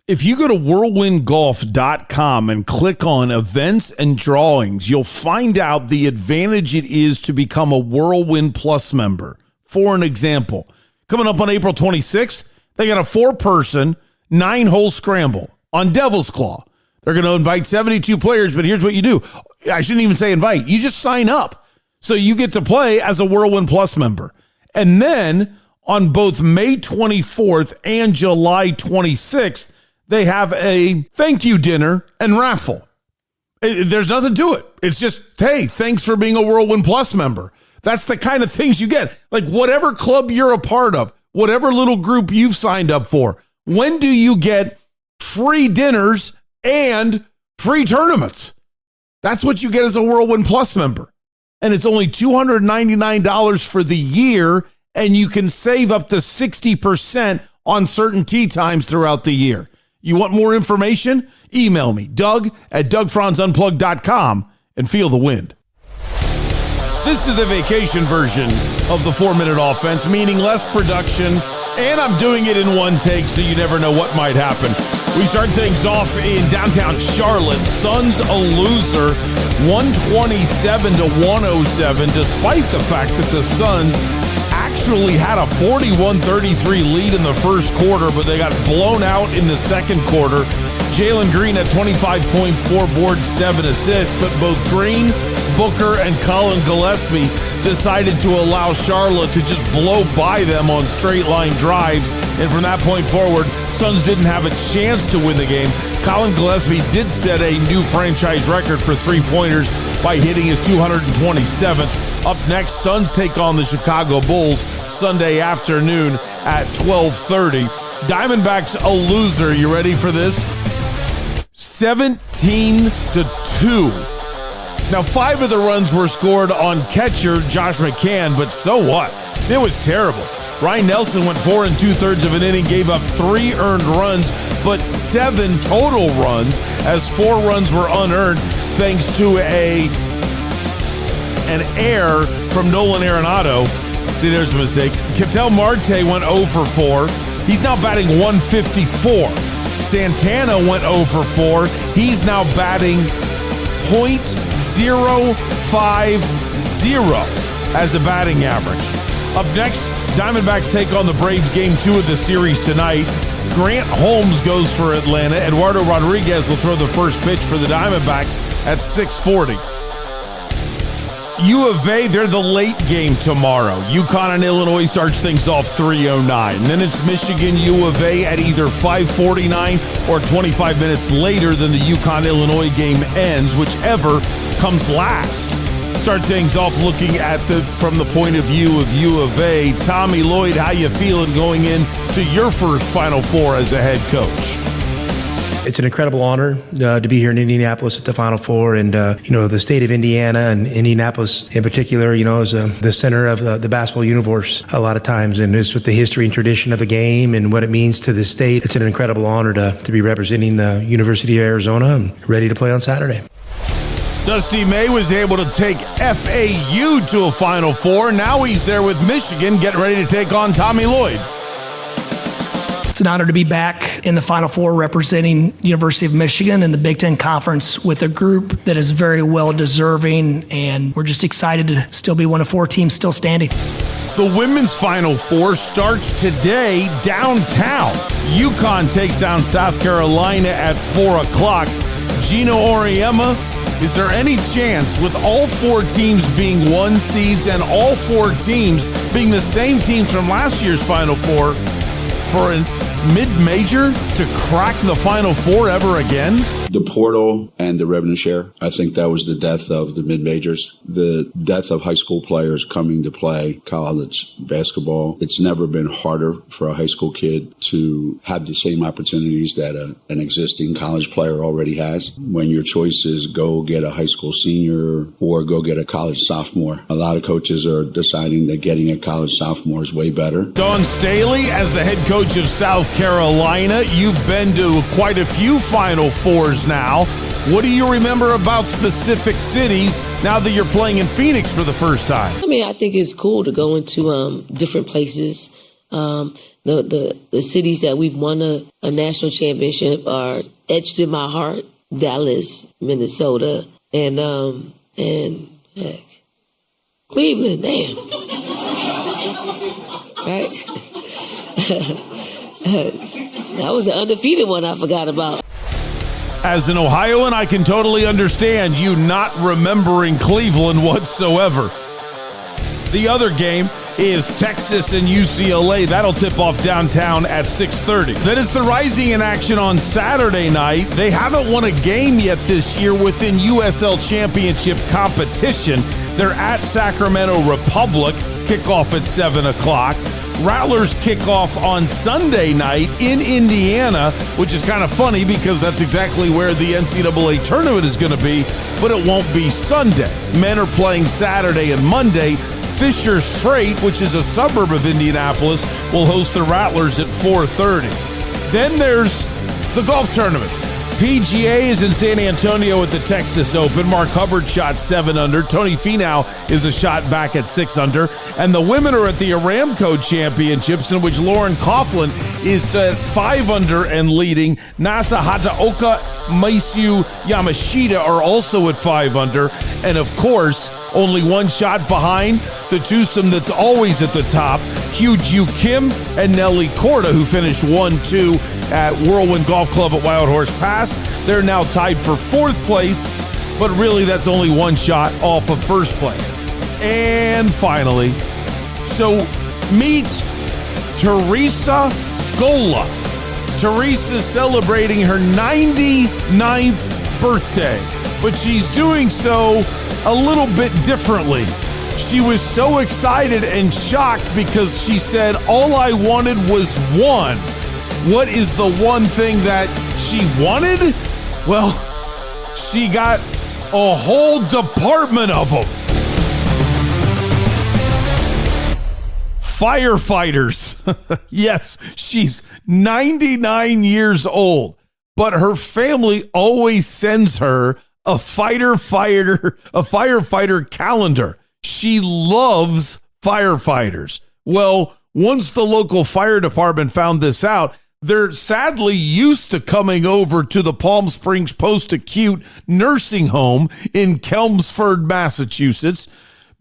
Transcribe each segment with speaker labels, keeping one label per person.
Speaker 1: If you go to whirlwindgolf.com and click on events and drawings, you'll find out the advantage it is to become a Whirlwind Plus member. For an example, coming up on April 26th, they got a 4-person, 9-hole scramble on Devil's Claw. They're going to invite 72 players, but here's what you do. I shouldn't even say invite. You just sign up. So you get to play as a Whirlwind Plus member. And then on both May 24th and July 26th, they have a thank you dinner and raffle. There's nothing to it. It's just, hey, thanks for being a Whirlwind Plus member. That's the kind of things you get. Like whatever club you're a part of, whatever little group you've signed up for, when do you get free dinners and free tournaments? That's what you get as a Whirlwind Plus member. And it's only $299 for the year, and you can save up to 60% on certain tee times throughout the year. You want more information? Email me, Doug@DougFranzUnplugged.com, and feel the wind. This is a vacation version of the 4-minute offense, meaning less production, and I'm doing it in one take, so you never know what might happen. We start things off in downtown Charlotte. Suns a loser, 127-107, despite the fact that the Suns actually had a 41-33 lead in the first quarter, but they got blown out in the second quarter. Jalen Green had 25 points, 4 boards, 7 assists, but both Green, Booker, and Colin Gillespie decided to allow Charlotte to just blow by them on straight-line drives, and from that point forward, Suns didn't have a chance to win the game. Colin Gillespie did set a new franchise record for three-pointers by hitting his 227th. Up next, Suns take on the Chicago Bulls Sunday afternoon at 12:30. Diamondbacks a loser. You ready for this? 17-2. Now, 5 of the runs were scored on catcher Josh McCann, but so what? It was terrible. Ryne Nelson went 4 2/3 of an inning, gave up 3 earned runs, but 7 total runs, as 4 runs were unearned thanks to an error from Nolan Arenado. See, there's a mistake. Ketel Marte went 0 for 4. He's now batting 154. Santana went 0 for 4. He's now batting .050 as a batting average. Up next, Diamondbacks take on the Braves game 2 of the series tonight. Grant Holmes goes for Atlanta. Eduardo Rodriguez will throw the first pitch for the Diamondbacks at 6:40. UofA, they're the late game tomorrow. UConn and Illinois starts things off 3:09. And then it's Michigan UofA at either 5:49 or 25 minutes later than the UConn-Illinois game ends, whichever comes last. Start things off looking at from the point of view of UofA. Tommy Lloyd, how you feeling going into your first Final Four as a head coach?
Speaker 2: It's an incredible honor to be here in Indianapolis at the Final Four, and the state of Indiana and Indianapolis in particular, is the center of the basketball universe a lot of times, and it's with the history and tradition of the game and what it means to the state. It's an incredible honor to be representing the University of Arizona and ready to play on Saturday.
Speaker 1: Dusty May was able to take FAU to a Final Four. Now he's there with Michigan, getting ready to take on Tommy Lloyd.
Speaker 3: It's an honor to be back in the Final Four representing University of Michigan in the Big Ten Conference with a group that is very well deserving, and we're just excited to still be one of 4 teams still standing.
Speaker 1: The women's Final Four starts today downtown. UConn takes on South Carolina at 4 o'clock. Gino Auriemma, is there any chance, with all 4 teams being 1 seeds and all 4 teams being the same teams from last year's Final Four, for a mid-major to crack the Final Four ever again?
Speaker 4: The portal and the revenue share, I think that was the death of the mid-majors, the death of high school players coming to play college basketball. It's never been harder for a high school kid to have the same opportunities that an existing college player already has. When your choice is go get a high school senior or go get a college sophomore, a lot of coaches are deciding that getting a college sophomore is way better.
Speaker 1: Dawn Staley, as the head coach of South Carolina, you've been to quite a few Final Fours now. What do you remember about specific cities now that you're playing in Phoenix for the first time?
Speaker 5: I think it's cool to go into different places, The cities that we've won a national championship are etched in my heart: Dallas, Minnesota, and heck, Cleveland. Damn, right? That was the undefeated one I forgot about.
Speaker 1: As an Ohioan, I can totally understand you not remembering Cleveland whatsoever. The other game is Texas and UCLA. That'll tip off downtown at 6:30. Then it's the Rising in action on Saturday night. They haven't won a game yet this year within USL Championship competition. They're at Sacramento Republic. Kickoff at 7 o'clock. Rattlers kick off on Sunday night in Indiana, which is kind of funny because that's exactly where the NCAA tournament is going to be, but it won't be Sunday. Men are playing Saturday and Monday. Fisher's Freight, which is a suburb of Indianapolis, will host the Rattlers at 4:30. Then there's the golf tournaments. PGA is in San Antonio at the Texas Open. Mark Hubbard shot 7 under. Tony Finau is a shot back at 6 under. And the women are at the Aramco Championships, in which Lauren Coughlin is at 5 under and leading. Nasa Hataoka, Maisu Yamashita are also at 5 under. And of course, only one shot behind the twosome that's always at the top, Hugh Kim and Nelly Korda, who finished 1-2 at Whirlwind Golf Club at Wild Horse Pass. They're now tied for 4th place, but really that's only one shot off of 1st place. And finally, so meet Teresa Gola. Teresa's celebrating her 99th birthday, but she's doing so a little bit differently. She was so excited and shocked because she said, all I wanted was one. What is the one thing that she wanted? Well, she got a whole department of them. Firefighters. Yes, she's 99 years old, but her family always sends her a firefighter calendar. She loves firefighters. Well, once the local fire department found this out, they're sadly used to coming over to the Palm Springs Post-Acute Nursing Home in Chelmsford, Massachusetts,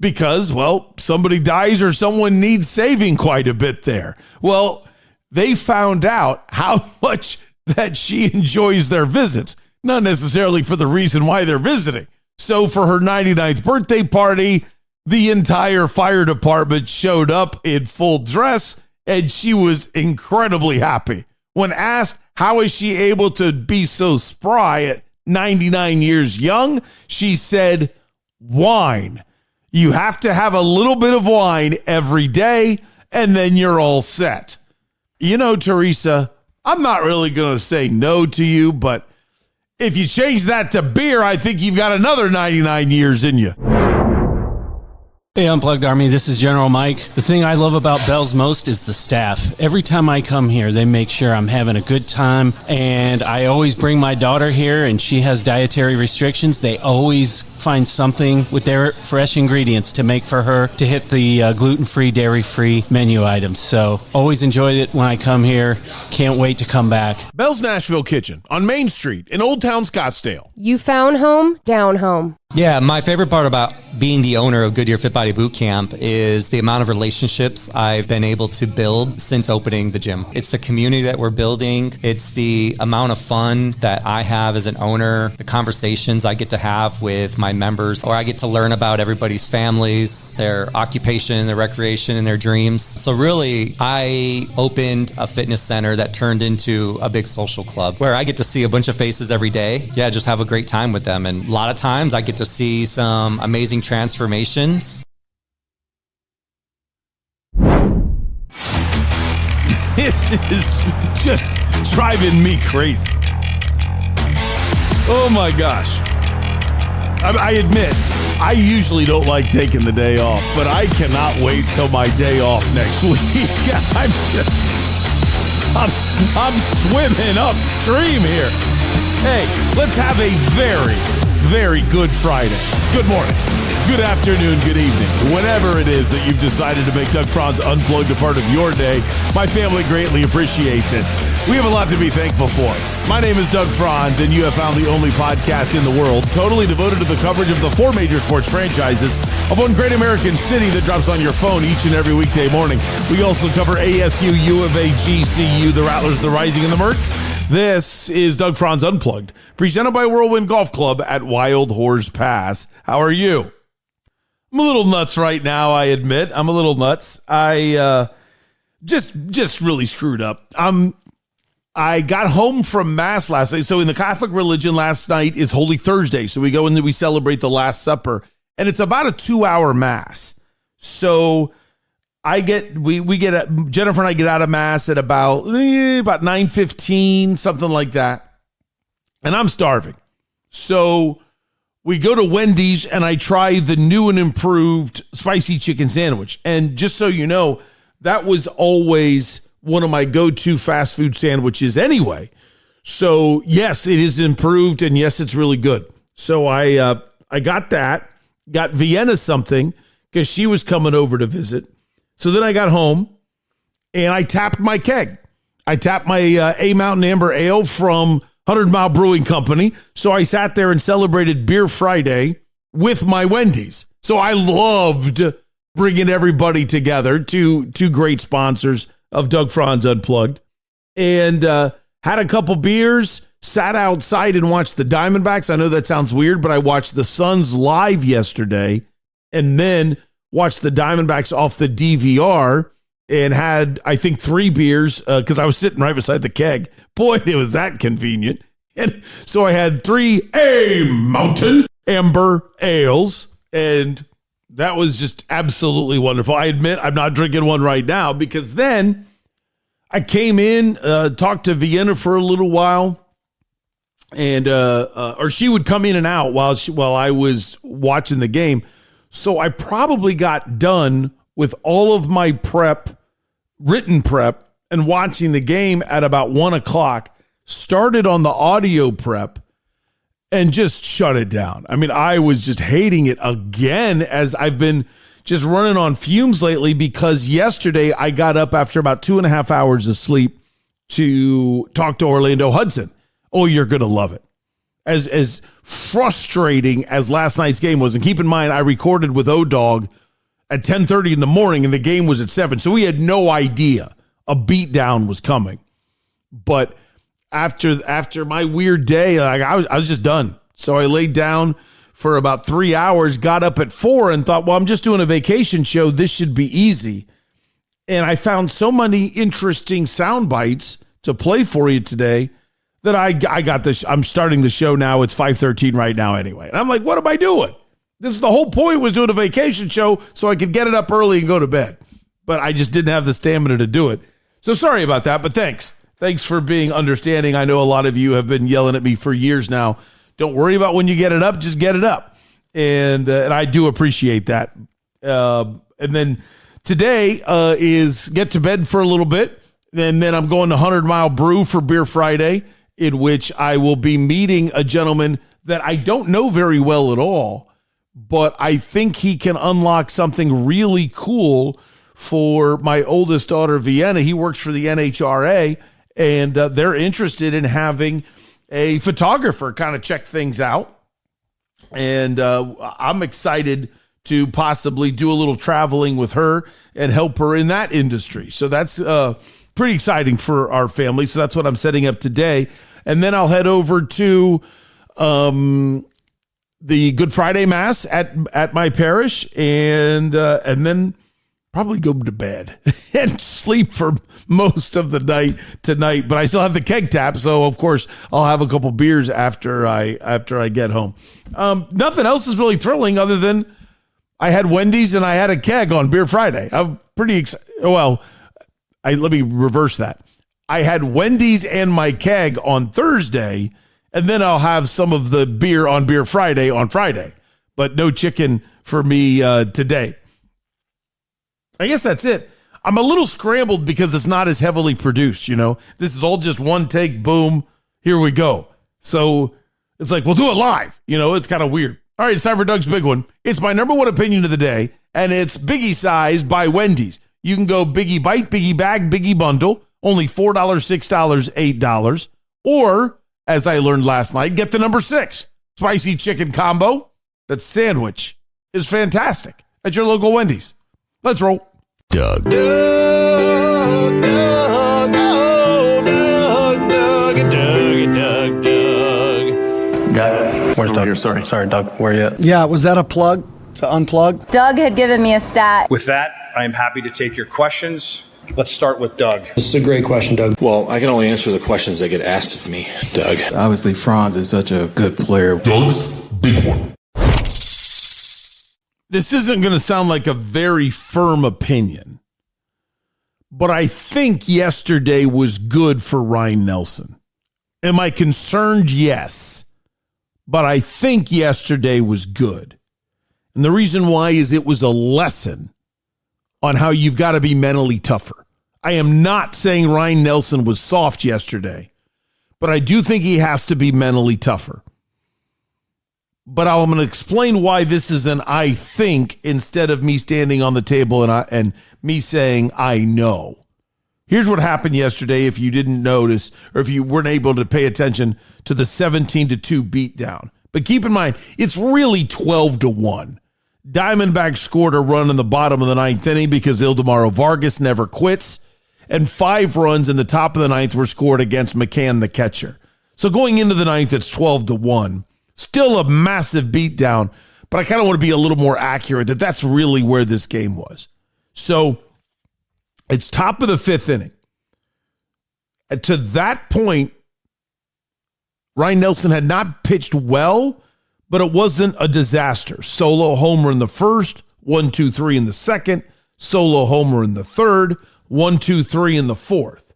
Speaker 1: because, well, somebody dies or someone needs saving quite a bit there. Well, they found out how much that she enjoys their visits, not necessarily for the reason why they're visiting. So for her 99th birthday party, the entire fire department showed up in full dress, and she was incredibly happy. When asked how is she able to be so spry at 99 years young, she said, wine. You have to have a little bit of wine every day, and then you're all set. You know, Teresa, I'm not really going to say no to you, but if you change that to beer, I think you've got another 99 years in you.
Speaker 6: Hey, Unplugged Army, this is General Mike. The thing I love about Bell's most is the staff. Every time I come here, they make sure I'm having a good time, and I always bring my daughter here, and she has dietary restrictions. They always find something with their fresh ingredients to make for her to hit the gluten-free, dairy-free menu items. So always enjoyed it when I come here. Can't wait to come back.
Speaker 1: Bell's Nashville Kitchen on Main Street in Old Town Scottsdale.
Speaker 7: You found home, down home.
Speaker 8: Yeah, my favorite part about being the owner of Goodyear Fit Body Boot Camp is the amount of relationships I've been able to build since opening the gym. It's the community that we're building. It's the amount of fun that I have as an owner, the conversations I get to have with my members, or I get to learn about everybody's families, their occupation, their recreation, and their dreams. So really, I opened a fitness center that turned into a big social club where I get to see a bunch of faces every day. Yeah, just have a great time with them. And a lot of times I get to see some amazing transformations.
Speaker 1: This is just driving me crazy. Oh my gosh. I admit, I usually don't like taking the day off, but I cannot wait till my day off next week. I'm swimming upstream here. Hey, let's have a very, very good Friday. Good morning, good afternoon, good evening. Whenever it is that you've decided to make Doug Franz Unplugged a part of your day, my family greatly appreciates it. We have a lot to be thankful for. My name is Doug Franz, and you have found the only podcast in the world totally devoted to the coverage of the four major sports franchises of one great American city that drops on your phone each and every weekday morning. We also cover ASU, UofA, GCU, the Rattlers, the Rising, and the MICH. This is Doug Franz Unplugged, presented by Whirlwind Golf Club at Wild Horse Pass. How are you? I'm a little nuts right now, I admit. I'm a little nuts. I just really screwed up. I got home from Mass last night. So in the Catholic religion, last night is Holy Thursday. So we go and we celebrate the Last Supper. And it's about a 2-hour Mass. So Jennifer and I get out of Mass at about 9:15, something like that. And I'm starving. So we go to Wendy's and I try the new and improved spicy chicken sandwich. And just so you know, that was always one of my go-to fast food sandwiches anyway. So yes, it is improved, and yes, it's really good. So I got that, got Vienna something because she was coming over to visit. So then I got home and I tapped my keg. I tapped my A Mountain Amber Ale from 100 Mile Brewing Company. So I sat there and celebrated Beer Friday with my Wendy's. So I loved bringing everybody together, two great sponsors of Doug Franz Unplugged, and had a couple beers, sat outside and watched the Diamondbacks. I know that sounds weird, but I watched the Suns live yesterday and then watched the Diamondbacks off the DVR and had, I think, 3 beers because I was sitting right beside the keg. Boy, it was that convenient. And so I had 3 A Mountain Amber Ales, and that was just absolutely wonderful. I admit I'm not drinking one right now because then I came in, talked to Vienna for a little while, and or she would come in and out while I was watching the game. So I probably got done with all of my written prep, and watching the game at about 1 o'clock, started on the audio prep, and just shut it down. I mean, I was just hating it again as I've been just running on fumes lately because yesterday I got up after about 2.5 hours of sleep to talk to Orlando Hudson. Oh, you're going to love it. As frustrating as last night's game was, and keep in mind, I recorded with O-Dog at 10:30 in the morning and the game was at 7. So we had no idea a beatdown was coming. But after my weird day, I was just done. So I laid down for about 3 hours, got up at 4 and thought, well, I'm just doing a vacation show. This should be easy. And I found so many interesting sound bites to play for you today that I got this. I'm starting the show now. It's 5:13 right now anyway. And I'm like, what am I doing? This is the whole point, was doing a vacation show so I could get it up early and go to bed. But I just didn't have the stamina to do it. So sorry about that, but thanks. Thanks for being understanding. I know a lot of you have been yelling at me for years now. Don't worry about when you get it up, just get it up. And I do appreciate that. And then today is get to bed for a little bit. And then I'm going to 100 Mile Brew for Beer Friday, in which I will be meeting a gentleman that I don't know very well at all, but I think he can unlock something really cool for my oldest daughter, Vienna. He works for the NHRA, and they're interested in having a photographer kind of check things out. And I'm excited to possibly do a little traveling with her and help her in that industry. So that's pretty exciting for our family. So that's what I'm setting up today. And then I'll head over to the Good Friday Mass at my parish, and then probably go to bed and sleep for most of the night tonight. But I still have the keg tap, so of course I'll have a couple beers after I get home. Nothing else is really thrilling other than I had Wendy's and I had a keg on Beer Friday. I'm pretty excited. Well, let me reverse that. I had Wendy's and my keg on Thursday, and then I'll have some of the beer on Beer Friday on Friday, but no chicken for me today. I guess that's it. I'm a little scrambled because it's not as heavily produced, you know. This is all just one take, boom, here we go. So It's like, we'll do it live. It's kind of weird. All right, it's time for Doug's Big One. It's my number one opinion of the day, and it's Biggie-Sized by Wendy's. You can go Biggie Bite, Biggie Bag, Biggie Bundle, only $4, $6, $8. Or, as I learned last night, get the number 6, spicy chicken combo. That sandwich is fantastic at your local Wendy's. Let's roll. Doug.
Speaker 2: Doug, where's Doug? Here, sorry, Doug, where are you at?
Speaker 9: Yeah, was that a plug to unplug?
Speaker 10: Doug had given me a stat.
Speaker 11: With that, I am happy to take your questions. Let's start with Doug.
Speaker 2: This is a great question, Doug.
Speaker 12: Well, I can only answer the questions that get asked of me, Doug.
Speaker 9: Obviously, Franz is such a good player.
Speaker 1: Doug's Big One. This isn't going to sound like a very firm opinion, but I think yesterday was good for Ryne Nelson. Am I concerned? Yes. But I think yesterday was good. And the reason why is it was a lesson on how you've got to be mentally tougher. I am not saying Ryne Nelson was soft yesterday, but I do think he has to be mentally tougher. But I'm going to explain why this is an I think instead of me standing on the table and me saying I know. Here's what happened yesterday if you didn't notice or if you weren't able to pay attention to the 17-2 beatdown. But keep in mind, it's really 12-1. Diamondbacks scored a run in the bottom of the 9th inning because Ildemaro Vargas never quits, and 5 runs in the top of the 9th were scored against McCann, the catcher. So going into the 9th, it's 12-1. Still a massive beatdown, but I kind of want to be a little more accurate that that's really where this game was. So it's top of the 5th inning. And to that point, Ryne Nelson had not pitched well, but it wasn't a disaster. Solo homer in the first, 1-2-3 in the second, solo homer in the third, 1-2-3 in the fourth.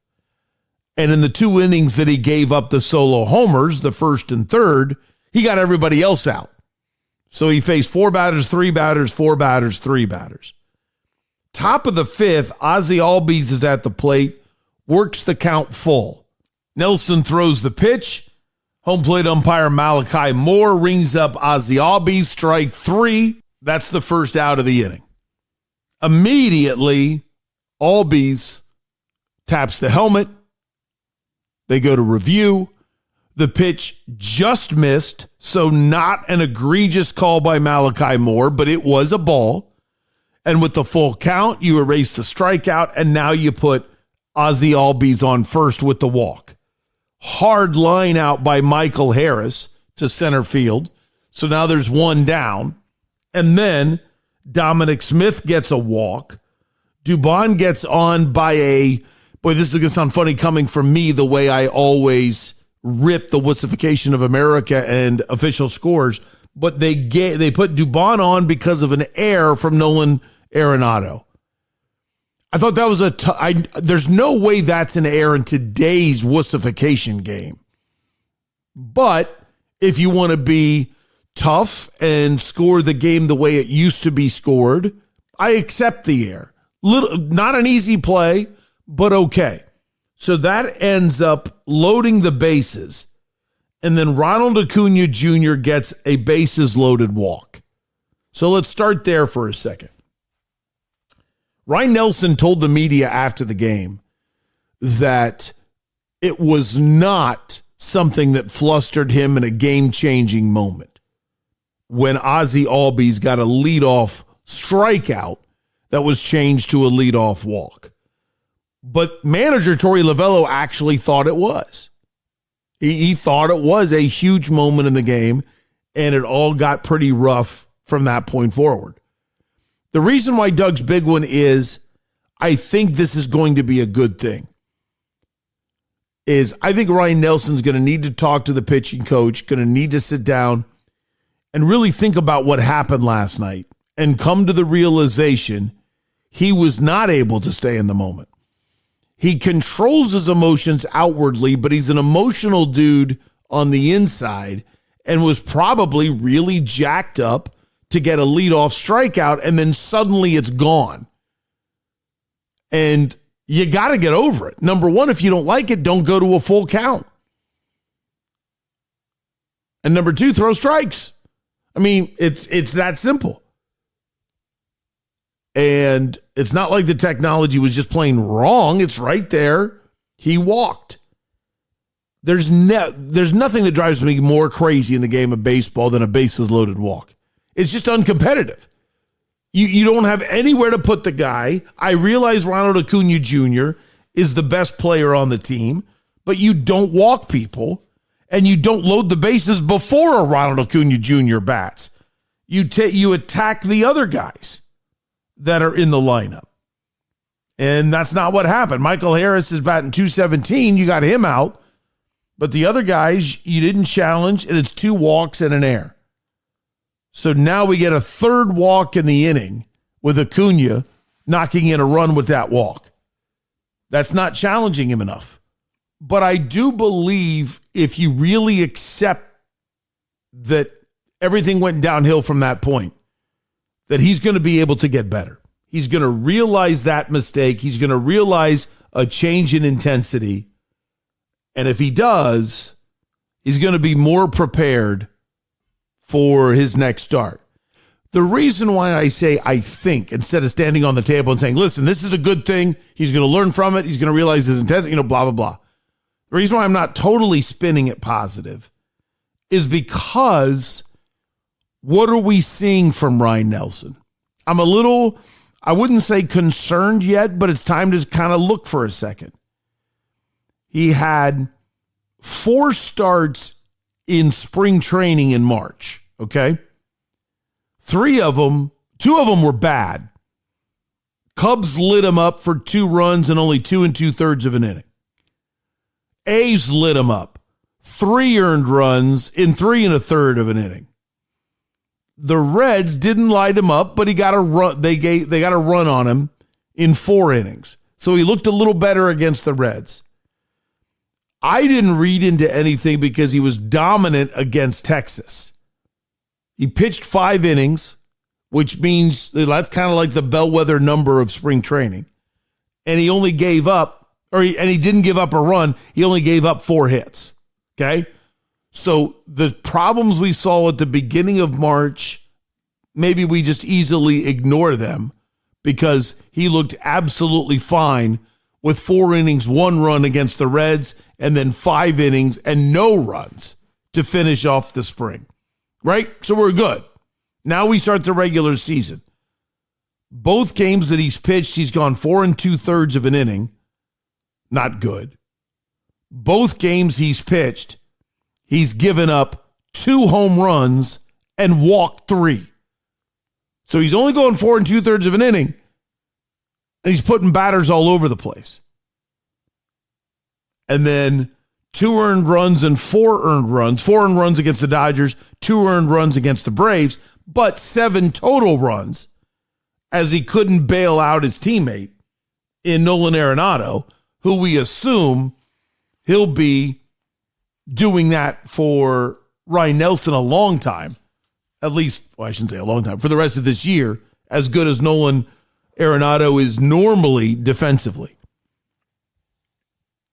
Speaker 1: And in the 2 innings that he gave up the solo homers, the first and third, he got everybody else out. So he faced 4 batters, 3 batters, 4 batters, 3 batters. Top of the 5th, Ozzie Albies is at the plate, works the count full. Nelson throws the pitch. Home plate umpire Malachi Moore rings up Ozzie Albies, strike 3. That's the first out of the inning. Immediately, Albies taps the helmet. They go to review. The pitch just missed, so not an egregious call by Malachi Moore, but it was a ball. And with the full count, you erase the strikeout, and now you put Ozzie Albies on first with the walk. Hard line out by Michael Harris to center field. So now there's 1 down. And then Dominic Smith gets a walk. Dubon gets on by boy, this is going to sound funny coming from me the way I always rip the wussification of America and official scores. But they put Dubon on because of an error from Nolan Arenado. I thought that was there's no way that's an error in today's wussification game. But if you want to be tough and score the game the way it used to be scored, I accept the error. Not an easy play, but okay. So that ends up loading the bases. And then Ronald Acuna Jr. gets a bases loaded walk. So let's start there for a second. Ryne Nelson told the media after the game that it was not something that flustered him in a game-changing moment when Ozzie Albies got a leadoff strikeout that was changed to a leadoff walk. But manager Torey Lovello actually thought it was. He thought it was a huge moment in the game, and it all got pretty rough from that point forward. The reason why Doug's Big One is I think this is going to be a good thing is I think Ryne Nelson's going to need to talk to the pitching coach, going to need to sit down and really think about what happened last night and come to the realization he was not able to stay in the moment. He controls his emotions outwardly, but he's an emotional dude on the inside and was probably really jacked up to get a leadoff strikeout, and then suddenly it's gone. And you got to get over it. Number one, if you don't like it, don't go to a full count. And number two, throw strikes. I mean, it's that simple. And it's not like the technology was just plain wrong. It's right there. He walked. There's nothing that drives me more crazy in the game of baseball than a bases loaded walk. It's just uncompetitive. You don't have anywhere to put the guy. I realize Ronald Acuna Jr. is the best player on the team, but you don't walk people and you don't load the bases before a Ronald Acuna Jr. bats. You attack the other guys that are in the lineup. And that's not what happened. Michael Harris is batting .217. You got him out. But the other guys, you didn't challenge, and it's 2 walks and an error. So now we get a third walk in the inning with Acuna knocking in a run with that walk. That's not challenging him enough. But I do believe if you really accept that everything went downhill from that point, that he's going to be able to get better. He's going to realize that mistake. He's going to realize a change in intensity. And if he does, he's going to be more prepared for his next start. The reason why I say I think, instead of standing on the table and saying, listen, this is a good thing, he's going to learn from it, he's going to realize his intensity, blah, blah, blah. The reason why I'm not totally spinning it positive is because what are we seeing from Ryne Nelson? I'm a little, I wouldn't say concerned yet, but it's time to kind of look for a second. He had 4 starts in spring training in March, okay? 2 of them were bad. Cubs lit him up for 2 runs and only 2 2/3 of an inning. A's lit him up. 3 earned runs in 3 1/3 of an inning. The Reds didn't light him up, but he got a run. They got a run on him in 4 innings. So he looked a little better against the Reds. I didn't read into anything because he was dominant against Texas. He pitched 5 innings, which means that's kind of like the bellwether number of spring training. And he only gave up, he didn't give up a run. He only gave up 4 hits. Okay? So the problems we saw at the beginning of March, maybe we just easily ignore them because he looked absolutely fine with 4 innings, 1 run against the Reds, and then 5 innings and no runs to finish off the spring. Right? So we're good. Now we start the regular season. Both games that he's pitched, he's gone 4 2/3 of an inning. Not good. Both games he's pitched, he's given up 2 home runs and walked 3. So he's only going 4 2/3 of an inning, and he's putting batters all over the place. And then 2 earned runs and 4 earned runs. 4 earned runs against the Dodgers, 2 earned runs against the Braves, but 7 total runs as he couldn't bail out his teammate in Nolan Arenado, who we assume he'll be doing that for Ryne Nelson a long time. At least, well, I shouldn't say a long time, for the rest of this year, as good as Nolan Arenado is normally defensively.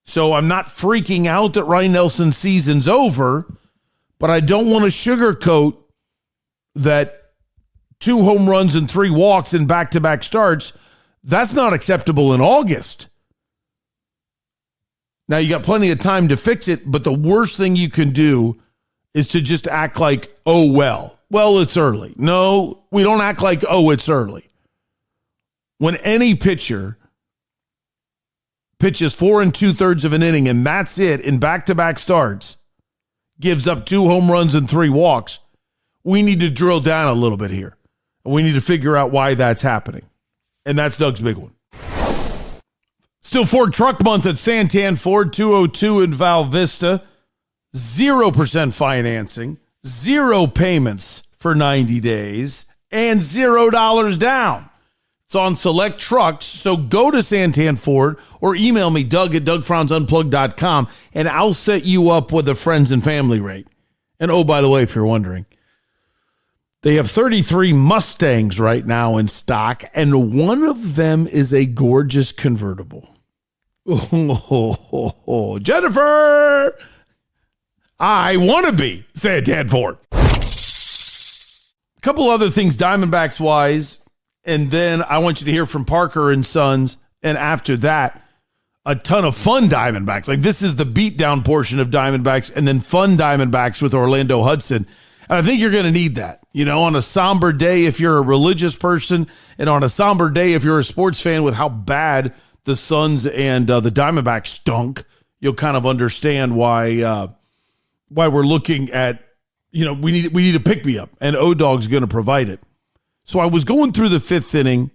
Speaker 1: So I'm not freaking out that Ryne Nelson's season's over, but I don't want to sugarcoat that 2 home runs and 3 walks in back-to-back starts. That's not acceptable in August. Now, you got plenty of time to fix it, but the worst thing you can do is to just act like, oh, well, it's early. No, we don't act like, oh, it's early. When any pitcher pitches 4 2/3 of an inning, and that's it in back-to-back starts, gives up 2 home runs and 3 walks, we need to drill down a little bit here. We need to figure out why that's happening. And that's Doug's big one. Still Ford Truck Month at Santan Ford, 202 in Val Vista. 0% financing, 0 payments for 90 days, and $0 down. It's on select trucks, so go to Santan Ford or email me, Doug at DougFranzUnplugged.com, and I'll set you up with a friends and family rate. And oh, by the way, if you're wondering, they have 33 Mustangs right now in stock, and one of them is a gorgeous convertible. Oh, Jennifer! I want to be Santan Ford. A couple other things Diamondbacks wise, and then I want you to hear from Parker and Sons. And after that, a ton of fun Diamondbacks. Like, this is the beatdown portion of Diamondbacks, and then fun Diamondbacks with Orlando Hudson. And I think you're going to need that, on a somber day if you're a religious person, and on a somber day if you're a sports fan, with how bad the Suns and the Diamondbacks stunk. You'll kind of understand why we're looking at, we need a pick-me-up, and O-Dog's going to provide it. So I was going through the fifth inning,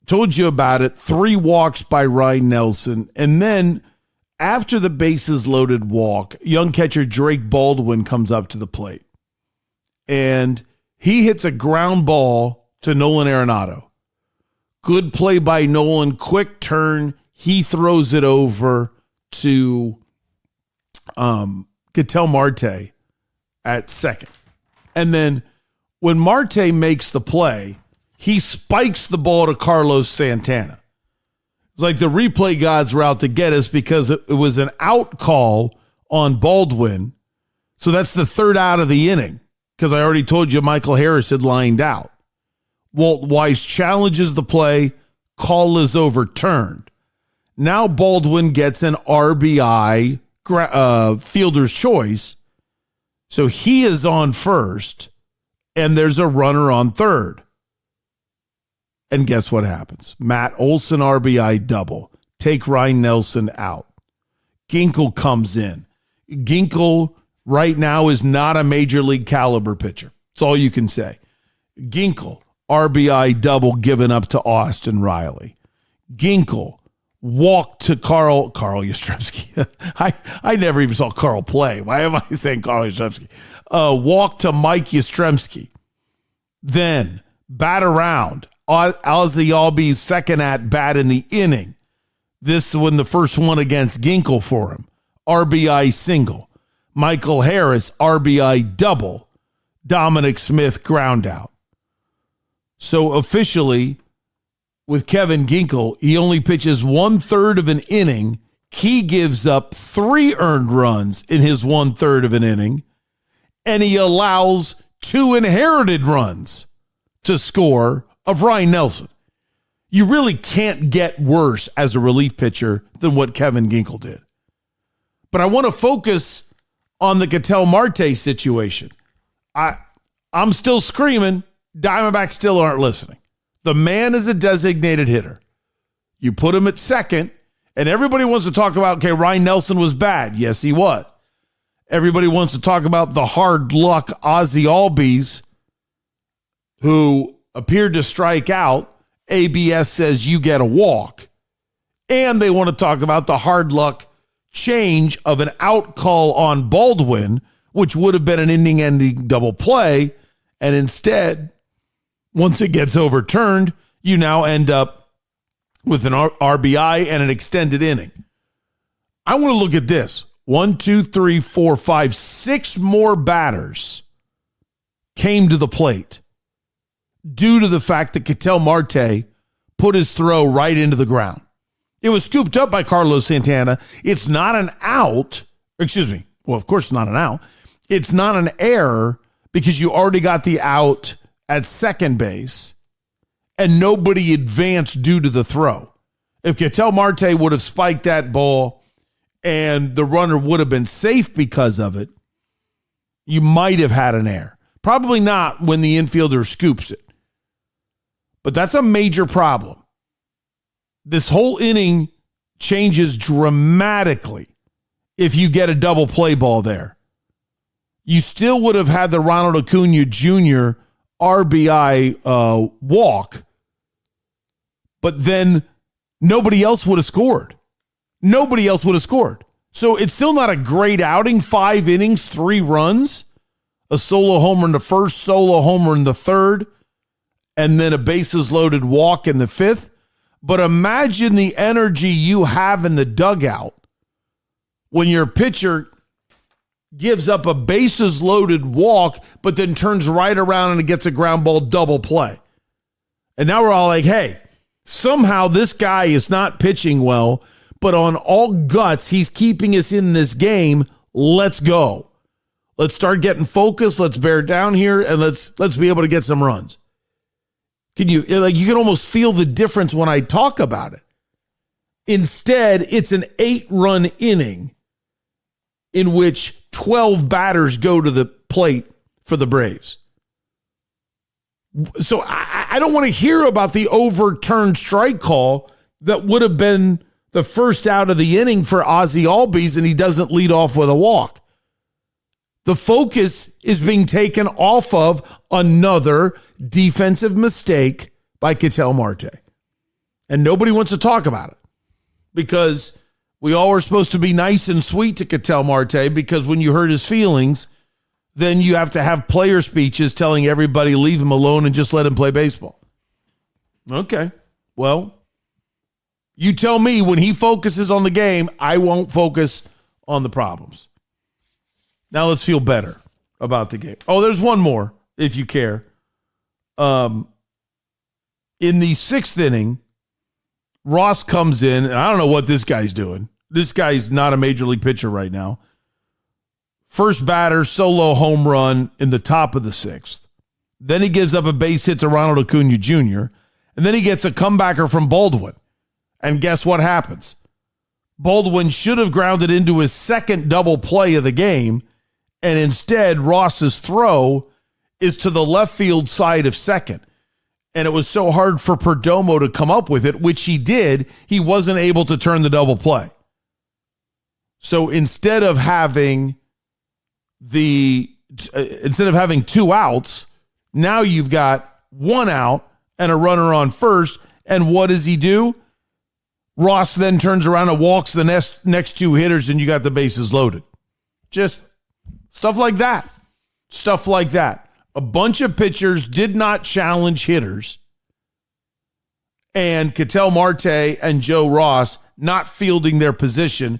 Speaker 1: told you about it, 3 walks by Ryne Nelson, and then after the bases loaded walk, young catcher Drake Baldwin comes up to the plate, and he hits a ground ball to Nolan Arenado. Good play by Nolan, quick turn, he throws it over to Ketel Marte at second. And then when Marte makes the play, he spikes the ball to Carlos Santana. It's like the replay gods were out to get us because it was an out call on Baldwin. So that's the third out of the inning, because I already told you Michael Harris had lined out. Walt Weiss challenges the play. Call is overturned. Now Baldwin gets an RBI fielder's choice. So he is on first, and there's a runner on third. And guess what happens? Matt Olson RBI double. Take Ryne Nelson out. Ginkel comes in. Ginkel right now is not a major league caliber pitcher. That's all you can say. Ginkel, RBI double given up to Austin Riley. Ginkel walked to Carl Yastrzemski. I never even saw Carl play. Why am I saying Carl Yastrzemski? Walk to Mike Yastrzemski. Then bat around. Ozzie Albies' second at bat in the inning. This one, the first one against Ginkel for him. RBI single. Michael Harris, RBI double. Dominic Smith, ground out. So officially, with Kevin Ginkel, he only pitches 1/3 of an inning. He gives up 3 earned runs in his 1/3 of an inning, and he allows 2 inherited runs to score of Ryne Nelson. You really can't get worse as a relief pitcher than what Kevin Ginkel did. But I want to focus on the Ketel Marte situation. I'm still screaming. Diamondbacks still aren't listening. The man is a designated hitter. You put him at second, and everybody wants to talk about, okay, Ryne Nelson was bad. Yes, he was. Everybody wants to talk about the hard luck Ozzie Albies, who appeared to strike out. ABS says you get a walk. And they want to talk about the hard luck change of an out call on Baldwin, which would have been an inning-ending double play. And instead, once it gets overturned, you now end up with an RBI and an extended inning. I want to look at this. 1, 2, 3, 4, 5, 6 more batters came to the plate due to the fact that Ketel Marte put his throw right into the ground. It was scooped up by Carlos Santana. It's not an out. Excuse me. Well, of course it's not an out. It's not an error because you already got the out at second base and nobody advanced due to the throw. If Ketel Marte would have spiked that ball and the runner would have been safe because of it, you might have had an error. Probably not when the infielder scoops it. But that's a major problem. This whole inning changes dramatically if you get a double play ball there. You still would have had the Ronald Acuna Jr. RBI walk, but then nobody else would have scored. Nobody else would have scored. So it's still not a great outing. 5 innings, 3 runs, a solo homer in the first, solo homer in the third, and then a bases loaded walk in the 5th. But imagine the energy you have in the dugout when your pitcher gives up a bases loaded walk, but then turns right around and gets a ground ball double play. And now we're all like, hey, somehow this guy is not pitching well, but on all guts, he's keeping us in this game. let's go. Let's start getting focused. Let's bear down here, and let's be able to get some runs. You can almost feel the difference when I talk about it. Instead, it's an 8-run inning in which 12 batters go to the plate for the Braves. So I don't want to hear about the overturned strike call that would have been the first out of the inning for Ozzie Albies, and he doesn't lead off with a walk. The focus is being taken off of another defensive mistake by Ketel Marte. And nobody wants to talk about it because we all were supposed to be nice and sweet to Ketel Marte, because when you hurt his feelings, then you have to have player speeches telling everybody leave him alone and just let him play baseball. Okay, well, you tell me when he focuses on the game, I won't focus on the problems. Now let's feel better about the game. Oh, there's one more, if you care. In the 6th inning, Ross comes in, and I don't know what this guy's doing. This guy's not a major league pitcher right now. First batter, solo home run in the top of the 6th. Then he gives up a base hit to Ronald Acuna Jr., and then he gets a comebacker from Baldwin. And guess what happens? Baldwin should have grounded into his second double play of the game, and instead Ross's throw is to the left field side of second. And it was so hard for Perdomo to come up with it, which he did. He wasn't able to turn the double play. So instead of having 2 outs, now you've got 1 out and a runner on first. And what does he do? Ross then turns around and walks the next 2 hitters, and you got the bases loaded. Just stuff like that. Stuff like that. A bunch of pitchers did not challenge hitters, and Ketel Marte and Joe Ross not fielding their position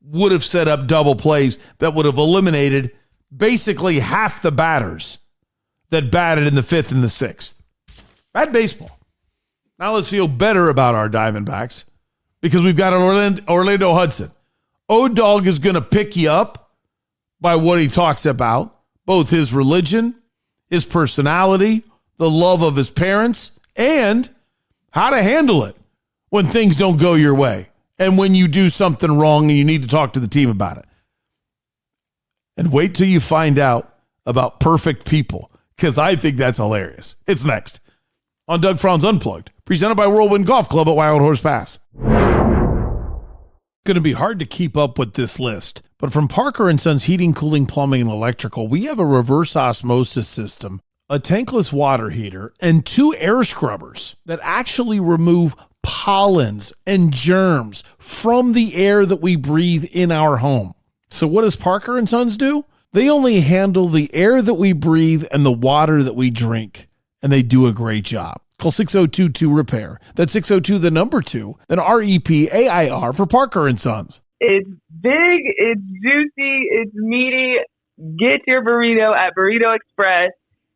Speaker 1: would have set up double plays that would have eliminated basically half the batters that batted in the 5th and the 6th. Bad baseball. Now let's feel better about our Diamondbacks, because we've got an Orlando Hudson. O-Dog is going to pick you up by what he talks about, both his religion, his personality, the love of his parents, and how to handle it when things don't go your way and when you do something wrong and you need to talk to the team about it. And wait till you find out about perfect people, because I think that's hilarious. It's next on Doug Franz Unplugged, presented by Whirlwind Golf Club at Wild Horse Pass. Going to be hard to keep up with this list, but from Parker & Sons Heating, Cooling, Plumbing, and Electrical, we have a reverse osmosis system, a tankless water heater, and 2 air scrubbers that actually remove pollens and germs from the air that we breathe in our home. So what does Parker & Sons do? They only handle the air that we breathe and the water that we drink, and they do a great job. Call 602-2-REPAIR. That's 602, the number 2, then REPAIR for Parker & Sons.
Speaker 10: It's big, it's juicy, it's meaty. Get your burrito at Burrito Express.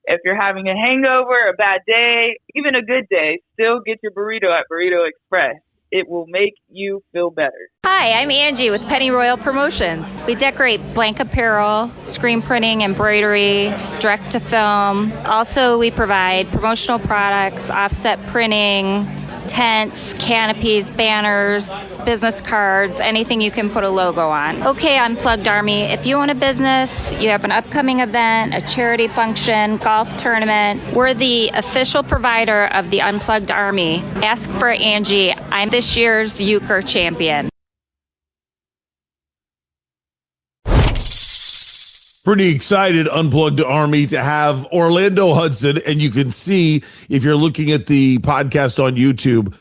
Speaker 10: If you're having a hangover, a bad day, even a good day, still get your burrito at Burrito Express. It will make you feel better.
Speaker 13: Hi, I'm Angie with Penny Royal Promotions. We decorate blank apparel, screen printing, embroidery, direct to film. Also, we provide promotional products, offset printing, tents, canopies, banners, business cards, anything you can put a logo on. Okay, Unplugged Army, if you own a business, you have an upcoming event, a charity function, golf tournament, we're the official provider of the Unplugged Army. Ask for Angie. I'm this year's Euchre champion.
Speaker 1: Pretty excited, Unplugged Army, to have Orlando Hudson. And you can see, if you're looking at the podcast on YouTube,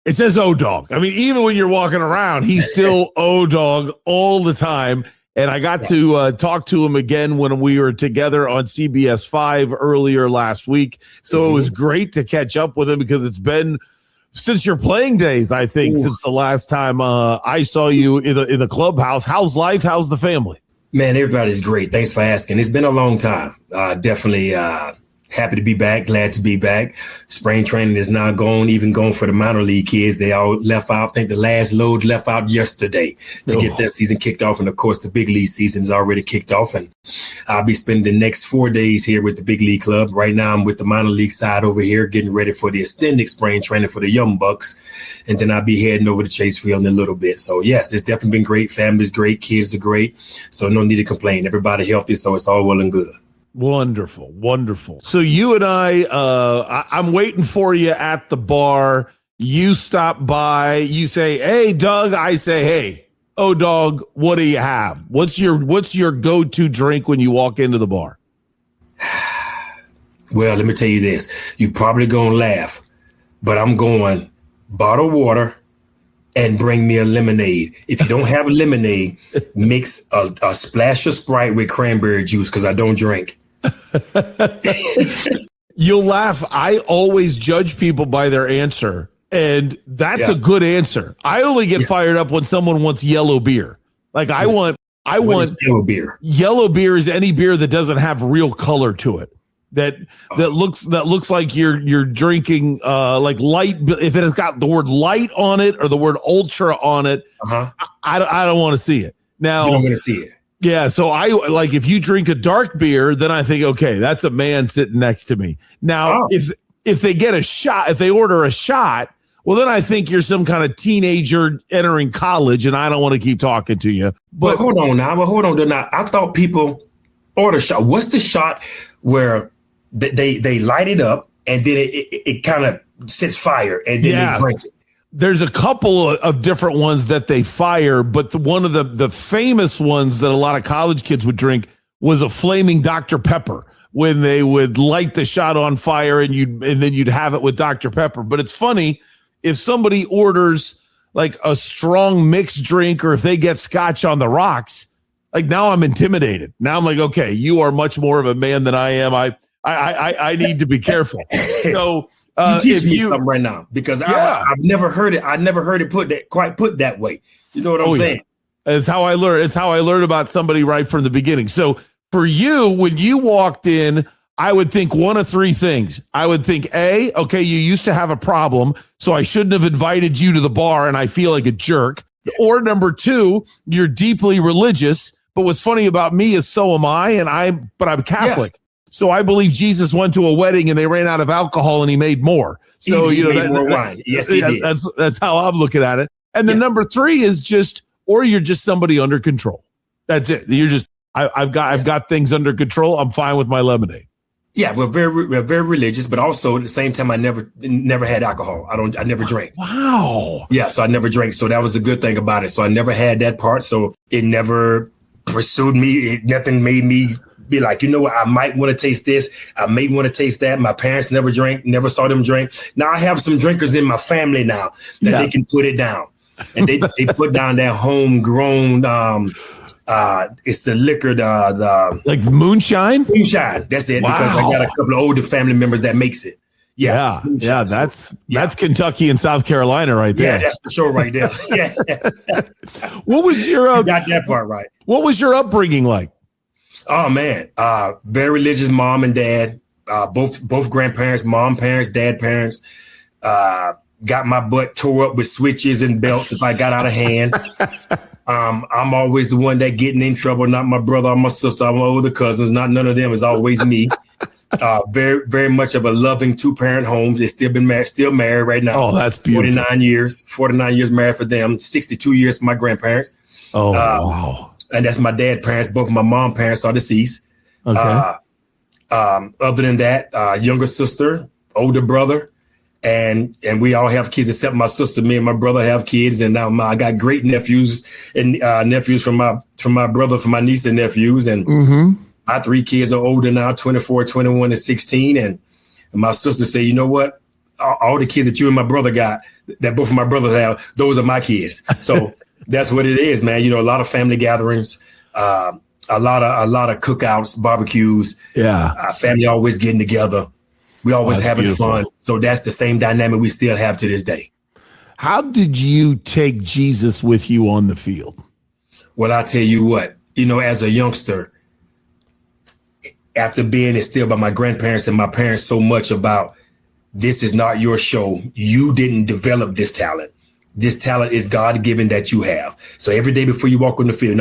Speaker 1: it says O-Dog. I mean, even when you're walking around, he's still O-Dog all the time. And I got to talk to him again when we were together on CBS 5 earlier last week. So it was great to catch up with him, because it's been since your playing days, I think, since the last time I saw you in the clubhouse. How's life? How's the family?
Speaker 14: Man, everybody's great. Thanks for asking. It's been a long time. Definitely Happy to be back. Glad to be back. Spring training is now gone, even gone for the minor league kids. They all left out. I think the last load left out yesterday to get their season kicked off. And of course, the big league season is already kicked off. And I'll be spending the next 4 days here with the big league club. Right now, I'm with the minor league side over here, getting ready for the extended spring training for the young bucks. And then I'll be heading over to Chase Field in a little bit. So yes, it's definitely been great. Family's great. Kids are great. So no need to complain. Everybody healthy. So it's all well and good.
Speaker 1: Wonderful, wonderful. So you and I'm waiting for you at the bar. You stop by, you say, "Hey, Doug." I say, "Hey, oh, dog, what do you have? What's your go-to drink when you walk into the bar?"
Speaker 14: Well, let me tell you this. You probably gonna laugh, but I'm going bottled water and bring me a lemonade. If you don't have a lemonade, mix a splash of Sprite with cranberry juice because I don't drink.
Speaker 1: You'll laugh. I always judge people by their answer, and that's a good answer. I only get fired up when someone wants yellow beer. Like I want
Speaker 14: yellow beer.
Speaker 1: Yellow beer is any beer that doesn't have real color to it. That looks like you're drinking like light. If it has got the word light on it or the word ultra on it, I don't want to see it. Now
Speaker 14: you don't want to see it.
Speaker 1: Yeah, so I like if you drink a dark beer, then I think, okay, that's a man sitting next to me. Now, if they get a shot, if they order a shot, well, then I think you're some kind of teenager entering college, and I don't want to keep talking to you.
Speaker 14: But hold on now. I thought people order shot. What's the shot where they light it up and then it kind of sets fire and then they drink it?
Speaker 1: There's a couple of different ones that they fire, but one of the famous ones that a lot of college kids would drink was a flaming Dr. Pepper, when they would light the shot on fire and then you'd have it with Dr. Pepper. But it's funny, if somebody orders like a strong mixed drink or if they get scotch on the rocks, like now I'm intimidated. Now I'm like, okay, you are much more of a man than I am. I need to be careful. So
Speaker 14: you teach me something right now because I've never heard it. I never heard it put that way. You know what I'm saying?
Speaker 1: Yeah. It's how I learned. It's how I learned about somebody right from the beginning. So for you, when you walked in, I would think one of three things. I would think, A, okay, you used to have a problem, so I shouldn't have invited you to the bar and I feel like a jerk. Or number two, you're deeply religious. But what's funny about me is so am I, but I'm Catholic. Yeah. So I believe Jesus went to a wedding and they ran out of alcohol and he made more. So
Speaker 14: he made more wine. Yes, he did.
Speaker 1: That's how I'm looking at it. And then number three is you're just somebody under control. That's it. You're just I've got things under control. I'm fine with my lemonade.
Speaker 14: Yeah, we're very religious, but also at the same time, I never had alcohol. I never drank.
Speaker 1: Wow.
Speaker 14: Yeah, so I never drank. So that was the good thing about it. So I never had that part. So it never pursued me. Nothing made me be like, you know what, I might want to taste this. I may want to taste that. My parents never drank, never saw them drink. Now I have some drinkers in my family now that they can put it down. And they put down that homegrown, it's the liquor, the
Speaker 1: like moonshine?
Speaker 14: Moonshine, that's it. Wow. Because I got a couple of older family members that makes it.
Speaker 1: Yeah, that's Kentucky and South Carolina right there.
Speaker 14: Yeah, that's for sure right there. Yeah.
Speaker 1: What was your
Speaker 14: you got that part right.
Speaker 1: What was your upbringing like?
Speaker 14: Oh man, very religious mom and dad. Both grandparents, mom parents, dad parents. Got my butt tore up with switches and belts if I got out of hand. I'm always the one that getting in trouble, not my brother or my sister or my older cousins. Not none of them. It's always me. Very, very much of a loving 2-parent home. They've still married right now.
Speaker 1: Oh, that's beautiful.
Speaker 14: 49 years married for them. 62 years for my grandparents.
Speaker 1: Oh, wow.
Speaker 14: And that's my dad's parents. Both of my mom parents are deceased.
Speaker 1: Okay.
Speaker 14: Other than that, younger sister, older brother, and we all have kids except my sister. Me and my brother have kids, and now I got great nephews and nephews from my brother, from my niece and nephews, and my 3 kids are older now, 24, 21, and 16. And my sister said, you know what? All the kids that you and my brother got, that both of my brothers have, those are my kids. So that's what it is, man. You know, a lot of family gatherings, a lot of cookouts, barbecues.
Speaker 1: Yeah.
Speaker 14: Family always getting together. We always having fun. So that's the same dynamic we still have to this day.
Speaker 1: How did you take Jesus with you on the field?
Speaker 14: Well, I tell you what, you know, as a youngster, after being instilled by my grandparents and my parents so much about this is not your show. You didn't develop this talent. This talent is God-given that you have. So every day before you walk on the field,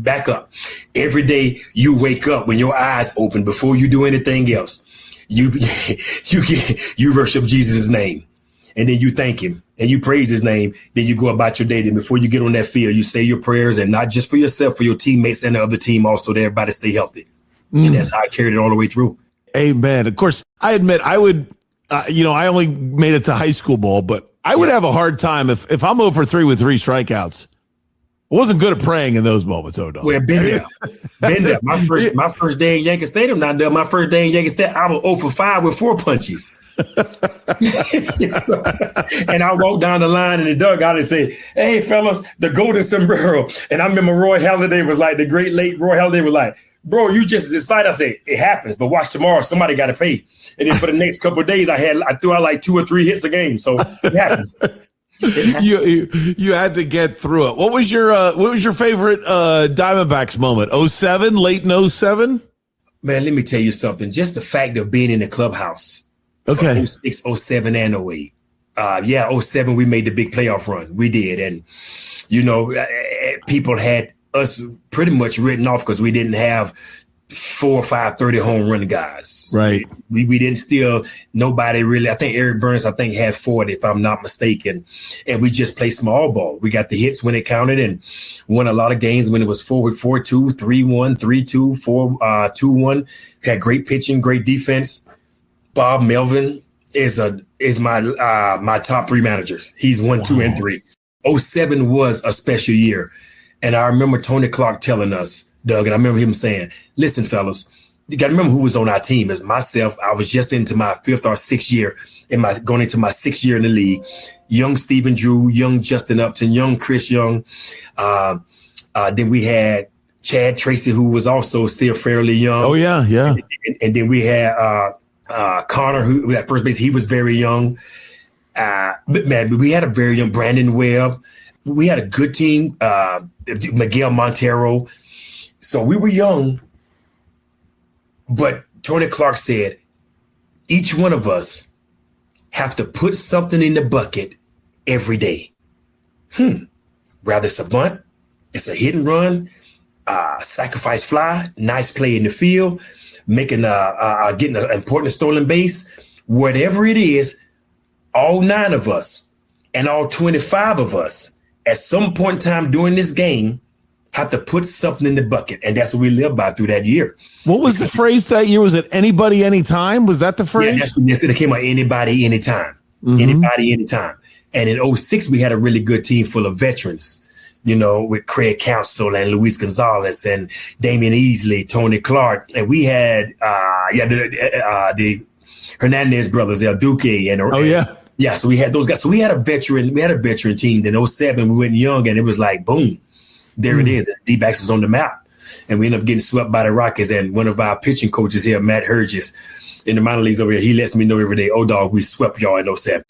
Speaker 14: back up. Every day you wake up, when your eyes open, before you do anything else, you worship Jesus' name. And then you thank him and you praise his name. Then you go about your day. Then before you get on that field, you say your prayers, and not just for yourself, for your teammates and the other team also, that everybody stay healthy. And that's how I carried it all the way through.
Speaker 1: Amen. Of course, I admit I would, I only made it to high school ball, but I would have a hard time if I'm 0 for 3 with 3 strikeouts. I wasn't good at praying in those moments, O'Donnell.
Speaker 14: Well, been there. My first day in Yankee Stadium, not there. My first day in Yankee Stadium, I was 0 for 5 with 4 punches. And I walked down the line in the dugout and said, "Hey, fellas, the golden sombrero." And I remember Roy Halladay was like, the great late Roy Halladay was like, "Bro, you just as excited." I said, "It happens, but watch tomorrow. Somebody got to pay." And then for the next couple of days, I threw out like 2 or 3 hits a game. So it happens.
Speaker 1: You had to get through it. What was your favorite Diamondbacks moment? 07, late in 07?
Speaker 14: Man, let me tell you something. Just the fact of being in the clubhouse.
Speaker 1: Okay.
Speaker 14: 06, 07, and 08. 07, we made the big playoff run. We did. And, people had us pretty much written off because we didn't have 4 or 5 30 home run guys.
Speaker 1: Right.
Speaker 14: We didn't steal nobody really. I think Eric Burns, had 40, if I'm not mistaken. And we just played small ball. We got the hits when it counted and won a lot of games when it was 4-2, 3-1, 3-2, 4-2-1. Had great pitching, great defense. Bob Melvin is my top 3 managers. He's 1, 2, and 3. 07 was a special year. And I remember Tony Clark telling us, Doug, and I remember him saying, "Listen, fellas, you got to remember who was on our team." As myself, I was just into my 5th or 6th year, going into my 6th year in the league. Young Stephen Drew, young Justin Upton, young Chris Young. Then we had Chad Tracy, who was also still fairly young.
Speaker 1: Oh, yeah.
Speaker 14: And then we had Connor, who at first base, he was very young. But man, we had a very young Brandon Webb. We had a good team, Miguel Montero. So we were young, but Tony Clark said, each one of us have to put something in the bucket every day. Rather it's a bunt, it's a hit and run, sacrifice fly, nice play in the field, getting an important stolen base, whatever it is, all 9 of us and all 25 of us at some point in time during this game have to put something in the bucket. And that's what we lived by through that year.
Speaker 1: What was the phrase that year? Was it anybody, anytime? Was that the phrase?
Speaker 14: Yeah, it came out anybody, anytime. Mm-hmm. Anybody, anytime. And in 06, we had a really good team full of veterans, with Craig Counsell and Luis Gonzalez and Damian Easley, Tony Clark. And we had the Hernandez brothers, El Duque. Yeah, so we had those guys. So we had a veteran team. In 07, we went young, and it was like, boom. There it is. DBACKS was on the map. And we ended up getting swept by the Rockies. And one of our pitching coaches here, Matt Herges, in the minor leagues over here, he lets me know every day, "Oh, dog, we swept y'all in 07.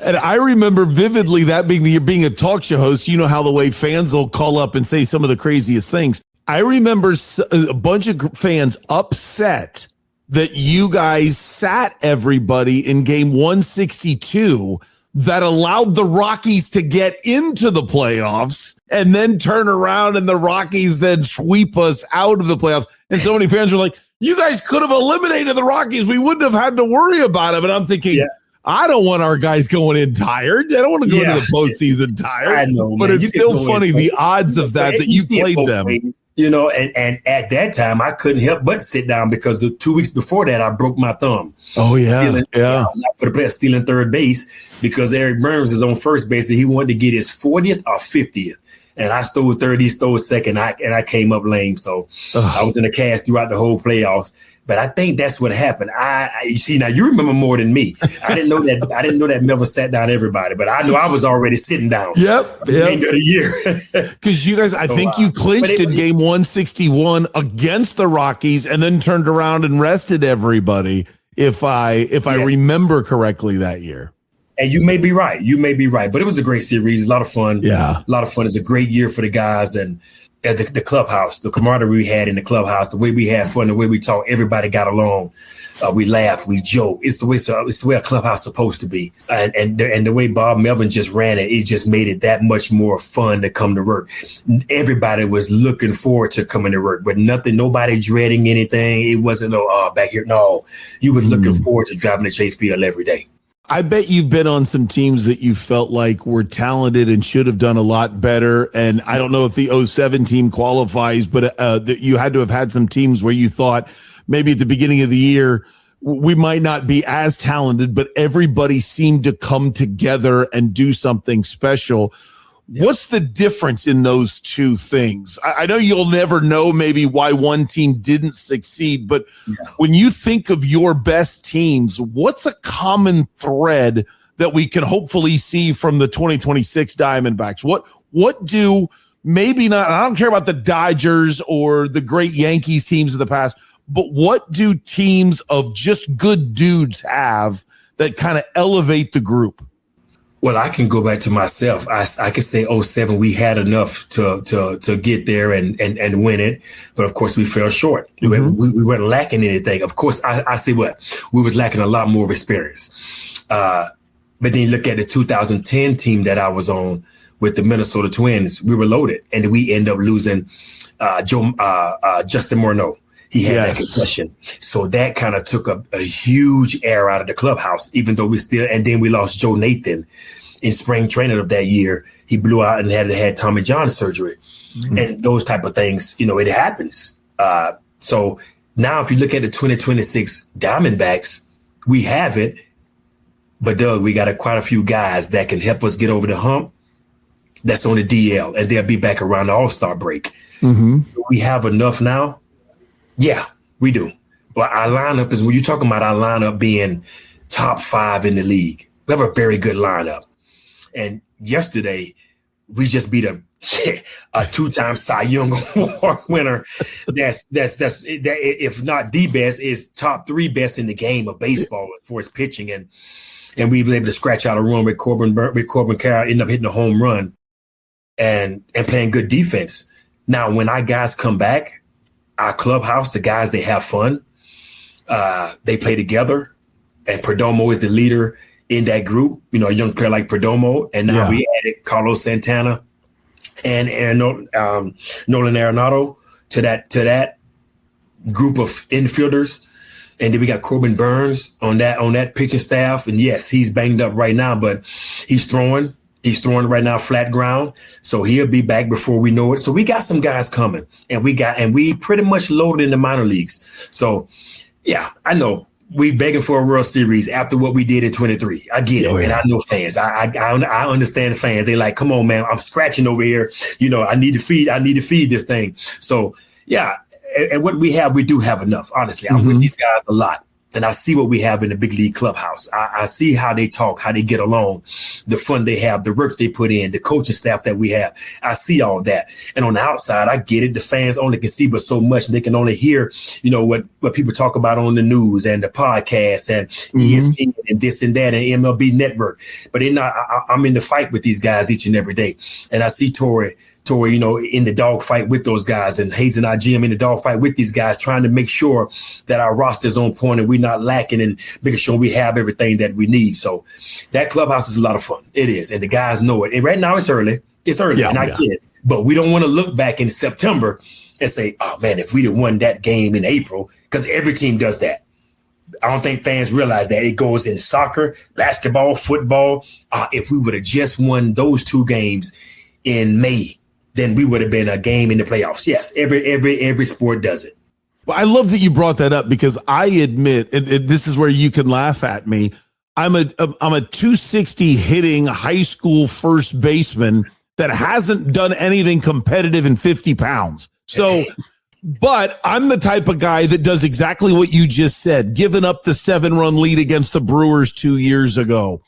Speaker 1: And I remember vividly that being a talk show host, you know how the way fans will call up and say some of the craziest things. I remember a bunch of fans upset that you guys sat everybody in game 162 that allowed the Rockies to get into the playoffs and then turn around and the Rockies then sweep us out of the playoffs. And so many fans were like, "You guys could have eliminated the Rockies. We wouldn't have had to worry about it." And I'm thinking, I don't want our guys going in tired. I don't want to go into the postseason tired. I know, but it's still funny, the odds of that you played them.
Speaker 14: Ways, and at that time, I couldn't help but sit down because the 2 weeks before that, I broke my thumb.
Speaker 1: Oh, yeah.
Speaker 14: I was out for the player stealing third base because Eric Burns is on first base and he wanted to get his 40th or 50th. And I stole third, he stole second, and I came up lame. So I was in the cast throughout the whole playoffs. But I think that's what happened. You see, now you remember more than me. I didn't know that Melvin sat down everybody, but I know I was already sitting down.
Speaker 1: Yep.
Speaker 14: The end of the year.
Speaker 1: Because you guys, I think you clinched in game 161 against the Rockies and then turned around and rested everybody, if I remember correctly that year.
Speaker 14: And you may be right. But it was a great series, a lot of fun.
Speaker 1: Yeah.
Speaker 14: A lot of fun. It's a great year for the guys and the clubhouse, the camaraderie we had in the clubhouse, the way we had fun, the way we talked, everybody got along. We laugh, we joke. It's the way a clubhouse is supposed to be. And the way Bob Melvin just ran it just made it that much more fun to come to work. Everybody was looking forward to coming to work, but nobody dreading anything. It wasn't back here. No, you were looking forward to driving to Chase Field every day.
Speaker 1: I bet you've been on some teams that you felt like were talented and should have done a lot better. And I don't know if the 07 team qualifies, but that you had to have had some teams where you thought maybe at the beginning of the year, we might not be as talented, but everybody seemed to come together and do something special. What's the difference in those two things? I know you'll never know maybe why one team didn't succeed, but when you think of your best teams, what's a common thread that we can hopefully see from the 2026 Diamondbacks? What do maybe not, I don't care about the Dodgers or the great Yankees teams of the past, but what do teams of just good dudes have that kind of elevate the group?
Speaker 14: Well, I can go back to myself. I could say 07, we had enough to get there and win it. But of course we fell short. Mm-hmm. We weren't lacking anything. Of course, I say we was lacking a lot more experience. But then you look at the 2010 team that I was on with the Minnesota Twins, we were loaded and we end up losing Justin Morneau. He had that concussion. So that kind of took a huge air out of the clubhouse, even though and then we lost Joe Nathan in spring training of that year. He blew out and had Tommy John surgery. Mm-hmm. And those type of things, it happens. So now if you look at the 2026 Diamondbacks, we have it. But Doug, we got quite a few guys that can help us get over the hump. That's on the DL, and they'll be back around the All-Star break. Mm-hmm. We have enough now. Yeah, we do. But our lineup is, when you're talking about our lineup being top 5 in the league, we have a very good lineup. And yesterday, we just beat a 2-time Cy Young Award winner. That's if not the best, is top 3 best in the game of baseball for his pitching. And we were able to scratch out a run with Corbin Carroll, ended up hitting a home run and playing good defense. Now, when our guys come back, our clubhouse, the guys, they have fun. They play together. And Perdomo is the leader in that group, a young player like Perdomo. And now we added Carlos Santana and Nolan Arenado to that group of infielders. And then we got Corbin Burns on that pitching staff. And yes, he's banged up right now, but he's throwing. He's throwing right now flat ground, so he'll be back before we know it. So we got some guys coming, and we pretty much loaded in the minor leagues. So, yeah, I know we begging for a World Series after what we did in 23. I get it, and I know fans. I understand fans. They like, come on, man, I'm scratching over here. I need to feed this thing. So, yeah, and what we have, we do have enough. Honestly, I'm with these guys a lot. And I see what we have in the big league clubhouse. I see how they talk, how they get along, the fun they have, the work they put in, the coaching staff that we have. I see all that. And on the outside, I get it. The fans only can see but so much. They can only hear, what people talk about on the news and the podcast and ESPN and this and that and MLB Network. But I'm in the fight with these guys each and every day. And I see Torrey, in the dog fight with those guys, and Hayes and our GM in the dog fight with these guys, trying to make sure that our roster's on point and we're not lacking and making sure we have everything that we need. So that clubhouse is a lot of fun. It is. And the guys know it. And right now it's early. And I get it. But we don't want to look back in September and say, oh, man, if we'd have won that game in April, because every team does that. I don't think fans realize that it goes in soccer, basketball, football. If we would have just won those 2 games in May, then we would have been a game in the playoffs. Yes, every sport does it.
Speaker 1: Well, I love that you brought that up, because I admit, this is where you can laugh at me. I'm a 260 hitting high school first baseman that hasn't done anything competitive in 50 pounds. So, but I'm the type of guy that does exactly what you just said, giving up the 7-run lead against the Brewers 2 years ago.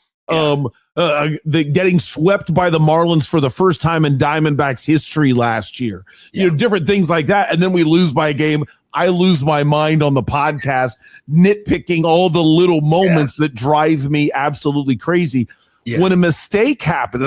Speaker 1: Getting swept by the Marlins for the first time in Diamondbacks history last year, different things like that. And then we lose by a game. I lose my mind on the podcast, nitpicking all the little moments that drive me absolutely crazy. when a mistake happens,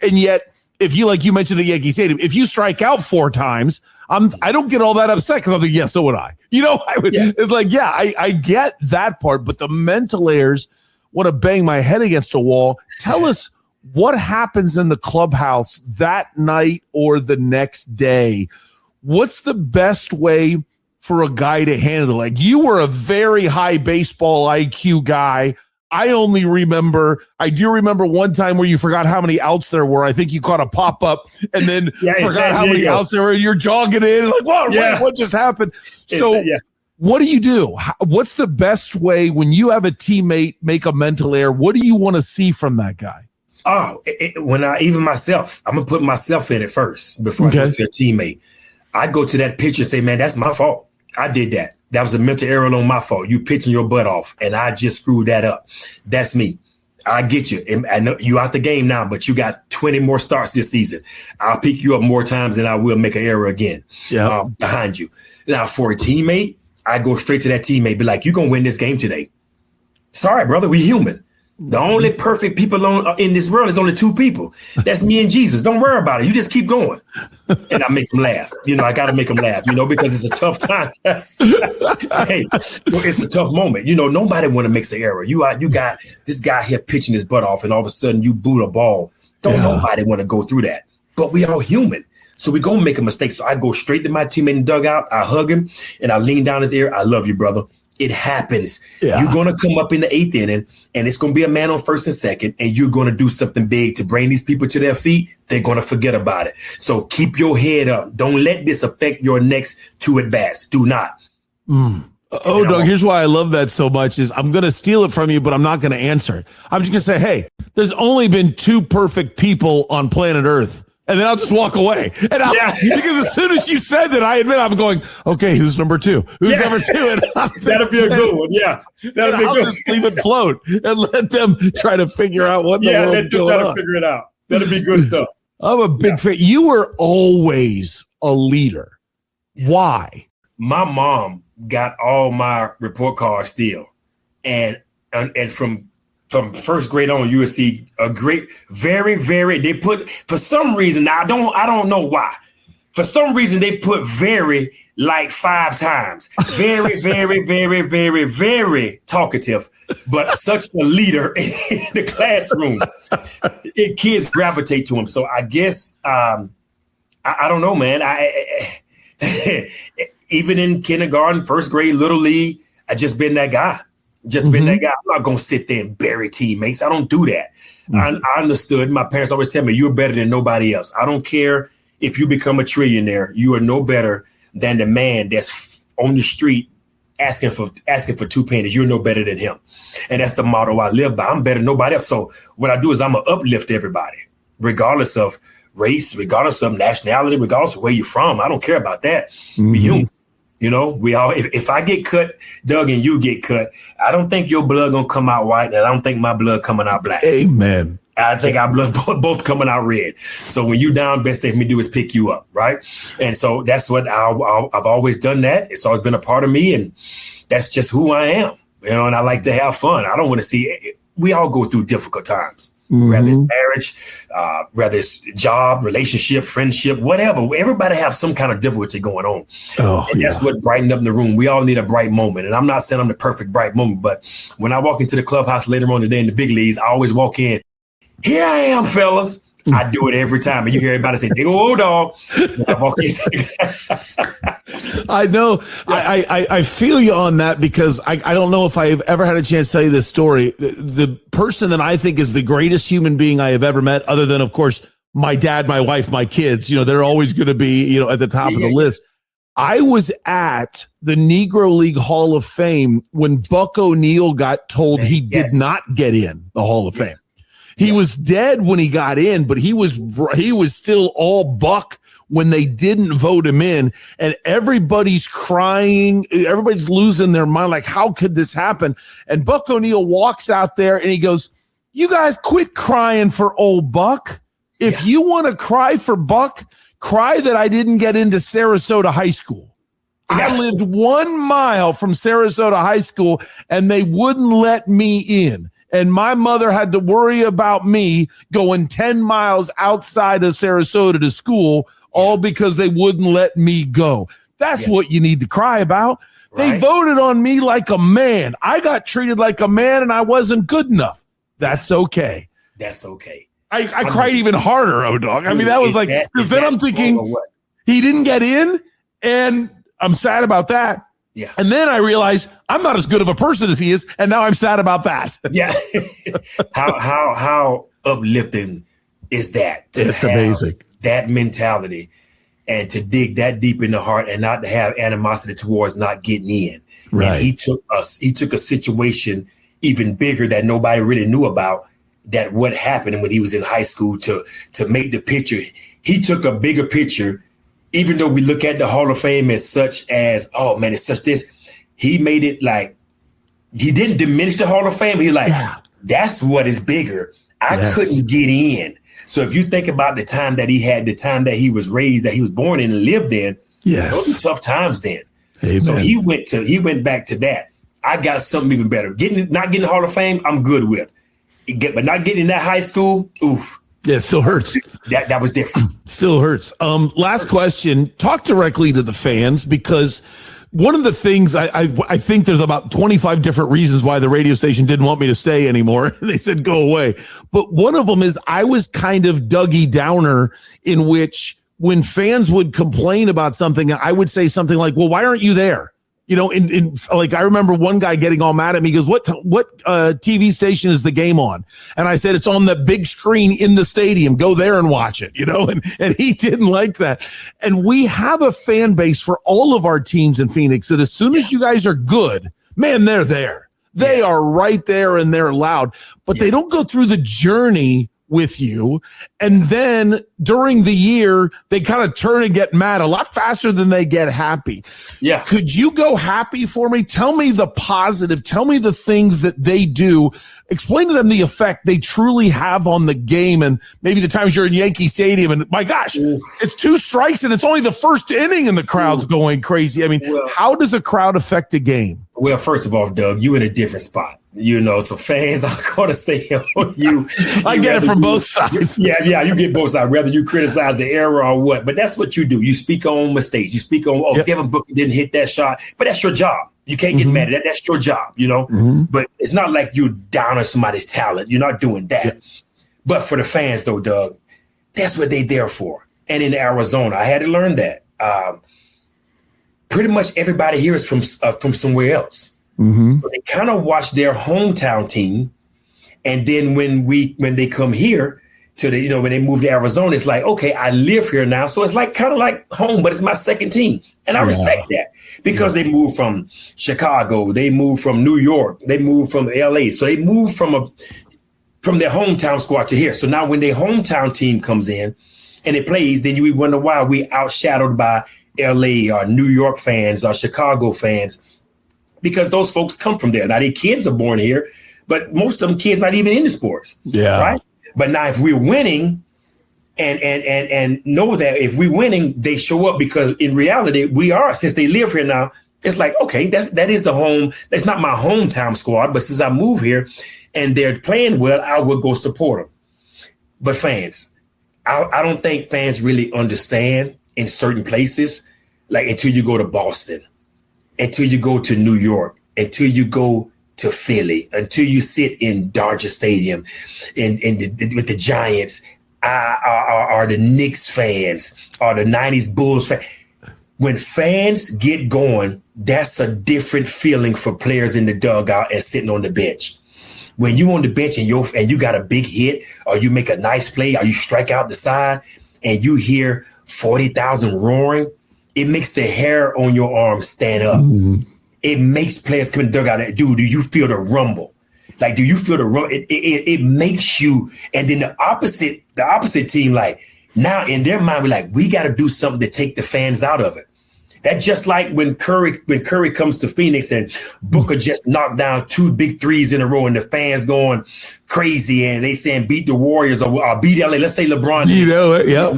Speaker 1: and yet if you, like you mentioned at Yankee Stadium, if you strike out 4 times, I don't get all that upset because I'm like, yeah, so would I. It's like, yeah, I get that part, but the mental errors, want to bang my head against a wall. Tell us what happens in the clubhouse that night or the next day. What's the best way for a guy to handle it? Like, you were a very high baseball IQ guy. I do remember one time where you forgot how many outs there were. I think you caught a pop-up and then forgot how many outs there were. You're jogging in like, what just happened? So what do you do? What's the best way when you have a teammate make a mental error? What do you want to see from that guy?
Speaker 14: Even myself, I'm going to put myself in it first before I go to a teammate. I go to that pitcher and say, man, that's my fault. I did that. That was a mental error on my fault. You pitching your butt off, and I just screwed that up. That's me. I get you. And I know you out the game now, but you got 20 more starts this season. I'll pick you up more times than I will make an error again behind you. Now, for a teammate, I go straight to that teammate, be like, you're going to win this game today. Sorry, brother, we human. The only perfect people in this world is only 2 people. That's me and Jesus. Don't worry about it. You just keep going. And I make them laugh. I got to make them laugh, because it's a tough time. Hey, it's a tough moment. Nobody want to make an error. You got this guy here pitching his butt off, and all of a sudden you boot a ball. Nobody want to go through that. But we all human. So we're going to make a mistake. So I go straight to my teammate in the dugout. I hug him, and I lean down his ear. I love you, brother. It happens. Yeah. You're going to come up in the 8th inning, and it's going to be a man on first and second, and you're going to do something big to bring these people to their feet. They're going to forget about it. So keep your head up. Don't let this affect your next 2 at-bats. Do not.
Speaker 1: Doug, here's why I love that so much is I'm going to steal it from you, but I'm not going to answer it. I'm just going to say, hey, there's only been 2 perfect people on planet Earth. And then I'll just walk away. And because as soon as you said that, I admit I'm going, okay, who's number 2? Who's number 2? And
Speaker 14: that'll be a good one. Yeah. That'll be
Speaker 1: I'll
Speaker 14: good.
Speaker 1: just leave it float and let them try to figure out what the world's going on.
Speaker 14: Try to figure it out. That'll be good stuff.
Speaker 1: I'm a big fan. You were always a leader. Why?
Speaker 14: My mom got all my report cards still. And from first grade on, you will see a great, very, very, they put, for some reason, now I don't know why. For some reason, they put very like 5 times. Very, very, very, very, very talkative, but such a leader in the classroom. Kids gravitate to him. So I guess, I don't know, man. Even in kindergarten, first grade, little league, I just been that guy. Been that guy. I'm not going to sit there and bury teammates. I don't do that. I understood. My parents always tell me, you're better than nobody else. I don't care if you become a trillionaire. You are no better than the man that's on the street asking for 2 pennies. You're no better than him. And that's the motto I live by. I'm better than nobody else. So what I do is I'm going to uplift everybody, regardless of race, regardless of nationality, regardless of where you're from. I don't care about that. We human. We all, if I get cut, Doug, and you get cut, I don't think your blood going to come out white, and I don't think my blood coming out black.
Speaker 1: Amen.
Speaker 14: I think our blood both coming out red. So when you down, best thing for me to do is pick you up, right? And so that's what I've always done that. It's always been a part of me, and that's just who I am, and I like to have fun. I don't want to see, we all go through difficult times. Whether it's marriage, whether it's job, relationship, friendship, whatever. Everybody have some kind of difficulty going on. And that's what brightened up the room. We all need a bright moment. And I'm not saying I'm the perfect bright moment, but when I walk into the clubhouse later on today in the big leagues, I always walk in, here I am, fellas. I do it every time. And you hear everybody say, "Dig old dog." I walk in.
Speaker 1: I know. I feel you on that because I don't know if I've ever had a chance to tell you this story. The person that I think is the greatest human being I have ever met, other than, of course, my dad, my wife, my kids, they're always going to be, at the top of the list. I was at the Negro League Hall of Fame when Buck O'Neil got told he did not get in the Hall of Fame. He was dead when he got in, but he was still all Buck when they didn't vote him in, and everybody's crying. Everybody's losing their mind. Like, how could this happen? And Buck O'Neil walks out there and he goes, you guys quit crying for old Buck. If you want to cry for Buck, cry that I didn't get into Sarasota High School. I lived 1 mile from Sarasota High School and they wouldn't let me in. And my mother had to worry about me going 10 miles outside of Sarasota to school, all because they wouldn't let me go. That's what you need to cry about. They voted on me like a man. I got treated like a man and I wasn't good enough. That's okay.
Speaker 14: That's okay.
Speaker 1: I cried even harder, O-Dog. I mean, that was like, because then I'm thinking he didn't get in and I'm sad about that.
Speaker 14: Yeah.
Speaker 1: And then I realized I'm not as good of a person as he is. And now I'm sad about that.
Speaker 14: Yeah. How uplifting is that?
Speaker 1: It's amazing.
Speaker 14: That mentality and to dig that deep in the heart and not to have animosity towards not getting in.
Speaker 1: Right.
Speaker 14: And he took a situation even bigger that nobody really knew about, that what happened when he was in high school to make the picture. He took a bigger picture, even though we look at the Hall of Fame as such as, oh man, it's such this. He made it like, he didn't diminish the Hall of Fame. He's like, that's what is bigger. I couldn't get in. So if you think about the time that he had, the time that he was raised, that he was born in and lived in, those were tough times then.
Speaker 1: Amen.
Speaker 14: So he went back to that. I got something even better. Not getting the Hall of Fame, I'm good with. But not getting in that high school, oof.
Speaker 1: Yeah, it still hurts.
Speaker 14: That was different.
Speaker 1: Still hurts. Last question. Talk directly to the fans, because one of the things I think there's about 25 different reasons why the radio station didn't want me to stay anymore. They said, go away. But one of them is I was kind of Dougie Downer, in which when fans would complain about something, I would say something like, well, why aren't you there? You know, in like, I remember one guy getting all mad at me. He goes, what TV station is the game on? And I said, it's on the big screen in the stadium. Go there and watch it, you know? And he didn't like that. And we have a fan base for all of our teams in Phoenix that as soon as you guys are good, man, they're there. They are right there and they're loud, but they don't go through the journey with you. And then during the year, they kind of turn and get mad a lot faster than they get happy.
Speaker 14: Yeah.
Speaker 1: Could you go happy for me? Tell me the positive. Tell me the things that they do. Explain to them the effect they truly have on the game. And maybe the times you're in Yankee Stadium and my gosh, it's 2 strikes and it's only the first inning and the crowd's going crazy. I mean, how does a crowd affect a game?
Speaker 14: Well, first of all, Doug, you in a different spot. You know, so fans are going to stay on you.
Speaker 1: I get it from both sides.
Speaker 14: Yeah, you get both sides, whether you criticize the error or what. But that's what you do. You speak on mistakes. You speak on, Devin Booker didn't hit that shot. But that's your job. You can't get mad at that. That's your job, you know. But it's not like you're down on somebody's talent. You're not doing that. But for the fans, though, Doug, that's what they're there for. And in Arizona, I had to learn that. Pretty much everybody here is from somewhere else. So they kind of watch their hometown team. And then when they come here to the, when they move to Arizona, it's like, okay, I live here now. So it's like kind of like home, but it's my second team. And I respect that because they moved from Chicago, they moved from New York, they moved from LA. So they moved from their hometown squad to here. So now when their hometown team comes in and it plays, then you wonder why we outshadowed by LA or New York fans or Chicago fans. Because those folks come from there. Now, their kids are born here, but most of them kids not even into sports.
Speaker 1: Yeah.
Speaker 14: Right. But now if we're winning and know that if we're winning, they show up because in reality, we are, since they live here now, it's like, okay, that is the home. That's not my hometown squad. But since I move here and they're playing well, I will go support them. But fans, I don't think fans really understand in certain places, like until you go to Boston, until you go to New York, until you go to Philly, until you sit in Dodger Stadium with the Giants, are the Knicks fans, are the 90s Bulls fans. When fans get going, that's a different feeling for players in the dugout and sitting on the bench. When you on the bench and you got a big hit, or you make a nice play, or you strike out the side, and you hear 40,000 roaring, it makes the hair on your arm stand up. It makes players come in the dugout and do you feel the rumble? Like, do you feel the rumble? It makes you, and then the opposite team, like now in their mind, we're like, we got to do something to take the fans out of it. That's just like when Curry comes to Phoenix and Booker just knocked down 2 big threes in a row and the fans going crazy and they saying beat the Warriors or beat LA. Let's say LeBron.
Speaker 1: You know it, yeah.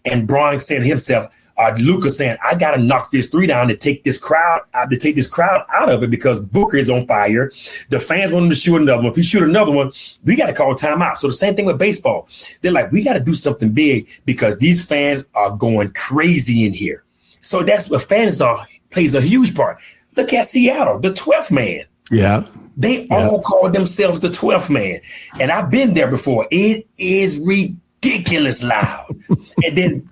Speaker 14: And Bron saying to himself, Luka saying, I got to knock this three down to take this crowd out of it because Booker is on fire. The fans want him to shoot another one. If he shoot another one, we got to call timeout. So the same thing with baseball. They're like, we got to do something big because these fans are going crazy in here. So that's what fans plays a huge part. Look at Seattle, the 12th man.
Speaker 1: Yeah.
Speaker 14: They all call themselves the 12th man. And I've been there before. It is ridiculous loud. And then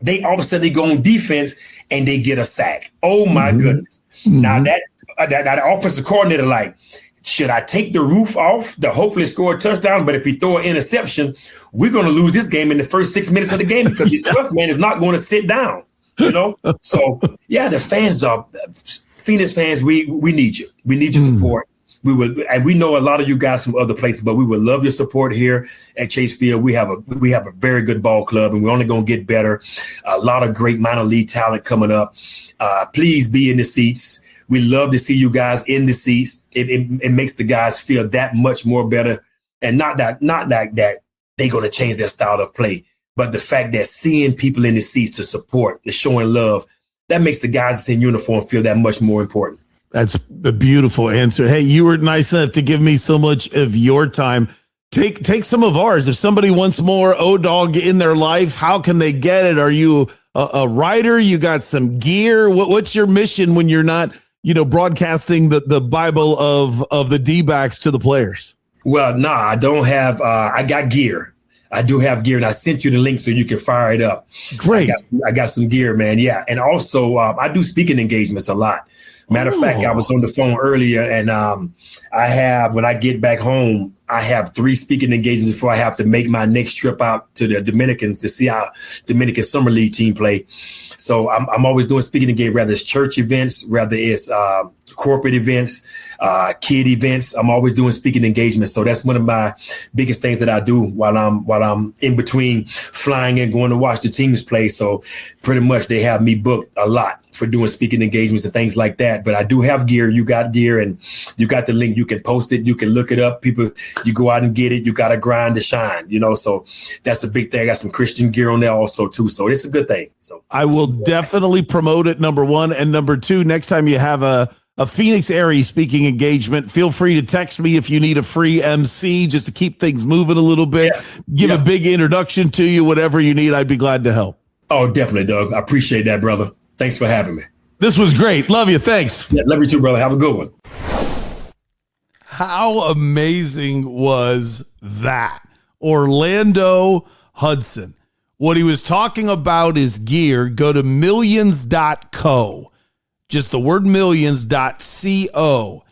Speaker 14: they all of a sudden they go on defense and they get a sack. Oh my goodness. Now that offensive coordinator, like, should I take the roof off to hopefully score a touchdown? But if we throw an interception, we're going to lose this game in the first 6 minutes of the game because this 12th man is not going to sit down. So yeah, the fans are Phoenix fans. We need you. We need your support. And we know a lot of you guys from other places, but we would love your support here at Chase Field. We have a very good ball club, and we're only going to get better. A lot of great minor league talent coming up. Please be in the seats. We love to see you guys in the seats. It makes the guys feel that much more better, and not that they're going to change their style of play, but the fact that seeing people in the seats to support, the showing love, that makes the guys in uniform feel that much more important.
Speaker 1: That's a beautiful answer. Hey, you were nice enough to give me so much of your time. Take some of ours. If somebody wants more O-Dog in their life, how can they get it? Are you a writer? You got some gear? What's your mission when you're not, broadcasting the Bible of the D-backs to the players?
Speaker 14: Well, no, I don't have. I got gear. I do have gear, and I sent you the link so you can fire it up.
Speaker 1: Great.
Speaker 14: I got some gear, man. Yeah, and also I do speaking engagements a lot. Matter of fact, I was on the phone earlier, and when I get back home, I have 3 speaking engagements before I have to make my next trip out to the Dominicans to see how Dominican Summer League team play. So I'm always doing speaking engagements, whether it's church events, whether it's corporate events, kid events. I'm always doing speaking engagements. So that's one of my biggest things that I do while I'm in between flying and going to watch the teams play. So pretty much they have me booked a lot for doing speaking engagements and things like that. But I do have gear. You got gear, and you got the link. You can post it. You can look it up. People, you go out and get it. You got to grind to shine, So that's a big thing. I got some Christian gear on there also too. So it's a good thing. So
Speaker 1: I will definitely promote it. Number 1, and number 2, next time you have a Phoenix area speaking engagement, feel free to text me if you need a free MC just to keep things moving a little bit. Give a big introduction to you, whatever you need. I'd be glad to help.
Speaker 14: Oh, definitely, Doug. I appreciate that, brother. Thanks for having me.
Speaker 1: This was great. Love you. Thanks.
Speaker 14: Yeah, love you too, brother. Have a good one.
Speaker 1: How amazing was that? Orlando Hudson. What he was talking about is gear. Go to millions.co. Just the word millions.co.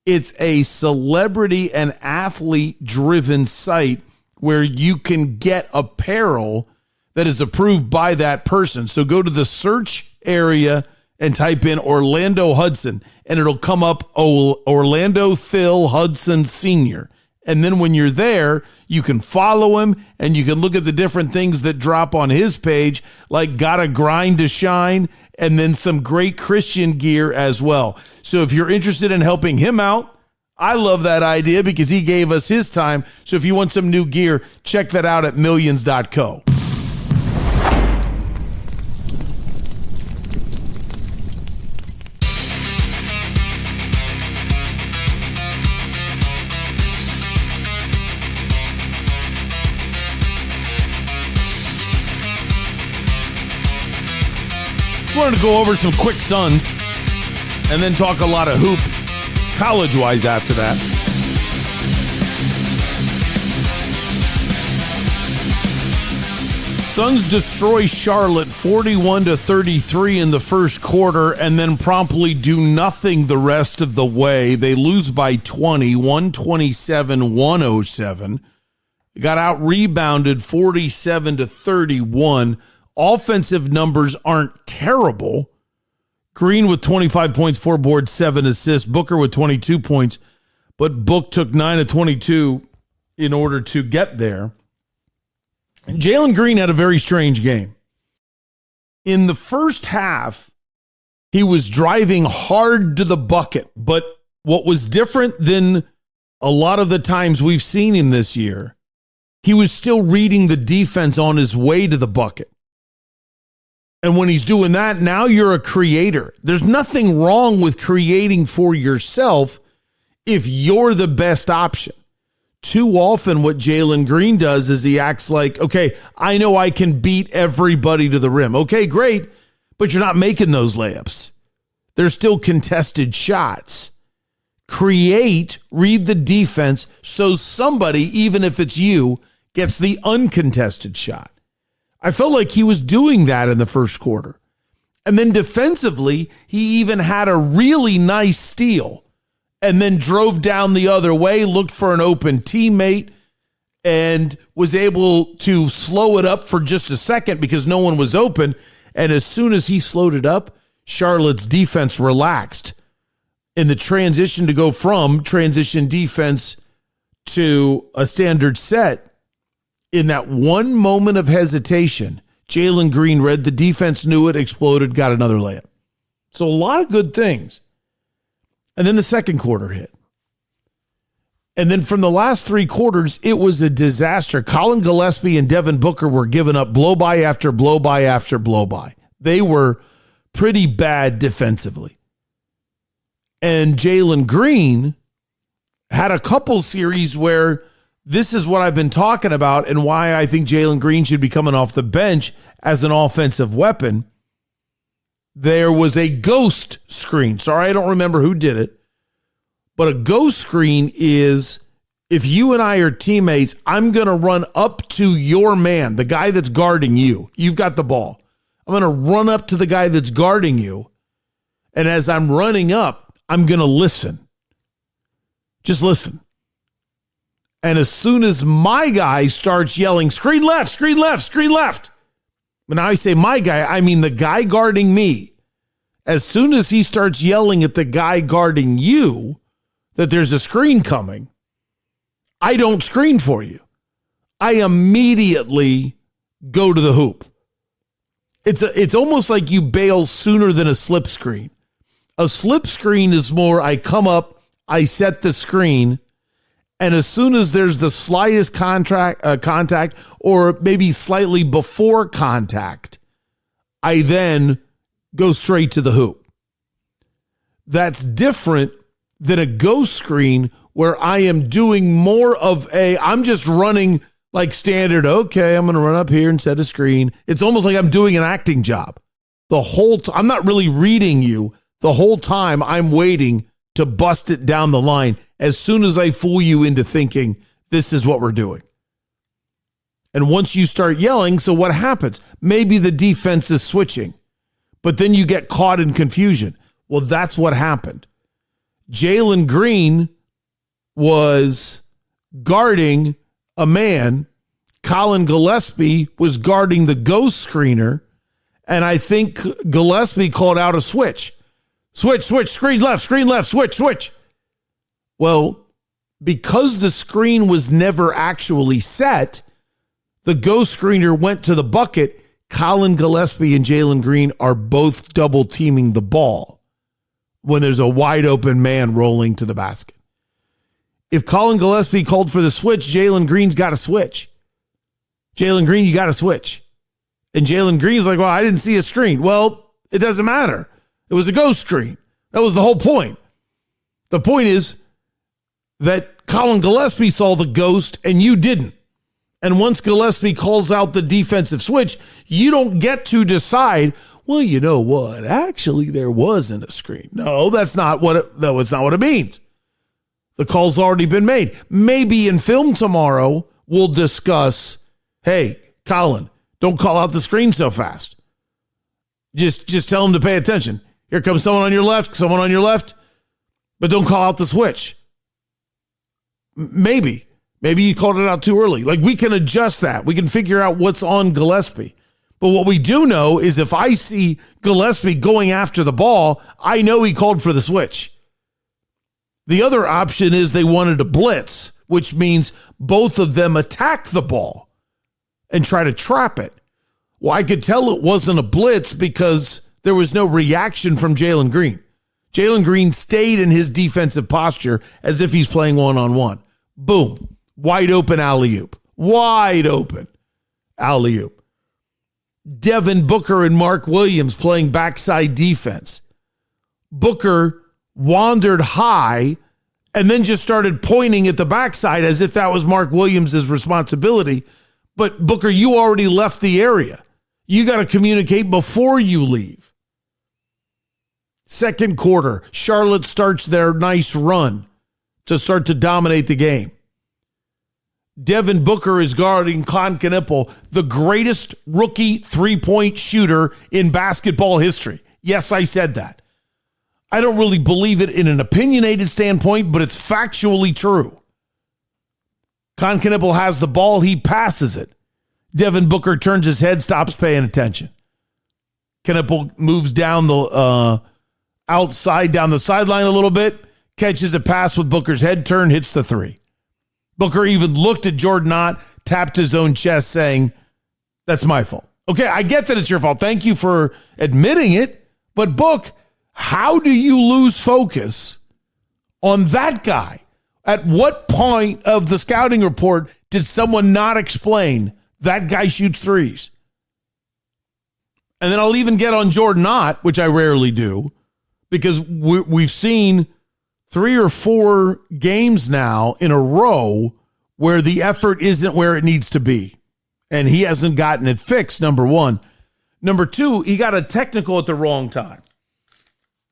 Speaker 1: It's a celebrity and athlete driven site where you can get apparel that is approved by that person. So go to the search area and type in Orlando Hudson, and it'll come up Orlando Phil Hudson Sr. And then when you're there, you can follow him and you can look at the different things that drop on his page, like Gotta Grind to Shine, and then some great Christian gear as well. So if you're interested in helping him out, I love that idea because he gave us his time. So if you want some new gear, check that out at millions.co. Wanted to go over some quick Suns and then talk a lot of hoop college-wise after that. Suns destroy Charlotte 41-33 in the first quarter and then promptly do nothing the rest of the way. They lose by 20, 127-107. Got out-rebounded 47-31. Offensive numbers aren't terrible. Green with 25 points, 4 boards, 7 assists. Booker with 22 points, but Book took 9 of 22 in order to get there. Jalen Green had a very strange game. In the first half, he was driving hard to the bucket, but what was different than a lot of the times we've seen him this year, he was still reading the defense on his way to the bucket. And when he's doing that, now you're a creator. There's nothing wrong with creating for yourself if you're the best option. Too often what Jalen Green does is he acts like, okay, I know I can beat everybody to the rim. Okay, great, but you're not making those layups. There's still contested shots. Create, read the defense, so somebody, even if it's you, gets the uncontested shot. I felt like he was doing that in the first quarter. And then defensively, he even had a really nice steal and then drove down the other way, looked for an open teammate, and was able to slow it up for just a second because no one was open. And as soon as he slowed it up, Charlotte's defense relaxed in the transition to go from transition defense to a standard set. In that one moment of hesitation, Jalen Green read the defense, knew it, exploded, got another layup. So a lot of good things. And then the second quarter hit. And then from the last three quarters, it was a disaster. Colin Gillespie and Devin Booker were giving up blow by after blow by after blow by. They were pretty bad defensively. And Jalen Green had a couple series where this is what I've been talking about and why I think Jalen Green should be coming off the bench as an offensive weapon. There was a ghost screen. Sorry, I don't remember who did it. But a ghost screen is if you and I are teammates, I'm going to run up to your man, the guy that's guarding you. You've got the ball. I'm going to run up to the guy that's guarding you. And as I'm running up, I'm going to listen. Just listen. And as soon as my guy starts yelling, screen left, screen left, screen left. When I say my guy, I mean the guy guarding me. As soon as he starts yelling at the guy guarding you that there's a screen coming, I don't screen for you. I immediately go to the hoop. It's almost like you bail sooner than a slip screen. A slip screen is more, I come up, I set the screen, and as soon as there's the slightest contact or maybe slightly before contact, I then go straight to the hoop. That's different than a ghost screen where I am doing more of I'm just running like standard. Okay, I'm going to run up here and set a screen. It's almost like I'm doing an acting job. The whole I'm not really reading you. The whole time I'm waiting to bust it down the line as soon as I fool you into thinking this is what we're doing. And once you start yelling, so what happens? Maybe the defense is switching, but then you get caught in confusion. Well, that's what happened. Jalen Green was guarding a man. Colin Gillespie was guarding the ghost screener. And I think Gillespie called out a switch. Switch, screen left, switch. Well, because the screen was never actually set, the ghost screener went to the bucket. Colin Gillespie and Jalen Green are both double teaming the ball when there's a wide open man rolling to the basket. If Colin Gillespie called for the switch, Jalen Green's got to switch. Jalen Green, you got to switch. And Jalen Green's like, well, I didn't see a screen. Well, it doesn't matter. It was a ghost screen. That was the whole point. The point is that Colin Gillespie saw the ghost and you didn't. And once Gillespie calls out the defensive switch, you don't get to decide, well, you know what? Actually, there wasn't a screen. No, it's not what it means. The call's already been made. Maybe in film tomorrow, we'll discuss, hey, Colin, don't call out the screen so fast. Just tell him to pay attention. Here comes someone on your left, but don't call out the switch. Maybe you called it out too early. Like, we can adjust that. We can figure out what's on Gillespie. But what we do know is if I see Gillespie going after the ball, I know he called for the switch. The other option is they wanted to blitz, which means both of them attack the ball and try to trap it. Well, I could tell it wasn't a blitz because there was no reaction from Jalen Green. Jalen Green stayed in his defensive posture as if he's playing one-on-one. Boom. Wide open alley-oop. Wide open alley-oop. Devin Booker and Mark Williams playing backside defense. Booker wandered high and then just started pointing at the backside as if that was Mark Williams' responsibility. But Booker, you already left the area. You got to communicate before you leave. Second quarter, Charlotte starts their nice run to start to dominate the game. Devin Booker is guarding Con Knippel, the greatest rookie three-point shooter in basketball history. Yes, I said that. I don't really believe it in an opinionated standpoint, but it's factually true. Con Knippel has the ball, he passes it. Devin Booker turns his head, stops paying attention. Knippel moves down the outside, down the sideline a little bit, catches a pass with Booker's head turn, hits the three. Booker even looked at Jordan Ott, tapped his own chest saying, that's my fault. Okay, I get that it's your fault. Thank you for admitting it. But Book, how do you lose focus on that guy? At what point of the scouting report did someone not explain that guy shoots threes? And then I'll even get on Jordan Ott, which I rarely do, because we've seen 3 or 4 games now in a row where the effort isn't where it needs to be. And he hasn't gotten it fixed, number one. Number two, he got a technical at the wrong time.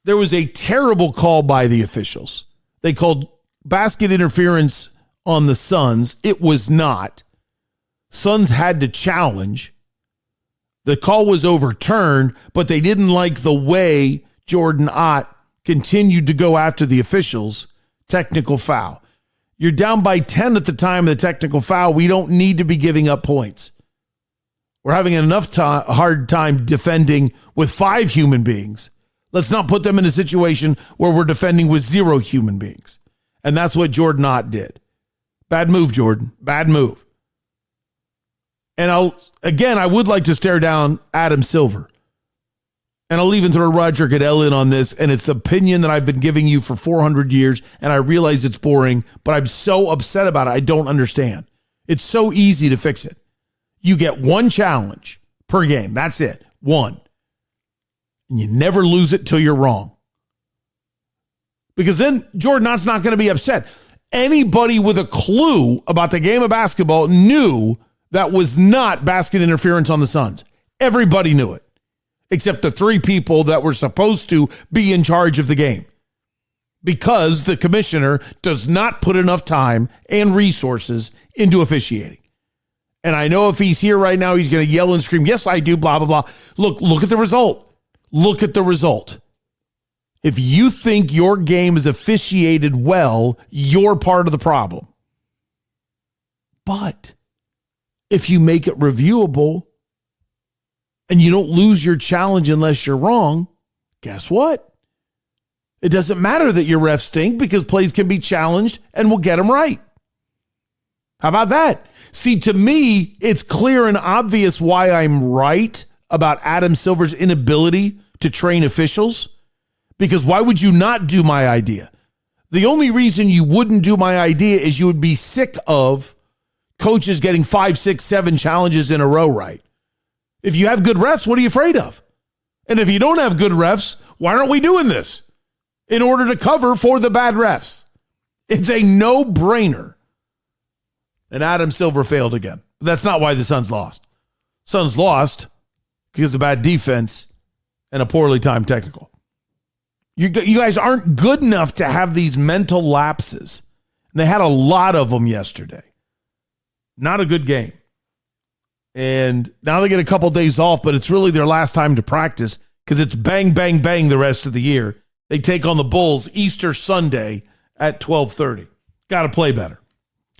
Speaker 1: There was a terrible call by the officials. They called basket interference on the Suns. It was not. Suns had to challenge. The call was overturned, but they didn't like the way Jordan Ott continued to go after the officials. Technical foul. You're down by 10 at the time of the technical foul. We don't need to be giving up points. We're having enough hard time defending with 5 human beings. Let's not put them in a situation where we're defending with 0 human beings. And that's what Jordan Ott did. Bad move, Jordan. Bad move. And I would like to stare down Adam Silver. And I'll even throw Roger Goodell in on this, and it's the opinion that I've been giving you for 400 years, and I realize it's boring, but I'm so upset about it, I don't understand. It's so easy to fix it. You get 1 challenge per game. That's it. 1. And you never lose it till you're wrong. Because then Jordan Ott's not going to be upset. Anybody with a clue about the game of basketball knew that was not basket interference on the Suns. Everybody knew it. Except the 3 people that were supposed to be in charge of the game. Because the commissioner does not put enough time and resources into officiating. And I know if he's here right now, he's going to yell and scream, yes, I do, blah, blah, blah. Look at the result. Look at the result. If you think your game is officiated well, you're part of the problem. But if you make it reviewable, and you don't lose your challenge unless you're wrong, guess what? It doesn't matter that your refs stink because plays can be challenged and we'll get them right. How about that? See, to me, it's clear and obvious why I'm right about Adam Silver's inability to train officials. Because why would you not do my idea? The only reason you wouldn't do my idea is you would be sick of coaches getting 5, 6, 7 challenges in a row right. If you have good refs, what are you afraid of? And if you don't have good refs, why aren't we doing this? In order to cover for the bad refs. It's a no-brainer. And Adam Silver failed again. But that's not why the Suns lost. Suns lost because of bad defense and a poorly timed technical. You guys aren't good enough to have these mental lapses. And they had a lot of them yesterday. Not a good game. And now they get a couple days off, but it's really their last time to practice because it's bang, bang, bang the rest of the year. They take on the Bulls Easter Sunday at 12:30. Got to play better.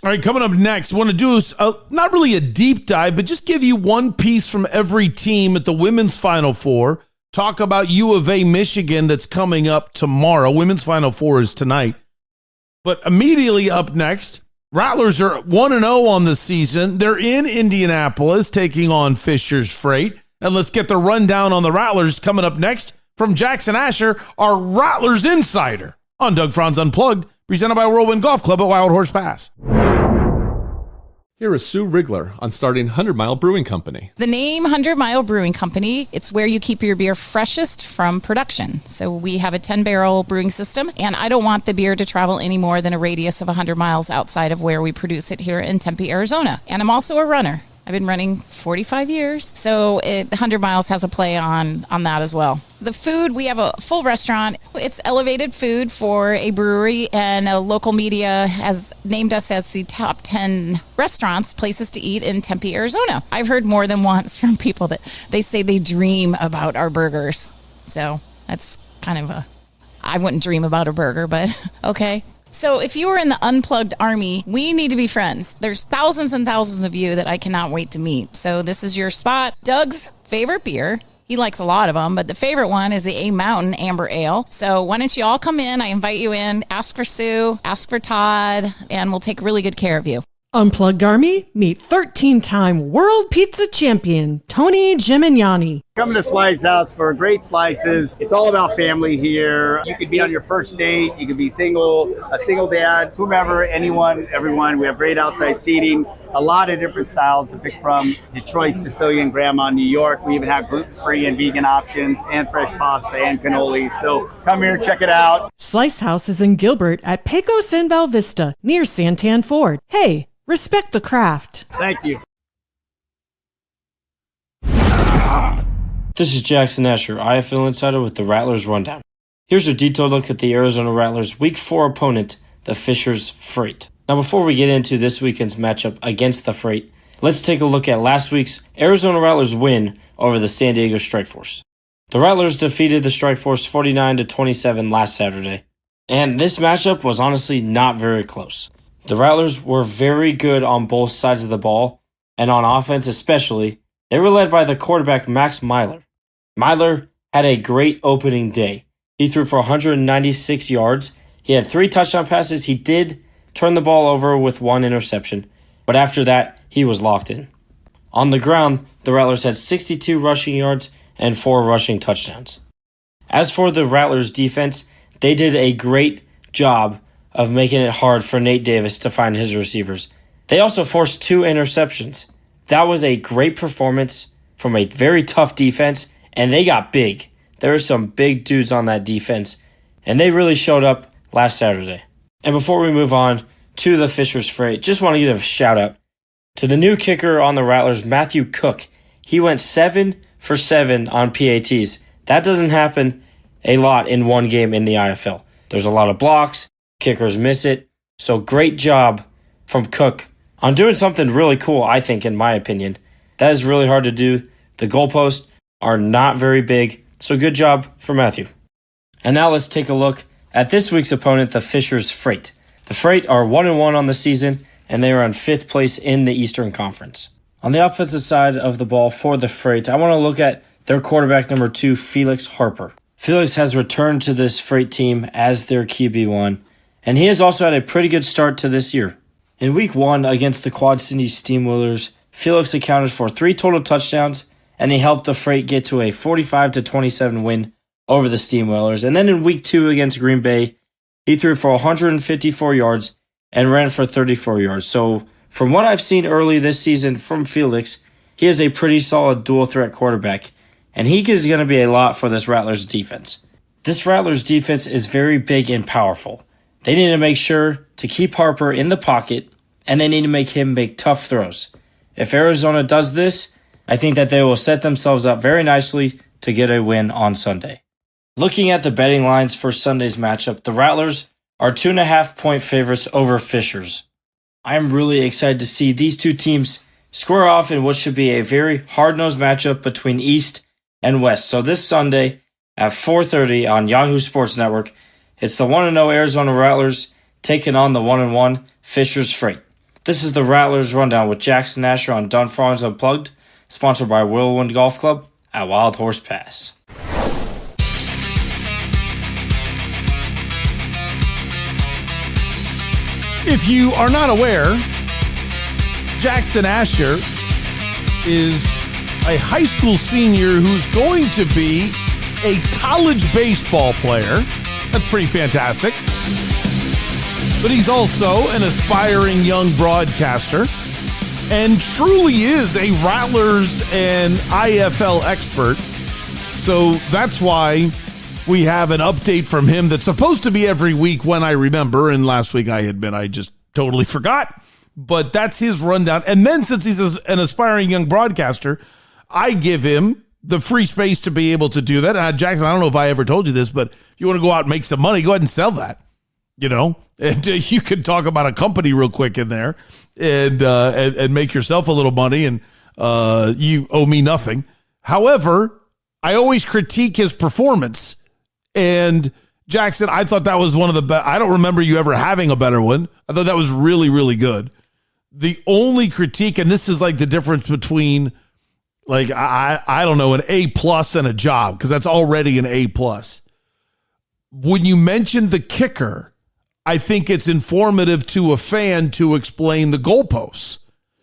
Speaker 1: All right, coming up next, want to do not really a deep dive, but just give you one piece from every team at the women's Final Four. Talk about UofA Michigan that's coming up tomorrow. Women's Final Four is tonight. But immediately up next, Rattlers are 1-0 on the season. They're in Indianapolis taking on Fisher's Freight. And let's get the rundown on the Rattlers coming up next from Jackson Asher, our Rattlers insider, on Doug Franz Unplugged, presented by Whirlwind Golf Club at Wild Horse Pass.
Speaker 15: Here is Sue Rigler on starting 100 Mile Brewing Company.
Speaker 16: The name 100 Mile Brewing Company, it's where you keep your beer freshest from production. So we have a 10-barrel brewing system, and I don't want the beer to travel any more than a radius of 100 miles outside of where we produce it here in Tempe, Arizona. And I'm also a runner. I've been running 45 years, so 100 miles has a play on that as well. The food, we have a full restaurant. It's elevated food for a brewery, and a local media has named us as the top 10 restaurants, places to eat in Tempe, Arizona. I've heard more than once from people that they say they dream about our burgers. So that's kind of I wouldn't dream about a burger, but okay. So if you were in the Unplugged Army, we need to be friends. There's thousands and thousands of you that I cannot wait to meet. So this is your spot. Doug's favorite beer. He likes a lot of them, but the favorite one is the A Mountain Amber Ale. So why don't you all come in? I invite you in. Ask for Sue, ask for Todd, and we'll take really good care of you.
Speaker 17: Unplugged Army, meet 13-time World Pizza Champion, Tony Gimignani.
Speaker 18: Come to Slice House for great slices. It's all about family here. You could be on your first date. You could be single, a single dad, whomever, anyone, everyone. We have great outside seating, a lot of different styles to pick from. Detroit, Sicilian, Grandma, New York. We even have gluten-free and vegan options and fresh pasta and cannolis. So come here, check it out.
Speaker 17: Slice House is in Gilbert at Pecos and Val Vista, near Santan Ford. Hey, respect the craft.
Speaker 18: Thank you.
Speaker 19: This is Jackson Asher, IFL Insider with the Rattlers Rundown. Here's a detailed look at the Arizona Rattlers' Week 4 opponent, the Fishers Freight. Now, before we get into this weekend's matchup against the Freight, let's take a look at last week's Arizona Rattlers win over the San Diego Strikeforce. The Rattlers defeated the Strikeforce 49-27 last Saturday, and this matchup was honestly not very close. The Rattlers were very good on both sides of the ball, and on offense especially. They were led by the quarterback Max Myler. Myler had a great opening day. He threw for 196 yards. He had 3 touchdown passes. He did turn the ball over with 1 interception, but after that, he was locked in. On the ground, the Rattlers had 62 rushing yards and 4 rushing touchdowns. As for the Rattlers defense, they did a great job of making it hard for Nate Davis to find his receivers. They also forced 2 interceptions. That was a great performance from a very tough defense, and they got big. There were some big dudes on that defense, and they really showed up last Saturday. And before we move on to the Fishers Freight, just want to give a shout out to the new kicker on the Rattlers, Matthew Cook. He went 7 for 7 on PATs. That doesn't happen a lot in one game in the IFL. There's a lot of blocks, kickers miss it, so great job from Cook on doing something really cool, I think, in my opinion. That is really hard to do. The goalposts are not very big, so good job for Matthew. And now let's take a look at this week's opponent, the Fishers Freight. The Freight are 1-1 on the season, and they are in 5th place in the Eastern Conference. On the offensive side of the ball for the Freight, I want to look at their quarterback number 2, Felix Harper. Felix has returned to this Freight team as their QB1, and he has also had a pretty good start to this year. In Week 1 against the Quad Cities Steamwheelers, Felix accounted for 3 total touchdowns, and he helped the Freight get to a 45-27 win over the Steamwheelers. And then in Week 2 against Green Bay, he threw for 154 yards and ran for 34 yards. So from what I've seen early this season from Felix, he is a pretty solid dual-threat quarterback, and he is going to be a lot for this Rattlers defense. This Rattlers defense is very big and powerful. They need to make sure to keep Harper in the pocket, and they need to make him make tough throws. If Arizona does this, I think that they will set themselves up very nicely to get a win on Sunday. Looking at the betting lines for Sunday's matchup, the Rattlers are 2.5-point favorites over Fishers. I am really excited to see these two teams square off in what should be a very hard-nosed matchup between East and West. So this Sunday at 4:30 on Yahoo Sports Network, it's the 1-0 Arizona Rattlers taking on the 1-1 Fishers Freight. This is the Rattlers Rundown with Jackson Asher on Dunfawns Unplugged, sponsored by Whirlwind Golf Club at Wild Horse Pass.
Speaker 1: If you are not aware, Jackson Asher is a high school senior who's going to be a college baseball player. That's pretty fantastic. But he's also an aspiring young broadcaster. and truly is a Rattlers and IFL expert. So that's why we have an update from him that's supposed to be every week when I remember. And last week I just totally forgot. But that's his rundown. And then since he's an aspiring young broadcaster, I give him the free space to be able to do that. And Jackson, I don't know if I ever told you this, but if you want to go out and make some money, go ahead and sell that. And you can talk about a company real quick in there and make yourself a little money, and you owe me nothing. However, I always critique his performance. And Jackson, I thought that was one of the best. I don't remember you ever having a better one. I thought that was really, really good. The only critique, and this is like the difference between like, I don't know, an A+ and a job, because that's already an A+. When you mentioned the kicker, I think it's informative to a fan to explain the goalposts.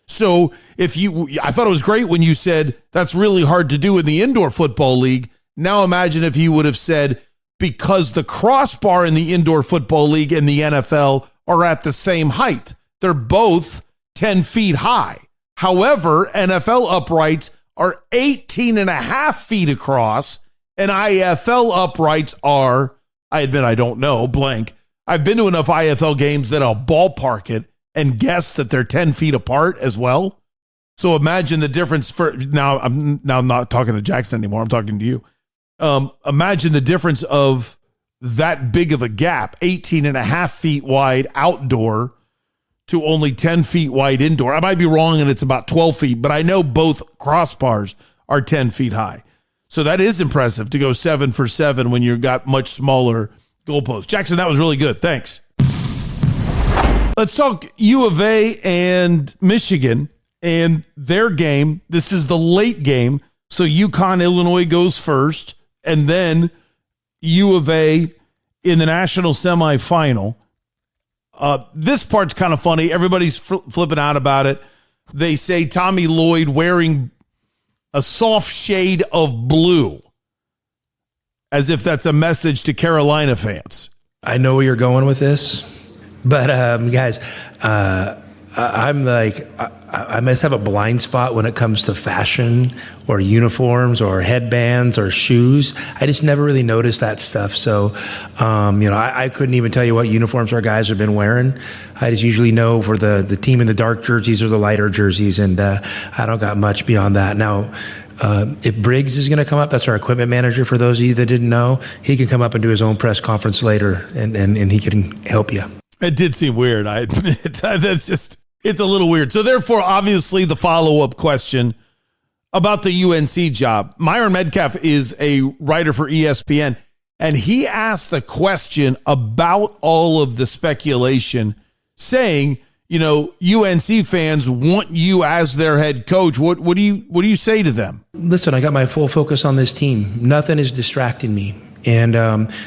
Speaker 1: So I thought it was great when you said that's really hard to do in the indoor football league. Now imagine if you would have said, because the crossbar in the indoor football league and the NFL are at the same height. They're both 10 feet high. However, NFL uprights are 18 and a half feet across, and IFL uprights are, I admit I don't know, blank. I've been to enough IFL games that I'll ballpark it and guess that they're 10 feet apart as well. So imagine the difference now I'm not talking to Jackson anymore. I'm talking to you. Imagine the difference of that big of a gap, 18 and a half feet wide outdoor to only 10 feet wide indoor. I might be wrong and it's about 12 feet, but I know both crossbars are 10 feet high. So that is impressive to go 7 for 7 when you've got much smaller goalposts. Jackson, that was really good. Thanks. Let's talk UofA and Michigan and their game. This is the late game. So UConn, Illinois goes first, and then UofA in the national semifinal. This part's kind of funny. Everybody's flipping out about it. They say Tommy Lloyd wearing a soft shade of blue, as if that's a message to Carolina fans.
Speaker 2: I know where you're going with this, but guys, I must have a blind spot when it comes to fashion or uniforms or headbands or shoes. I just never really noticed that stuff. So, I couldn't even tell you what uniforms our guys have been wearing. I just usually know for the team in the dark jerseys or the lighter jerseys, and I don't got much beyond that. Now, if Briggs is going to come up, that's our equipment manager, for those of you that didn't know, he can come up and do his own press conference later, and he can help you.
Speaker 1: It did seem weird. I admit. It's a little weird. So therefore, obviously, the follow-up question about the UNC job. Myron Metcalf is a writer for ESPN, and he asked the question about all of the speculation, saying, UNC fans want you as their head coach. What do you say to them?
Speaker 2: Listen, I got my full focus on this team. Nothing is distracting me, and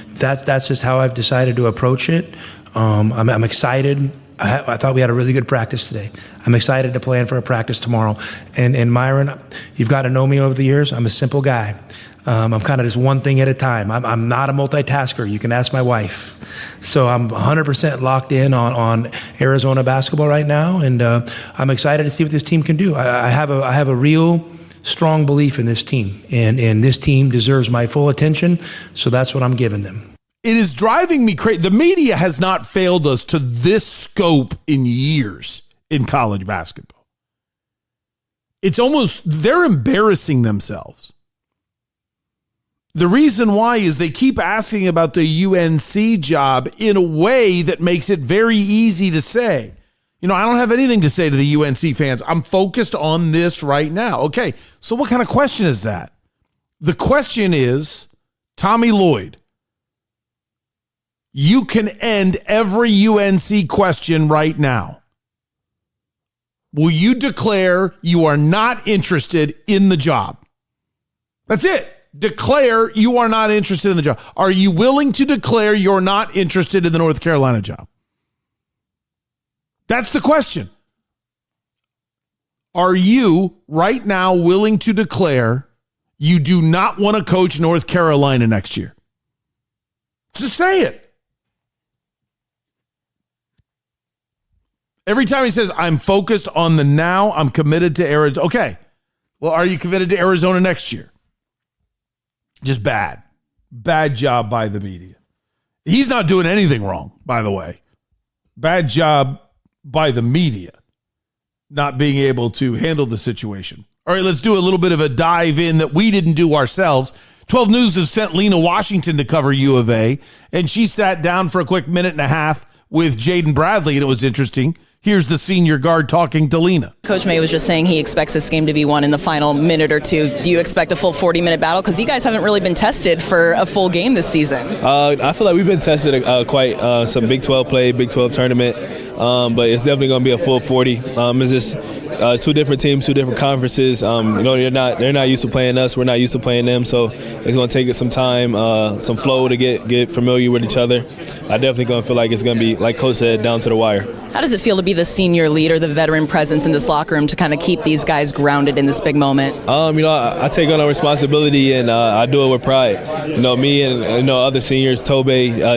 Speaker 2: that's just how I've decided to approach it. I'm excited. I thought we had a really good practice today. I'm excited to plan for a practice tomorrow. And Myron, you've got to know me over the years. I'm a simple guy. I'm kind of just one thing at a time. I'm not a multitasker. You can ask my wife. So I'm 100% locked in on Arizona basketball right now, and I'm excited to see what this team can do. I have a real strong belief in this team, and this team deserves my full attention. So that's what I'm giving them.
Speaker 1: It is driving me crazy. The media has not failed us to this scope in years in college basketball. It's almost, they're embarrassing themselves. The reason why is they keep asking about the UNC job in a way that makes it very easy to say, I don't have anything to say to the UNC fans. I'm focused on this right now. Okay, so what kind of question is that? The question is, Tommy Lloyd, you can end every UNC question right now. Will you declare you are not interested in the job? That's it. Declare you are not interested in the job. Are you willing to declare you're not interested in the North Carolina job? That's the question. Are you right now willing to declare you do not want to coach North Carolina next year? Just say it. Every time he says, I'm focused on the now, I'm committed to Arizona. Okay. Well, are you committed to Arizona next year? Just bad. Bad job by the media. He's not doing anything wrong, by the way. Bad job by the media not being able to handle the situation. All right, let's do a little bit of a dive in that we didn't do ourselves. 12 News has sent Lena Washington to cover U of A, and she sat down for a quick minute and a half with Jaden Bradley, and it was interesting. Here's the senior guard talking to Lena.
Speaker 20: Coach May was just saying he expects this game to be won in the final minute or two. Do you expect a full 40-minute battle? Because you guys haven't really been tested for a full game this season.
Speaker 21: I feel like we've been tested quite some Big 12 play, Big 12 tournament, but it's definitely going to be a full 40. It's just two different teams, two different conferences. They're not used to playing us. We're not used to playing them, so it's going to take us some time, some flow to get familiar with each other. I definitely going to feel like it's going to be, like Coach said, down to the wire.
Speaker 20: How does it feel to be the senior leader, the veteran presence in this locker room to kind of keep these guys grounded in this big moment?
Speaker 21: I take on a responsibility and I do it with pride. Me and other seniors, Tobe,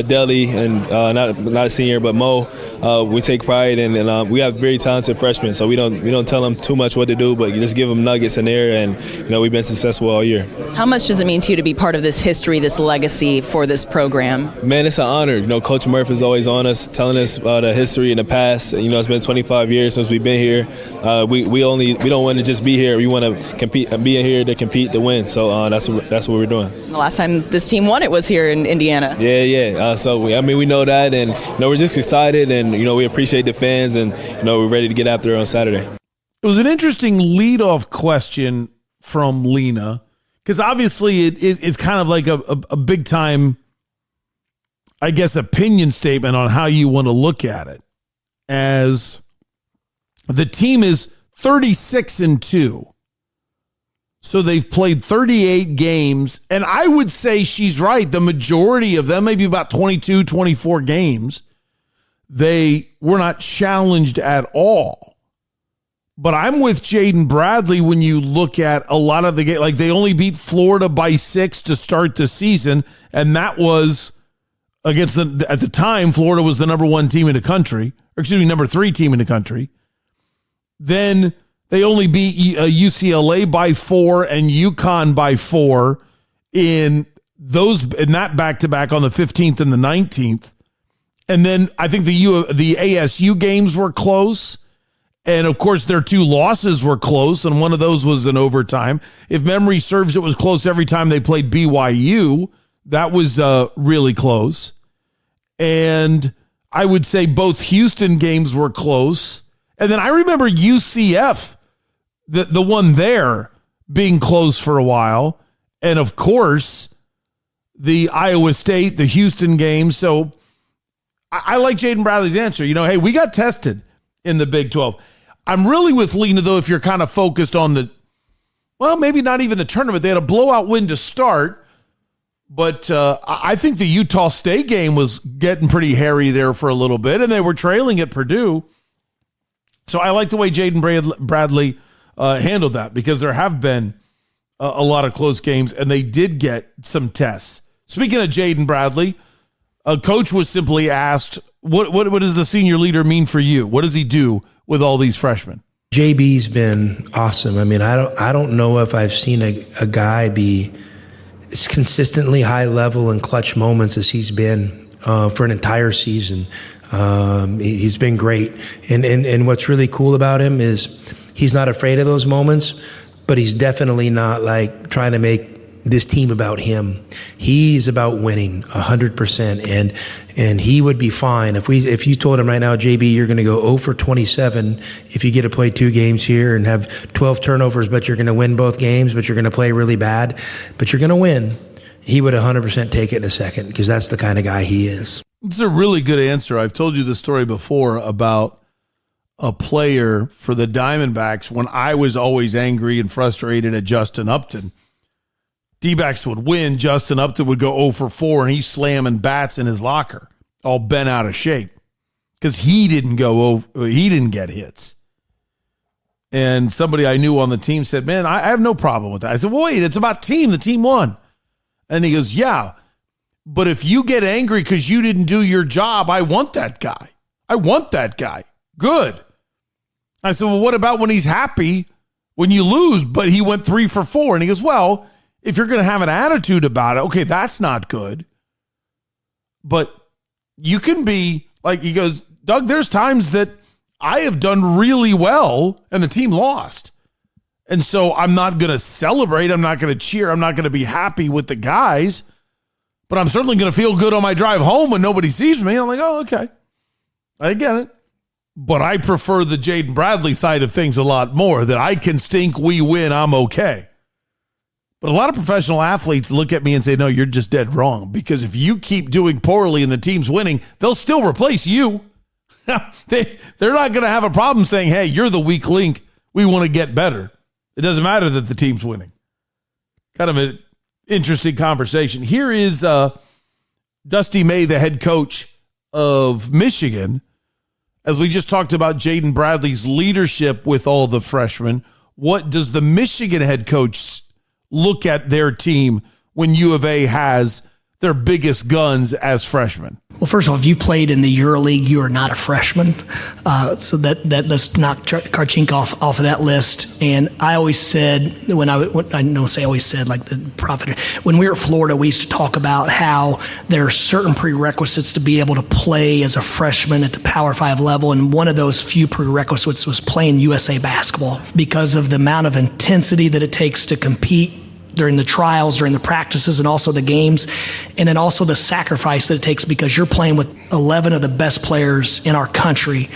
Speaker 21: Deli, and not a senior, but Mo, we take pride and we have very talented freshmen, so we don't tell them too much what to do, but you just give them nuggets in there, and we've been successful all year.
Speaker 20: How much does it mean to you to be part of this history, this legacy for this program?
Speaker 21: Man, it's an honor. Coach Murph is always on us, telling us about the history in the past. It's been 25 years since we've been here. We don't want to just be here. We want to compete and be in here to compete to win. So that's what we're doing.
Speaker 20: The last time this team won it was here in Indiana.
Speaker 21: Yeah. So we know that, and we're just excited, and we appreciate the fans, and we're ready to get after it on Saturday.
Speaker 1: It was an interesting leadoff question from Lena, because obviously it's kind of like a big time, I guess, opinion statement on how you want to look at it. As the team is 36-2. So they've played 38 games. And I would say she's right. The majority of them, maybe about 22, 24 games, they were not challenged at all. But I'm with Jaden Bradley when you look at a lot of the games. Like, they only beat Florida by 6 to start the season. And that was against at the time, Florida was the number 1 team in the country. Number 3 team in the country. Then they only beat UCLA by 4 and UConn by 4 in that back-to-back on the 15th and the 19th. And then I think the ASU games were close. And, of course, their 2 losses were close, and one of those was in overtime. If memory serves, it was close every time they played BYU. That was really close. And I would say both Houston games were close. And then I remember UCF, the one there, being close for a while. And, of course, the Iowa State, the Houston game. So I like Jaden Bradley's answer. Hey, we got tested in the Big 12. I'm really with Lena, though, if you're kind of focused on maybe not even the tournament. They had a blowout win to start. But I think the Utah State game was getting pretty hairy there for a little bit, and they were trailing at Purdue. So I like the way Jaden Bradley handled that, because there have been a lot of close games, and they did get some tests. Speaking of Jaden Bradley, a coach was simply asked, what does the senior leader mean for you? What does he do with all these freshmen?
Speaker 2: JB's been awesome. I don't know if I've seen a guy be as consistently high level in clutch moments as he's been for an entire season. He's been great. And what's really cool about him is he's not afraid of those moments, but he's definitely not like trying to make this team about him. He's about winning 100%. And he would be fine if you told him right now, JB, you're going to go 0 for 27 if you get to play 2 games here and have 12 turnovers, but you're going to win both games, but you're going to play really bad, but you're going to win. He would 100% take it in a second, because that's the kind of guy he is.
Speaker 1: It's a really good answer. I've told you the story before about a player for the Diamondbacks when I was always angry and frustrated at Justin Upton. D-backs would win, Justin Upton would go 0 for 4, and he's slamming bats in his locker, all bent out of shape, because he didn't get hits. And somebody I knew on the team said, man, I have no problem with that. I said, well, wait, it's about team. The team won. And he goes, yeah, but if you get angry because you didn't do your job, I want that guy. Good. I said, well, what about when he's happy when you lose, but he went 3 for 4? And he goes, well, if you're going to have an attitude about it, okay, that's not good. But you can be like, he goes, Doug, there's times that I have done really well and the team lost. And so I'm not going to celebrate. I'm not going to cheer. I'm not going to be happy with the guys, but I'm certainly going to feel good on my drive home when nobody sees me. I'm like, oh, okay. I get it. But I prefer the Jaden Bradley side of things a lot more, that I can stink, we win, I'm okay. But a lot of professional athletes look at me and say, no, you're just dead wrong, because if you keep doing poorly and the team's winning, they'll still replace you. They're not going to have a problem saying, hey, you're the weak link. We want to get better. It doesn't matter that the team's winning. Kind of an interesting conversation. Here is Dusty May, the head coach of Michigan. As we just talked about Jaden Bradley's leadership with all the freshmen, what does the Michigan head coach look at their team when UofA has their biggest guns as freshmen?
Speaker 3: Well, first of all, if you played in the EuroLeague, you are not a freshman. So let's knock Karchenko off of that list. And I always said, I don't say always said like the prophet, when we were at Florida, we used to talk about how there are certain prerequisites to be able to play as a freshman at the Power 5 level. And one of those few prerequisites was playing USA basketball, because of the amount of intensity that it takes to compete during the trials, during the practices, and also the games, and then also the sacrifice that it takes, because you're playing with 11 of the best players in our country,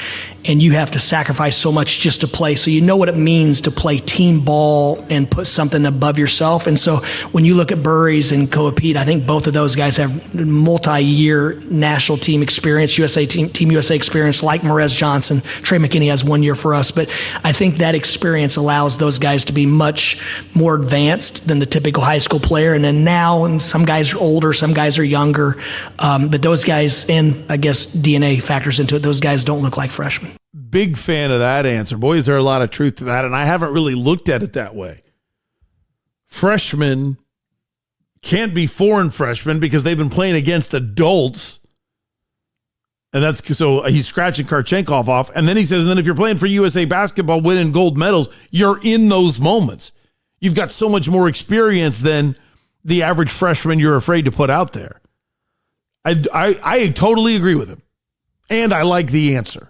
Speaker 3: and you have to sacrifice so much just to play. So you know what it means to play team ball and put something above yourself. And so when you look at Burries and Koa Pete, I think both of those guys have multi-year national team experience, Team USA experience, like Merez Johnson. Trey McKinney has 1 year for us. But I think that experience allows those guys to be much more advanced than the typical high school player. And then now, and some guys are older, some guys are younger. But those guys, and I guess DNA factors into it, those guys don't look like freshmen.
Speaker 1: Big fan of that answer. Boy, is there a lot of truth to that, and I haven't really looked at it that way. Freshmen can't be foreign freshmen because they've been playing against adults, and that's so he's scratching Karchenko off. And then he says, and then if you're playing for USA basketball, winning gold medals, you're in those moments. You've got so much more experience than the average freshman you're afraid to put out there. I totally agree with him, and I like the answer.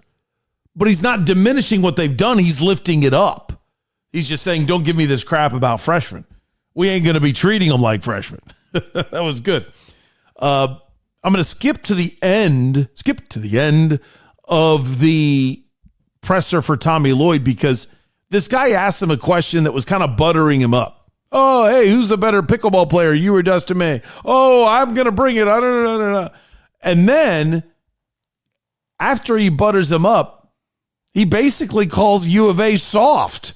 Speaker 1: But he's not diminishing what they've done. He's lifting it up. He's just saying, don't give me this crap about freshmen. We ain't going to be treating them like freshmen. That was good. I'm going to skip to the end of the presser for Tommy Lloyd, because this guy asked him a question that was kind of buttering him up. Oh, hey, who's a better pickleball player, you or Dustin May? Oh, I'm going to bring it. And then after he butters him up, he basically calls UofA soft.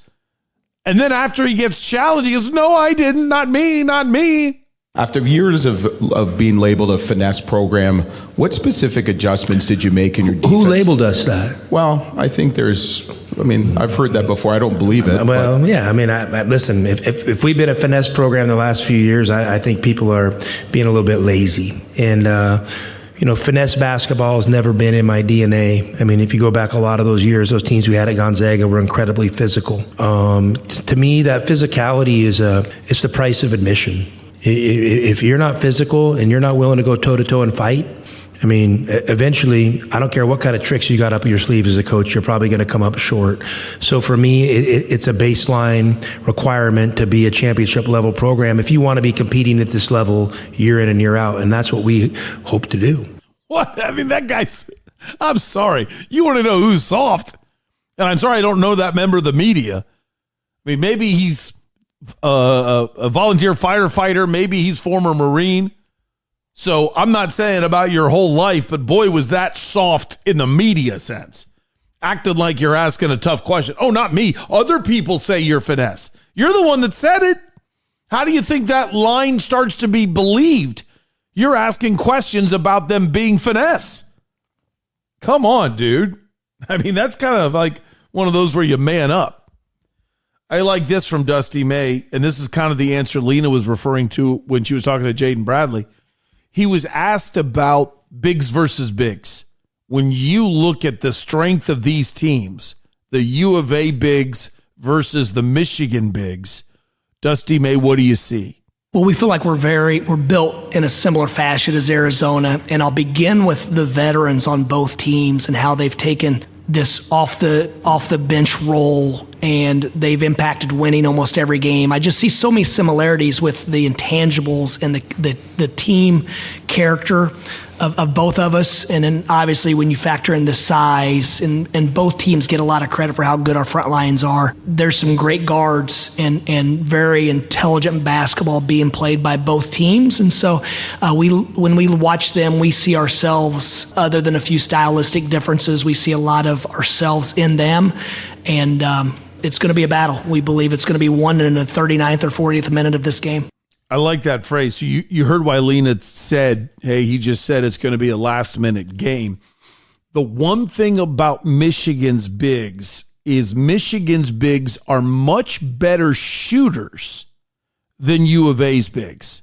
Speaker 1: And then after he gets challenged, he goes, no, I didn't. Not me.
Speaker 22: After years of being labeled a finesse program, what specific adjustments did you make in your defense?
Speaker 2: Who labeled us that?
Speaker 22: Well, I think I've heard that before. I don't believe it.
Speaker 2: Well, yeah. Listen, if we've been a finesse program the last few years, I think people are being a little bit lazy. And, finesse basketball has never been in my DNA. If you go back a lot of those years, those teams we had at Gonzaga were incredibly physical. To me, that physicality it's the price of admission. If you're not physical and you're not willing to go toe-to-toe and fight, eventually, I don't care what kind of tricks you got up your sleeve as a coach, you're probably going to come up short. So for me, it's a baseline requirement to be a championship level program if you want to be competing at this level year in and year out. And that's what we hope to do.
Speaker 1: What? That guy's, I'm sorry. You want to know who's soft? And I'm sorry I don't know that member of the media. Maybe he's a volunteer firefighter. Maybe he's former Marine. So I'm not saying about your whole life, but boy, was that soft in the media sense. Acted like you're asking a tough question. Oh, not me. Other people say you're finesse. You're the one that said it. How do you think that line starts to be believed? You're asking questions about them being finesse. Come on, dude. That's kind of like one of those where you man up. I like this from Dusty May, and this is kind of the answer Lena was referring to when she was talking to Jaden Bradley. He was asked about bigs versus bigs. when you look at the strength of these teams, the UofA bigs versus the Michigan bigs, Dusty May, what do you see?
Speaker 3: Well, we feel like we're built in a similar fashion as Arizona, and I'll begin with the veterans on both teams and how they've taken this off the bench role, and they've impacted winning almost every game. I just see so many similarities with the intangibles and the team character of both of us. And then obviously when you factor in the size, and both teams get a lot of credit for how good our front lines are. There's some great guards and very intelligent basketball being played by both teams. And so when we watch them, we see ourselves, other than a few stylistic differences, we see a lot of ourselves in them. And it's going to be a battle. We believe it's going to be won in the 39th or 40th minute of this game.
Speaker 1: I like that phrase. So you heard why Lena said, hey, he just said it's going to be a last-minute game. The one thing about Michigan's bigs is Michigan's bigs are much better shooters than UofA's bigs.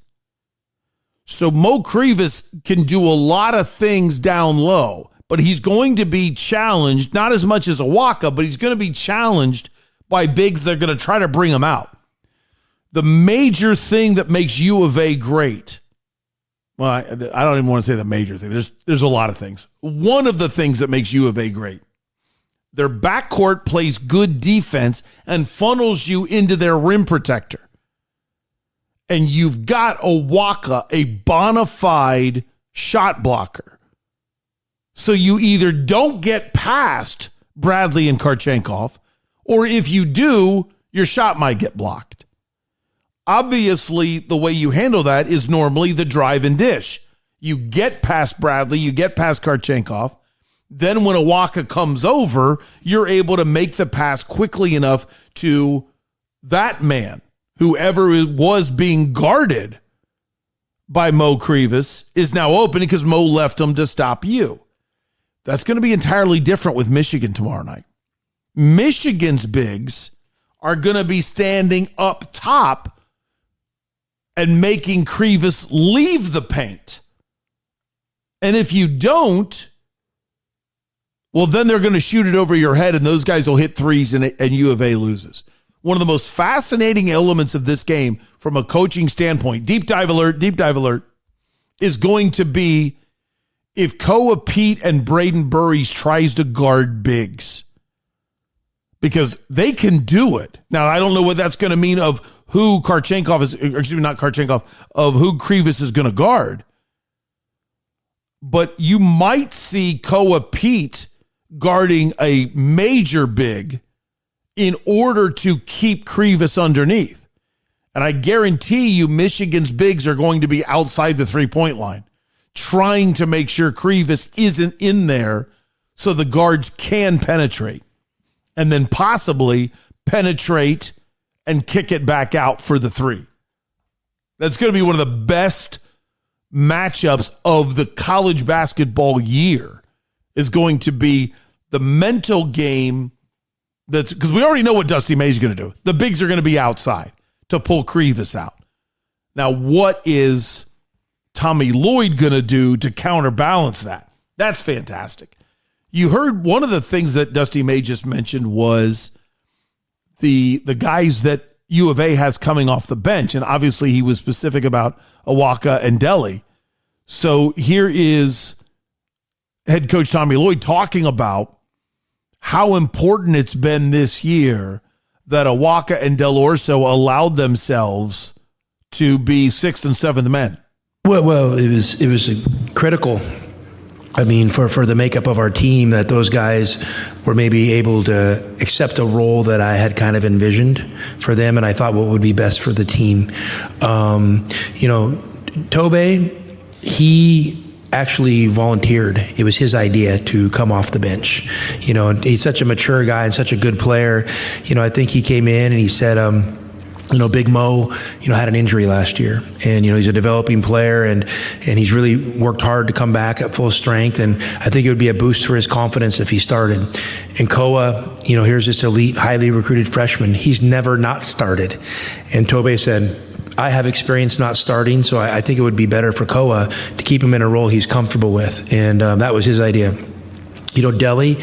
Speaker 1: So Mo Krivas can do a lot of things down low, but he's going to be challenged, not as much as Awaka, but he's going to be challenged by bigs that are going to try to bring him out. The major thing that makes UofA great, well, I don't even want to say the major thing. There's a lot of things. One of the things that makes UofA great, their backcourt plays good defense and funnels you into their rim protector. And you've got Awaka, a bona fide shot blocker. So you either don't get past Bradley and Karchenkov, or if you do, your shot might get blocked. Obviously, the way you handle that is normally the drive and dish. You get past Bradley, you get past Karchenkov. Then when Awaka comes over, you're able to make the pass quickly enough to that man, whoever was being guarded by Mo Krivas, is now open because Mo left him to stop you. That's going to be entirely different with Michigan tomorrow night. Michigan's bigs are going to be standing up top and making Krivas leave the paint. And if you don't, well, then they're going to shoot it over your head, and those guys will hit threes, and UofA loses. One of the most fascinating elements of this game from a coaching standpoint, deep dive alert, is going to be if Koa Pete and Braden Burries tries to guard bigs. Because they can do it. Now, I don't know what that's going to mean of who Karchenkov is, excuse me, not Karchenkov, of who Krivas is going to guard. But you might see Koa Pete guarding a major big in order to keep Krivas underneath. And I guarantee you Michigan's bigs are going to be outside the three-point line, trying to make sure Krivas isn't in there so the guards can penetrate. And then possibly penetrate and kick it back out for the three. That's going to be one of the best matchups of the college basketball year, is going to be the mental game. That's because we already know what Dusty May is going to do. The bigs are going to be outside to pull Krivas out. Now, what is Tommy Lloyd going to do to counterbalance that? That's fantastic. You heard one of the things that Dusty May just mentioned was the guys that UofA has coming off the bench. And obviously he was specific about Awaka and Delhi. So here is head coach Tommy Lloyd talking about how important it's been this year that Awaka and Del Orso allowed themselves to be 6th and 7th men.
Speaker 2: Well, it was critical. I mean, for the makeup of our team, that those guys were maybe able to accept a role that I had kind of envisioned for them, and I thought what would be best for the team. Tobe, he actually volunteered. It was his idea to come off the bench. He's such a mature guy and such a good player. I think he came in and he said, Big Mo, had an injury last year, and he's a developing player, and he's really worked hard to come back at full strength, and I think it would be a boost for his confidence if he started. And Koa, here's this elite, highly recruited freshman. He's never not started. And Tobe said, I have experience not starting, so I think it would be better for Koa to keep him in a role he's comfortable with, and that was his idea. Delly,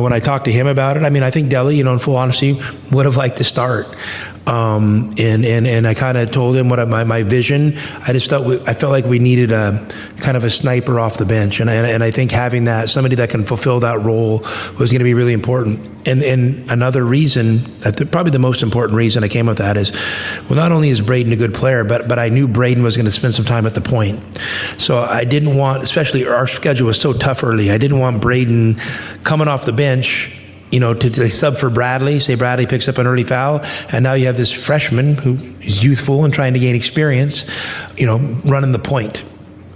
Speaker 2: when I talked to him about it, I think Delly, in full honesty, would have liked to start. And I kind of told him what my vision. I felt like we needed a kind of a sniper off the bench, and I think having somebody that can fulfill that role was going to be really important. And another reason, probably the most important reason I came up with that is, well, not only is Braden a good player, but I knew Braden was going to spend some time at the point. So I didn't want, especially our schedule was so tough early, I didn't want Braden coming off the bench, to sub for Bradley, say Bradley picks up an early foul, and now you have this freshman who is youthful and trying to gain experience, running the point,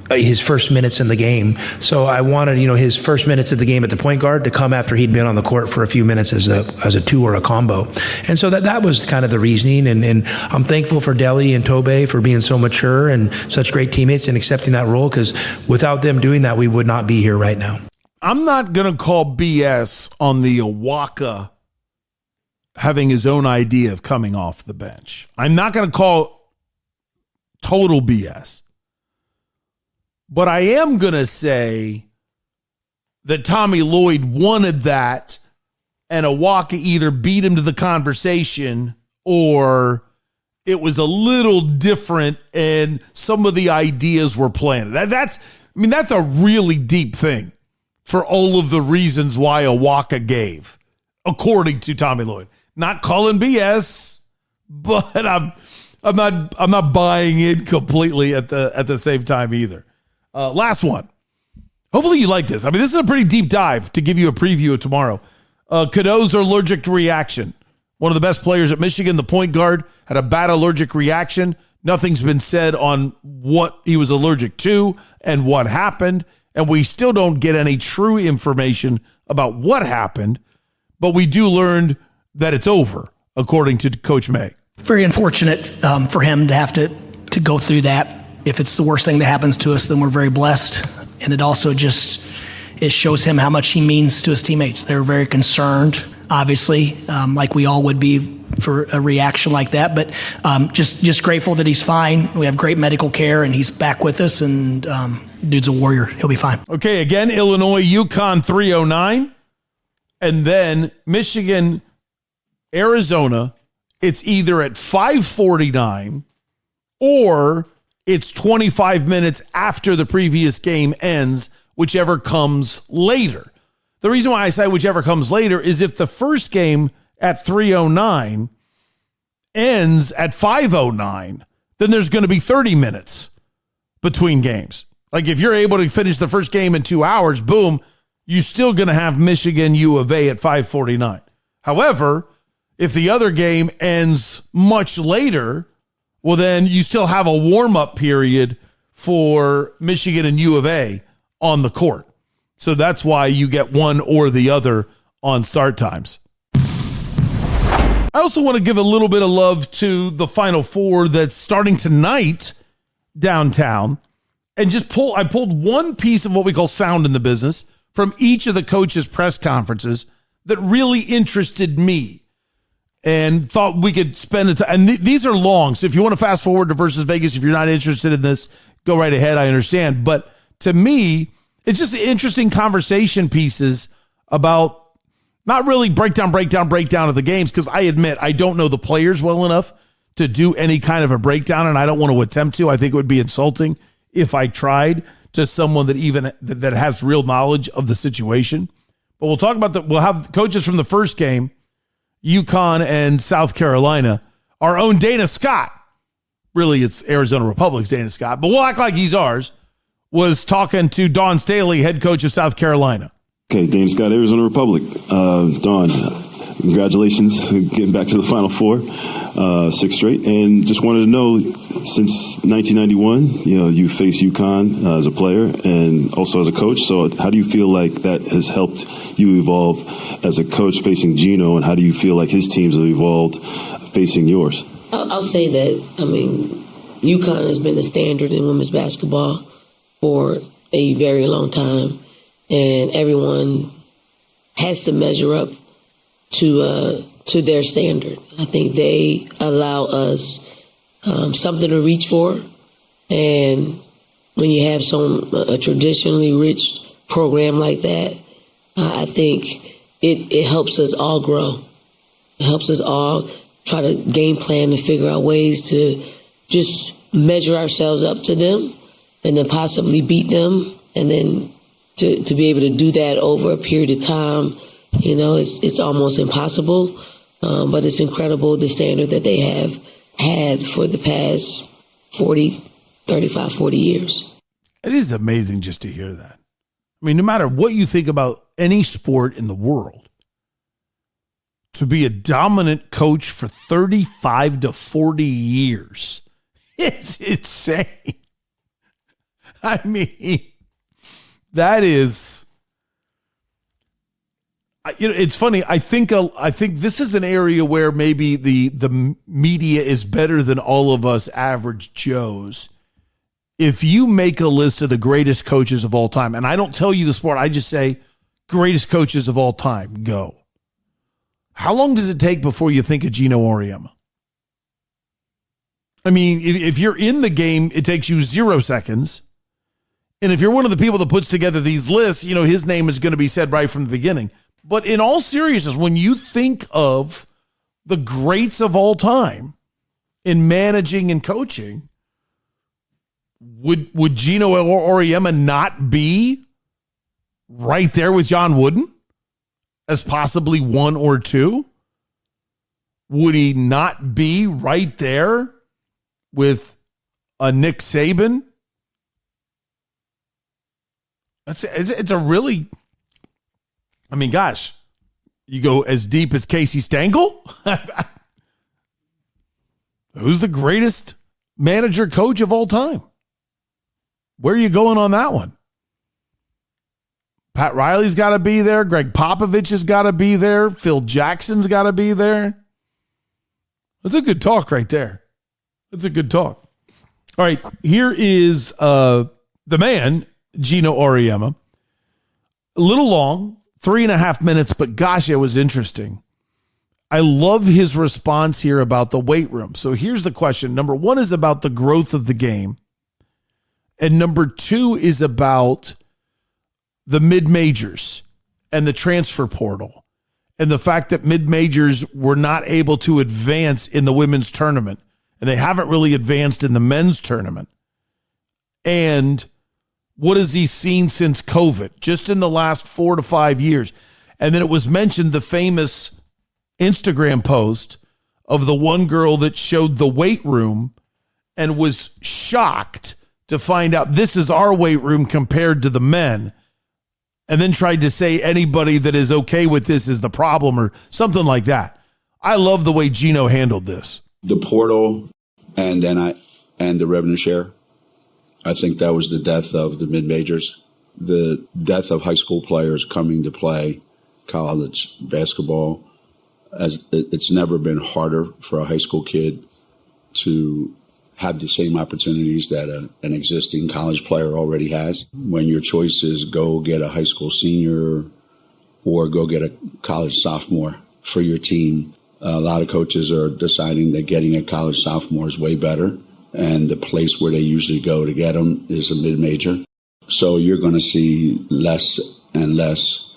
Speaker 2: his first minutes in the game. So I wanted, his first minutes of the game at the point guard to come after he'd been on the court for a few minutes as a two or a combo. And so that was kind of the reasoning. And I'm thankful for Delly and Tobe for being so mature and such great teammates and accepting that role, because without them doing that, we would not be here right now.
Speaker 1: I'm not going to call BS on the UofA having his own idea of coming off the bench. I'm not going to call total BS. But I am going to say that Tommy Lloyd wanted that, and UofA either beat him to the conversation or it was a little different and some of the ideas were planted. That's a really deep thing for all of the reasons why UofA gave, according to Tommy Lloyd. Not calling BS, but I'm not buying in completely at the same time either. Last one. Hopefully you like this. This is a pretty deep dive to give you a preview of tomorrow. Cadeau's allergic reaction. One of the best players at Michigan, the point guard, had a bad allergic reaction. Nothing's been said on what he was allergic to and what happened. And we still don't get any true information about what happened, but we do learn that it's over, according to Coach May.
Speaker 3: Very unfortunate for him to have to go through that. If it's the worst thing that happens to us, then we're very blessed. And it also it shows him how much he means to his teammates. They're very concerned, obviously, like we all would be for a reaction like that. But just grateful that he's fine. We have great medical care, and he's back with us, and dude's a warrior. He'll be fine.
Speaker 1: Okay, again, Illinois, UConn 309, and then Michigan, Arizona. It's either at 5:49 or it's 25 minutes after the previous game ends, whichever comes later. The reason why I say whichever comes later is if the first game at 3:09 ends at 5:09, then there's going to be 30 minutes between games. Like if you're able to finish the first game in 2 hours, boom, you're still going to have Michigan UofA at 5:49. However, if the other game ends much later, well, then you still have a warm-up period for Michigan and UofA on the court. So that's why you get one or the other on start times. I also want to give a little bit of love to the Final Four that's starting tonight downtown. And I pulled one piece of what we call sound in the business from each of the coaches' press conferences that really interested me and thought we could spend it. And these are long, so if you want to fast forward to versus Vegas, if you're not interested in this, go right ahead. I understand. But to me, it's just interesting conversation pieces about not really breakdown of the games, because I admit I don't know the players well enough to do any kind of a breakdown, and I don't want to attempt to. I think it would be insulting if I tried to someone that has real knowledge of the situation. But we'll talk about we'll have coaches from the first game, UConn and South Carolina. Our own Dana Scott, really it's Arizona Republic's Dana Scott, but we'll act like he's ours, was talking to Dawn Staley, head coach of South Carolina.
Speaker 4: Okay, Dana Scott, Arizona Republic. Dawn, congratulations getting back to the Final Four, 6 straight. And just wanted to know, since 1991, you faced UConn as a player and also as a coach. So how do you feel like that has helped you evolve as a coach facing Gino, and how do you feel like his teams have evolved facing yours?
Speaker 5: I'll say that, UConn has been the standard in women's basketball for a very long time, and everyone has to measure up to their standard. I think they allow us something to reach for, and when you have a traditionally rich program like that, I think it helps us all grow. It helps us all try to game plan and figure out ways to just measure ourselves up to them and then possibly beat them. And then to be able to do that over a period of time, it's almost impossible. But it's incredible the standard that they have had for the past 40 years.
Speaker 1: It is amazing just to hear that. I mean, no matter what you think about any sport in the world, to be a dominant coach for 35 to 40 years, it's insane. I mean, that is, it's funny. I think this is an area where maybe the media is better than all of us average Joes. If you make a list of the greatest coaches of all time, and I don't tell you the sport, I just say greatest coaches of all time, go. How long does it take before you think of Gino Auriemma? I mean, if you're in the game, it takes you 0 seconds. And if you're one of the people that puts together these lists, his name is going to be said right from the beginning. But in all seriousness, when you think of the greats of all time in managing and coaching, would Gino Auriemma not be right there with John Wooden as possibly 1 or 2? Would he not be right there with a Nick Saban? It's a really, I mean, gosh, you go as deep as Casey Stengel? Who's the greatest manager coach of all time? Where are you going on that one? Pat Riley's got to be there. Greg Popovich has got to be there. Phil Jackson's got to be there. That's a good talk right there. That's a good talk. All right, here is the man, Gino Auriemma. A little long, 3.5 minutes, but gosh, it was interesting. I love his response here about the weight room. So here's the question. Number 1 is about the growth of the game. And number 2 is about the mid-majors and the transfer portal and the fact that mid-majors were not able to advance in the women's tournament. And they haven't really advanced in the men's tournament. And what has he seen since COVID, just in the last 4 to 5 years? And then it was mentioned the famous Instagram post of the one girl that showed the weight room and was shocked to find out this is our weight room compared to the men, and then tried to say anybody that is okay with this is the problem or something like that. I love the way Gino handled this.
Speaker 6: The portal and the revenue share, I think that was the death of the mid-majors, the death of high school players coming to play college basketball. As it's never been harder for a high school kid to have the same opportunities that an existing college player already has. When your choice is go get a high school senior or go get a college sophomore for your team, a lot of coaches are deciding that getting a college sophomore is way better, and the place where they usually go to get them is a mid-major. So you're going to see less and less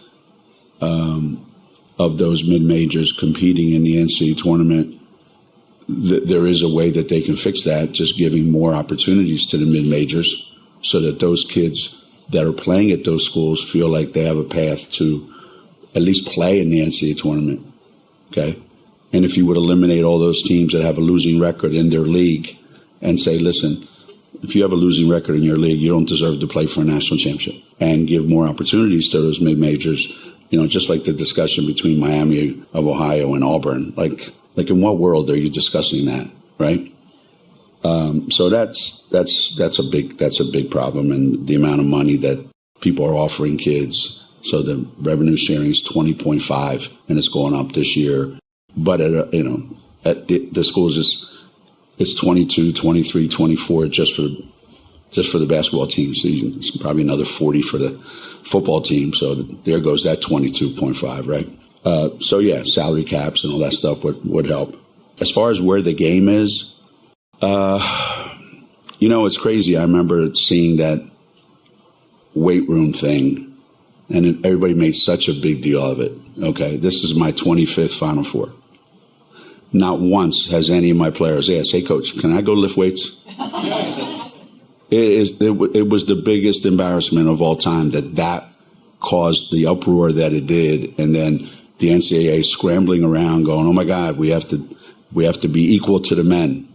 Speaker 6: of those mid-majors competing in the NCAA tournament. There is a way that they can fix that, just giving more opportunities to the mid-majors so that those kids that are playing at those schools feel like they have a path to at least play in the NCAA tournament, okay? And if you would eliminate all those teams that have a losing record in their league and say, listen, if you have a losing record in your league, you don't deserve to play for a national championship, and give more opportunities to those mid-majors, just like the discussion between Miami of Ohio and Auburn, like in what world are you discussing that, right? So that's a big problem, and the amount of money that people are offering kids. So the revenue sharing is 20.5, and it's going up this year. But at the schools it's 22, 23, 24 just for the basketball team. So it's probably another 40 for the football team. So there goes that 22.5, right? So yeah, salary caps and all that stuff would help. As far as where the game is, it's crazy. I remember seeing that weight room thing And everybody made such a big deal of it. Okay, this is my 25th Final Four. Not once has any of my players asked, "Hey, coach, can I go lift weights?" It was the biggest embarrassment of all time that caused the uproar that it did, and then the NCAA scrambling around, going, "Oh my God, we have to be equal to the men,"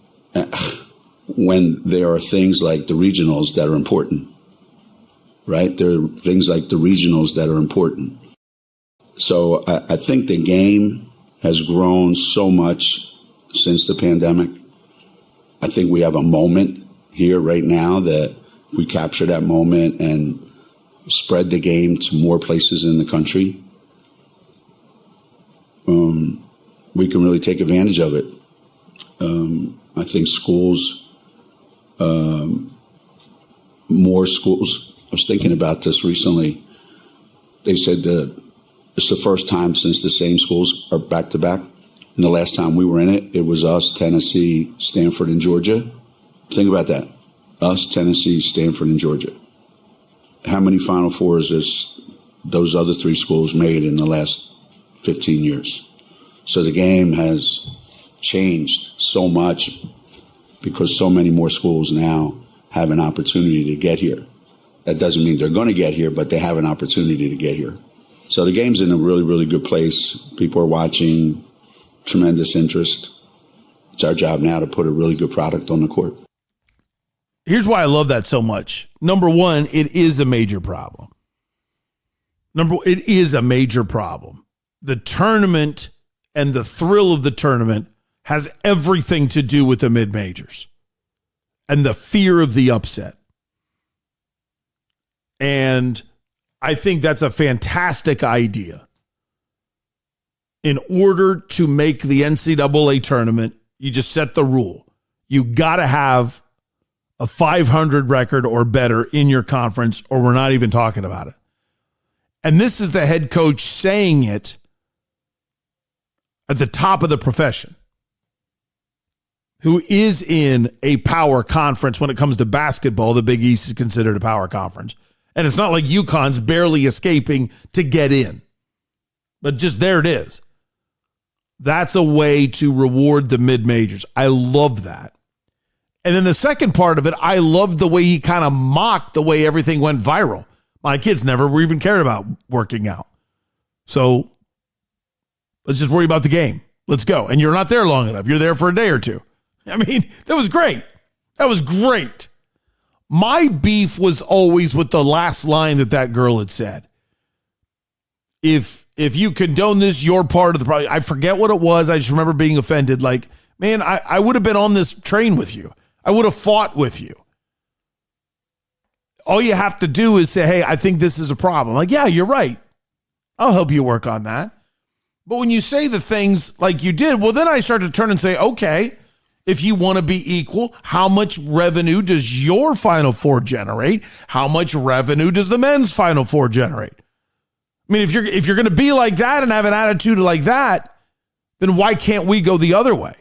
Speaker 6: when there are things like the regionals that are important. Right? There are things like the regionals that are important. So I think the game has grown so much since the pandemic. I think we have a moment here right now that we capture that moment and spread the game to more places in the country. We can really take advantage of it. I think schools, more schools, I was thinking about this recently. They said that it's the first time since the same schools are back to back. And the last time we were in it, it was us, Tennessee, Stanford, and Georgia. Think about that. Us, Tennessee, Stanford, and Georgia. How many Final Fours has those other three schools made in the last 15 years? So the game has changed so much because so many more schools now have an opportunity to get here. That doesn't mean they're going to get here, but they have an opportunity to get here. So the game's in a really, really good place. People are watching, tremendous interest. It's our job now to put a really good product on the court.
Speaker 1: Here's why I love that so much. Number one, it is a major problem. It is a major problem. The tournament and the thrill of the tournament has everything to do with the mid-majors and the fear of the upset. And I think that's a fantastic idea. In order to make the NCAA tournament, you just set the rule. You got to have a 500 record or better in your conference, or we're not even talking about it. And this is the head coach saying it at the top of the profession, who is in a power conference. When it comes to basketball, the Big East is considered a power conference. And it's not like UConn's barely escaping to get in. But just there it is. That's a way to reward the mid-majors. I love that. And then the second part of it, I loved the way he kind of mocked the way everything went viral. My kids never were even cared about working out. So let's just worry about the game. Let's go. And you're not there long enough. You're there for a day or two. I mean, that was great. That was great. My beef was always with the last line that girl had said. If you condone this, you're part of the problem. I forget what it was. I just remember being offended. Like, man, I would have been on this train with you. I would have fought with you. All you have to do is say, hey, I think this is a problem. Like, yeah, you're right. I'll help you work on that. But when you say the things like you did, well, then I start to turn and say, okay, if you want to be equal, how much revenue does your Final Four generate? How much revenue does the men's Final Four generate? I mean, if you're going to be like that and have an attitude like that, then why can't we go the other way?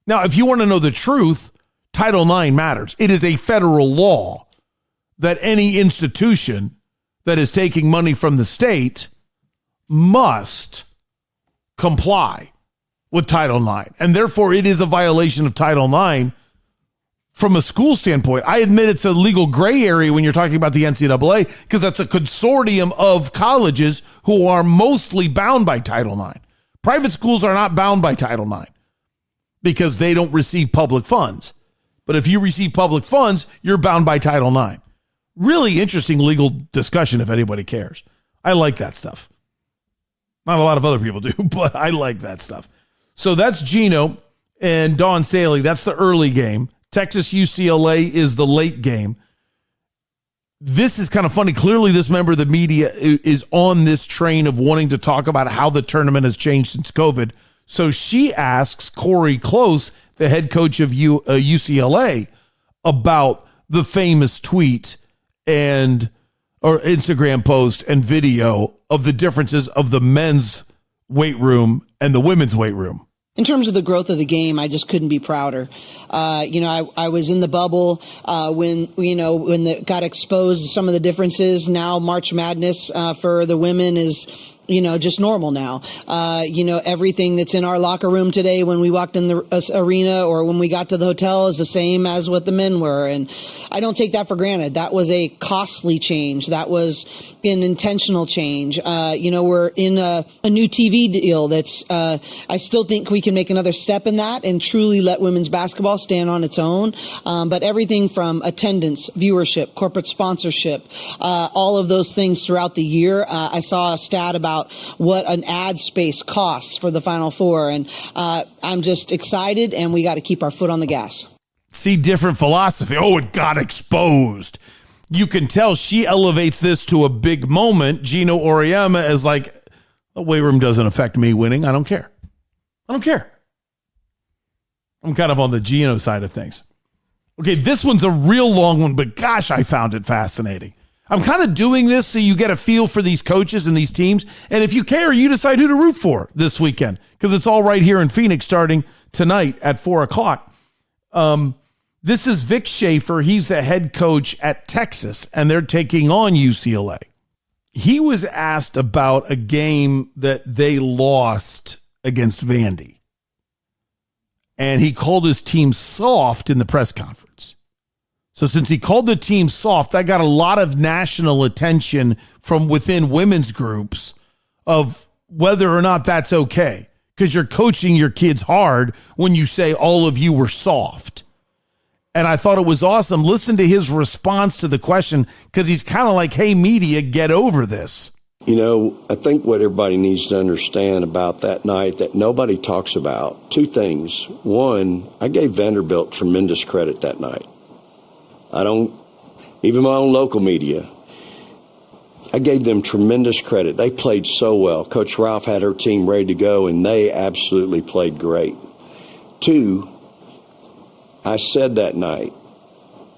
Speaker 1: Now, if you want to know the truth, Title IX matters. It is a federal law that any institution that is taking money from the state must comply with Title IX. And therefore, it is a violation of Title IX from a school standpoint. I admit it's a legal gray area when you're talking about the NCAA because that's a consortium of colleges who are mostly bound by Title IX. Private schools are not bound by Title IX because they don't receive public funds. But if you receive public funds, you're bound by Title IX. Really interesting legal discussion if anybody cares. I like that stuff. Not a lot of other people do, but I like that stuff. So that's Gino and Dawn Staley. That's the early game. Texas UCLA is the late game. This is kind of funny. Clearly, this member of the media is on this train of wanting to talk about how the tournament has changed since COVID. So she asks Corey Close, the head coach of UCLA, about the famous tweet or Instagram post and video of the differences of the men's weight room and the women's weight room.
Speaker 7: In terms of the growth of the game, I just couldn't be prouder. I was in the bubble when it got exposed, some of the differences. Now March Madness for the women is just normal now. Everything that's in our locker room today when we walked in the arena or when we got to the hotel is the same as what the men were. And I don't take that for granted. That was a costly change. That was an intentional change. We're in a new TV deal that's, I still think we can make another step in that and truly let women's basketball stand on its own. But everything from attendance, viewership, corporate sponsorship, all of those things throughout the year. I saw a stat about what an ad space costs for the Final Four. And I'm just excited, and we got to keep our foot on the gas.
Speaker 1: See, different philosophy. Oh, it got exposed. You can tell she elevates this to a big moment. Gino Auriemma is like, the weight room doesn't affect me winning. I don't care. I'm kind of on the Gino side of things. Okay, this one's a real long one, but gosh, I found it fascinating. I'm kind of doing this so you get a feel for these coaches and these teams. And if you care, you decide who to root for this weekend, because it's all right here in Phoenix starting tonight at 4:00. This is Vic Schaefer. He's the head coach at Texas, and they're taking on UCLA. He was asked about a game that they lost against Vandy, and he called his team soft in the press conference. So since he called the team soft, I got a lot of national attention from within women's groups of whether or not that's okay, because you're coaching your kids hard when you say all of you were soft. And I thought it was awesome. Listen to his response to the question, because he's kind of like, hey, media, get over this.
Speaker 8: I think what everybody needs to understand about that night that nobody talks about, two things. One, I gave Vanderbilt tremendous credit that night. Even my own local media, I gave them tremendous credit. They played so well. Coach Ralph had her team ready to go, and they absolutely played great. Two, I said that night,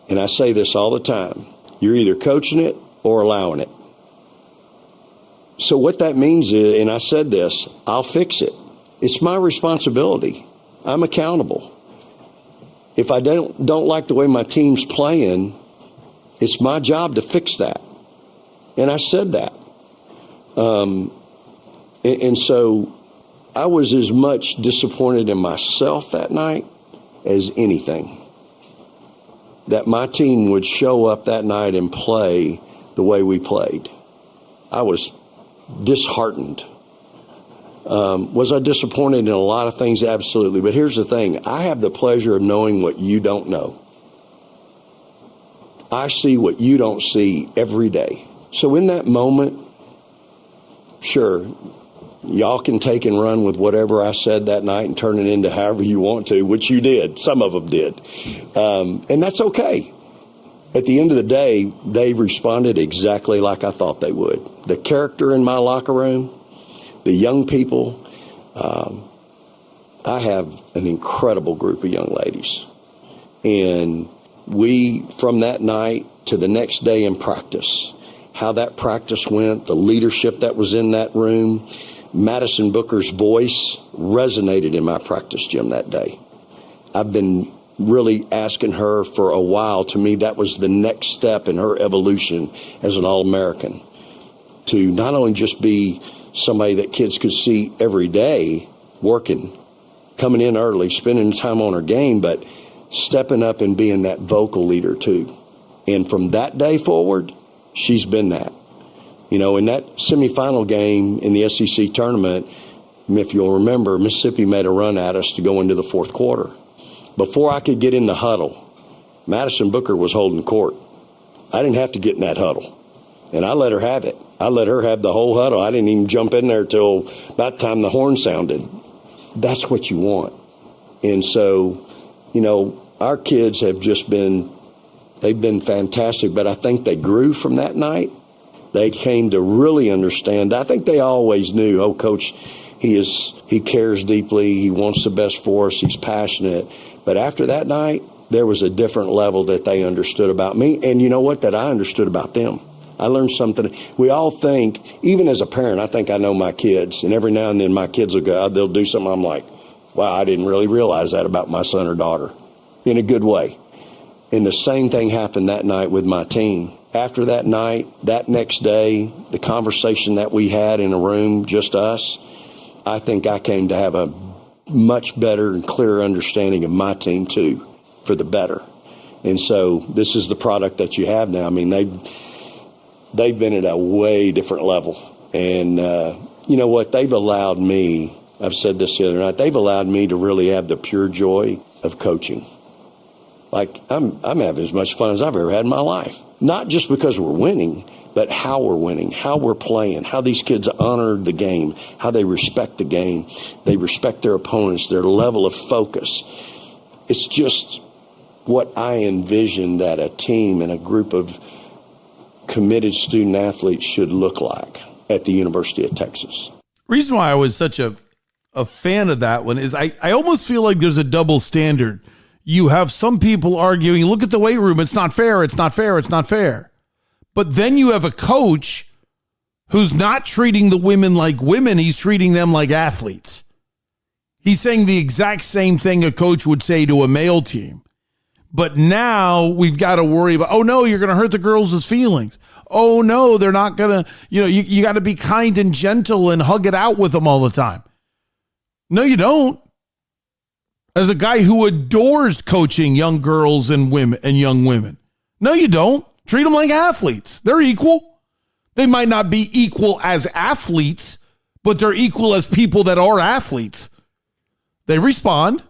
Speaker 8: and I say this all the time, you're either coaching it or allowing it. So what that means is, and I said this, I'll fix it. It's my responsibility. I'm accountable. If I don't like the way my team's playing, it's my job to fix that. And I said that. And so I was as much disappointed in myself that night as anything. That my team would show up that night and play the way we played. I was disheartened. Was I disappointed in a lot of things? Absolutely. But here's the thing. I have the pleasure of knowing what you don't know. I see what you don't see every day. So in that moment, sure, y'all can take and run with whatever I said that night and turn it into however you want to, which you did. Some of them did. And that's okay. At the end of the day, they responded exactly like I thought they would. The character in my locker room, the young people, I have an incredible group of young ladies. And we, from that night to the next day in practice, how that practice went, the leadership that was in that room, Madison Booker's voice resonated in my practice gym that day. I've been really asking her for a while. To me, that was the next step in her evolution as an All-American, to not only just be somebody that kids could see every day working, coming in early, spending time on her game, but stepping up and being that vocal leader too. And from that day forward, she's been that. In that semifinal game in the SEC tournament, if you'll remember, Mississippi made a run at us to go into the fourth quarter. Before I could get in the huddle, Madison Booker was holding court. I didn't have to get in that huddle, and I let her have it. I let her have the whole huddle. I didn't even jump in there till about the time the horn sounded. That's what you want. And so, our kids have they've been fantastic, but I think they grew from that night. They came to really understand. I think they always knew, oh, Coach, he cares deeply. He wants the best for us. He's passionate. But after that night, there was a different level that they understood about me. And you know what? That I understood about them. I learned something. We all think, even as a parent, I think I know my kids. And every now and then my kids will go, they'll do something. I'm like, wow, I didn't really realize that about my son or daughter, in a good way. And the same thing happened that night with my team. After that night, that next day, the conversation that we had in a room, just us, I think I came to have a much better and clearer understanding of my team too, for the better. And so this is the product that you have now. I mean, they've been at a way different level. And you know what? They've allowed me, I've said this the other night, they've allowed me to really have the pure joy of coaching. Like, I'm having as much fun as I've ever had in my life. Not just because we're winning, but how we're winning, how we're playing, how these kids honor the game, how they respect the game, they respect their opponents, their level of focus. It's just what I envision that a team and a group of committed student athletes should look like at the University of Texas.
Speaker 1: Reason why I was such a fan of that one is I almost feel like there's a double standard. You have some people arguing, look at the weight room, it's not fair, it's not fair, it's not fair. But then you have a coach who's not treating the women like women, he's treating them like athletes. He's saying the exact same thing a coach would say to a male team. But now we've got to worry about, oh no, you're going to hurt the girls' feelings. Oh no, they're not going to, you got to be kind and gentle and hug it out with them all the time. No, you don't. As a guy who adores coaching young girls and women and young women. No, you don't. Treat them like athletes. They're equal. They might not be equal as athletes, but they're equal as people that are athletes. They respond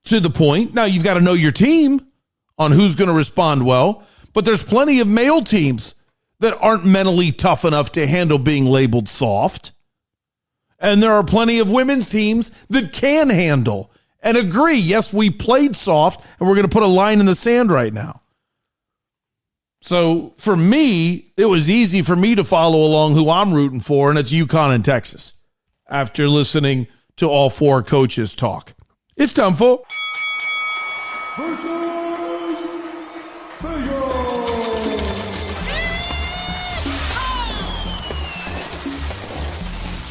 Speaker 1: to the point. Now, you've got to know your team on who's going to respond well, but there's plenty of male teams that aren't mentally tough enough to handle being labeled soft. And there are plenty of women's teams that can handle and agree, yes, we played soft, and we're going to put a line in the sand right now. So for me, it was easy for me to follow along who I'm rooting for, and it's UConn and Texas, after listening to all four coaches talk. It's time for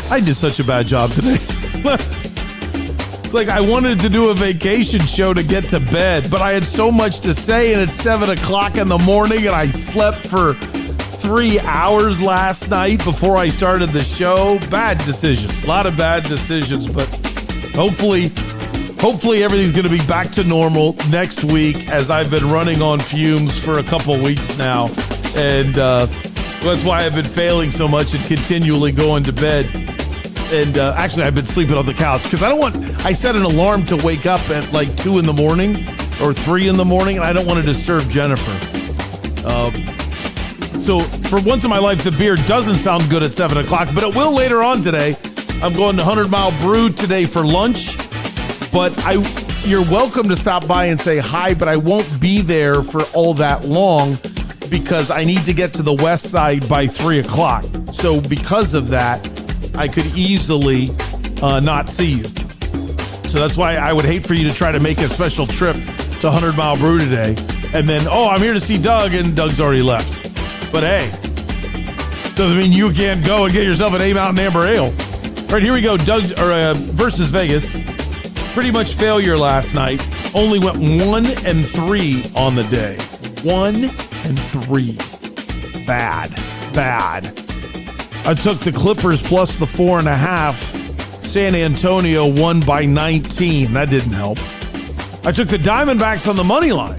Speaker 1: I did such a bad job today. It's like I wanted to do a vacation show to get to bed, but I had so much to say, and it's 7 o'clock in the morning, and I slept for 3 hours last night before I started the show. Bad decisions. A lot of bad decisions, but hopefully everything's going to be back to normal next week, as I've been running on fumes for a couple weeks now. And that's why I've been failing so much and continually going to bed. And actually, I've been sleeping on the couch because I set an alarm to wake up at like 2 in the morning or 3 in the morning, and I don't want to disturb Jennifer. So for once in my life, the beer doesn't sound good at 7 o'clock, but it will later on today. I'm going to 100 Mile Brew today for lunch, but you're welcome to stop by and say hi, but I won't be there for all that long because I need to get to the west side by 3 o'clock. So because of that, I could easily not see you. So that's why I would hate for you to try to make a special trip to 100 Mile Brew today. And then, I'm here to see Doug, and Doug's already left. But hey, doesn't mean you can't go and get yourself an A Mountain Amber Ale. All right, here we go. Doug versus Vegas. Pretty much failure last night. Only went 1-3 on the day. 1-3. Bad. I took the Clippers plus the 4.5. San Antonio won by 19. That didn't help. I took the Diamondbacks on the money line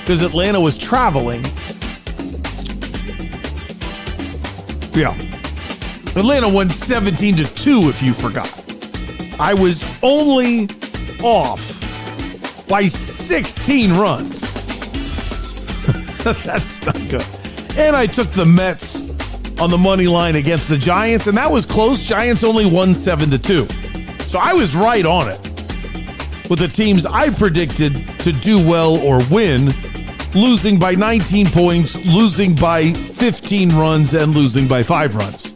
Speaker 1: because Atlanta was traveling. Yeah. Atlanta won 17-2, if you forgot. I was only off by 16 runs. That's not good. And I took the Mets on the money line against the Giants, and that was close. Giants only won 7-2. So I was right on it with the teams I predicted to do well or win, losing by 19 points, losing by 15 runs, and losing by 5 runs.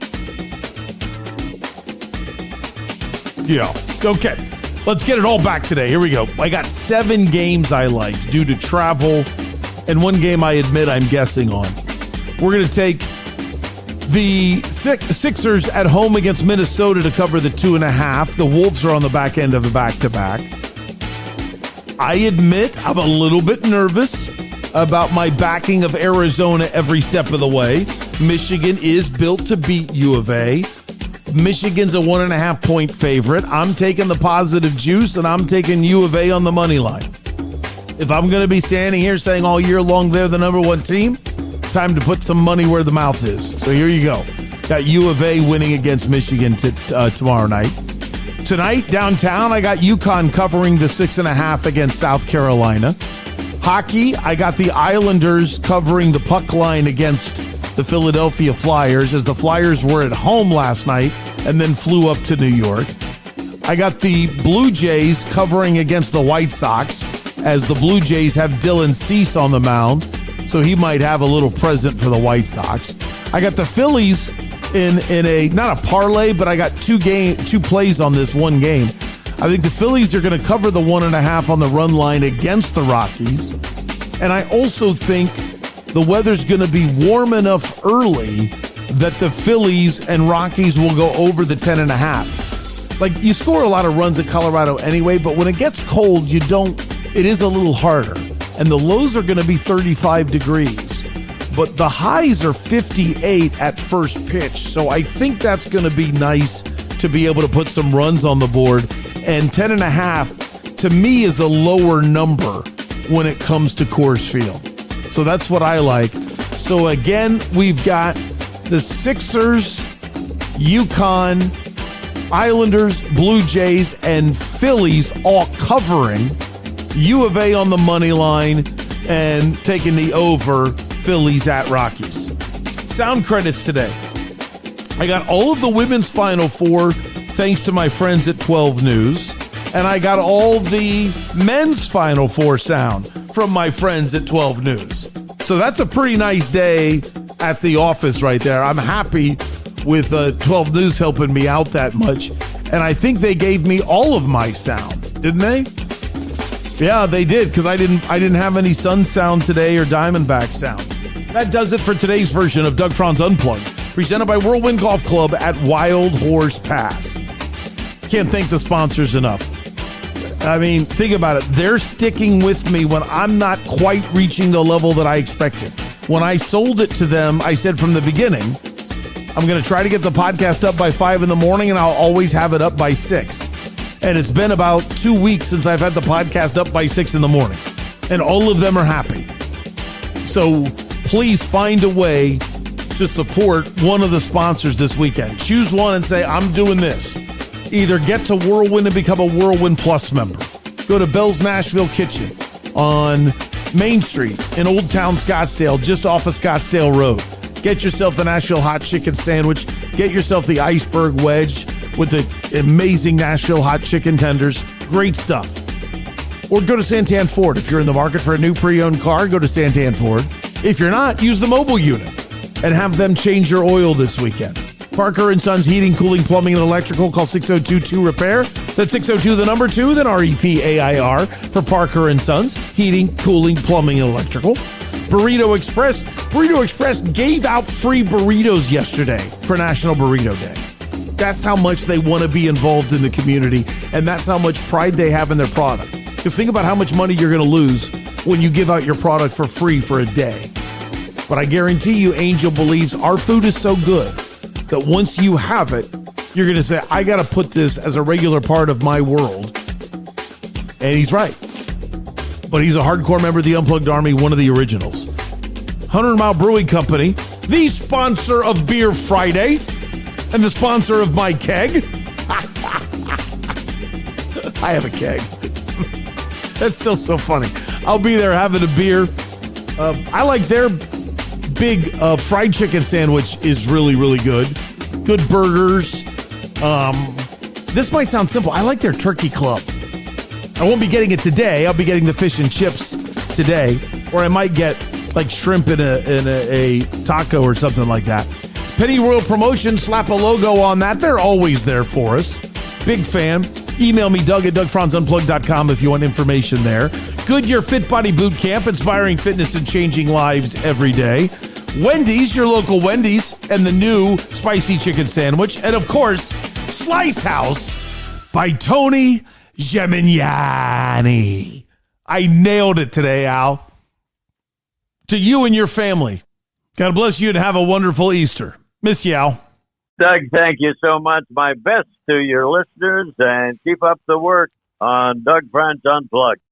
Speaker 1: Yeah. Okay. Let's get it all back today. Here we go. I got 7 games I liked due to travel, and 1 game I admit I'm guessing on. We're going to take The Sixers at home against Minnesota to cover the 2.5. The Wolves are on the back end of a back-to-back. I admit I'm a little bit nervous about my backing of Arizona every step of the way. Michigan is built to beat UofA. Michigan's a 1.5-point favorite. I'm taking the positive juice, and I'm taking UofA on the money line. If I'm going to be standing here saying all year long they're the number one team, time to put some money where the mouth is. So here you go. Got UofA winning against Michigan tomorrow night. Tonight, downtown, I got UConn covering the 6.5 against South Carolina. Hockey, I got the Islanders covering the puck line against the Philadelphia Flyers, as the Flyers were at home last night and then flew up to New York. I got the Blue Jays covering against the White Sox, as the Blue Jays have Dylan Cease on the mound, so he might have a little present for the White Sox. I got the Phillies in a, not a parlay, but I got two plays on this one game. I think the Phillies are going to cover the 1.5 on the run line against the Rockies. And I also think the weather's going to be warm enough early that the Phillies and Rockies will go over the 10.5. Like, you score a lot of runs at Colorado anyway, but when it gets cold, it is a little harder. And the lows are going to be 35 degrees. But the highs are 58 at first pitch. So I think that's going to be nice to be able to put some runs on the board. And 10.5, to me, is a lower number when it comes to Coors Field. So that's what I like. So again, we've got the Sixers, UConn, Islanders, Blue Jays, and Phillies all covering. UofA on the money line and taking the over, Phillies at Rockies. Sound credits today. I got all of the women's Final Four thanks to my friends at 12 News. And I got all the men's Final Four sound from my friends at 12 News. So that's a pretty nice day at the office right there. I'm happy with 12 News helping me out that much. And I think they gave me all of my sound, didn't they? Yeah, they did, because I didn't have any Sun sound today or Diamondback sound. That does it for today's version of Doug Franz Unplugged, presented by Whirlwind Golf Club at Wild Horse Pass. Can't thank the sponsors enough. I mean, think about it. They're sticking with me when I'm not quite reaching the level that I expected. When I sold it to them, I said from the beginning, I'm going to try to get the podcast up by 5 in the morning, and I'll always have it up by 6. And it's been about 2 weeks since I've had the podcast up by 6 in the morning. And all of them are happy. So please find a way to support one of the sponsors this weekend. Choose one and say, I'm doing this. Either get to Whirlwind and become a Whirlwind Plus member. Go to Bell's Nashville Kitchen on Main Street in Old Town Scottsdale, just off of Scottsdale Road. Get yourself the Nashville hot chicken sandwich. Get yourself the iceberg wedge with the amazing Nashville hot chicken tenders. Great stuff. Or go to Santan Ford. If you're in the market for a new pre-owned car, go to Santan Ford. If you're not, use the mobile unit and have them change your oil this weekend. Parker & Sons Heating, Cooling, Plumbing, and Electrical. Call 602-2-REPAIR. That's 602, the number 2, then REPAIR for Parker & Sons Heating, Cooling, Plumbing, and Electrical. Burrito Express. Burrito Express gave out free burritos yesterday for National Burrito Day. That's how much they want to be involved in the community, and that's how much pride they have in their product. Because think about how much money you're going to lose when you give out your product for free for a day. But I guarantee you, Angel believes our food is so good that once you have it, you're going to say, I got to put this as a regular part of my world. And he's right. But he's a hardcore member of the Unplugged Army, one of the originals. 100 Mile Brewing Company, the sponsor of Beer Friday, and the sponsor of my keg. I have a keg. That's still so funny. I'll be there having a beer. I like their big fried chicken sandwich is really, really good. Good burgers. This might sound simple. I like their turkey club. I won't be getting it today. I'll be getting the fish and chips today. Or I might get like shrimp in a taco or something like that. Penny Royal Promotions, slap a logo on that. They're always there for us. Big fan. Email me, Doug at DougFranzUnplugged.com if you want information there. Goodyear Fit Body Boot Camp, inspiring fitness and changing lives every day. Wendy's, your local Wendy's, and the new spicy chicken sandwich. And, of course, Slice House by Tony Gemignani. I nailed it today, Al. To you and your family, God bless you and have a wonderful Easter. Miss you, Al.
Speaker 11: Doug, thank you so much. My best to your listeners, and keep up the work on Doug French Unplugged.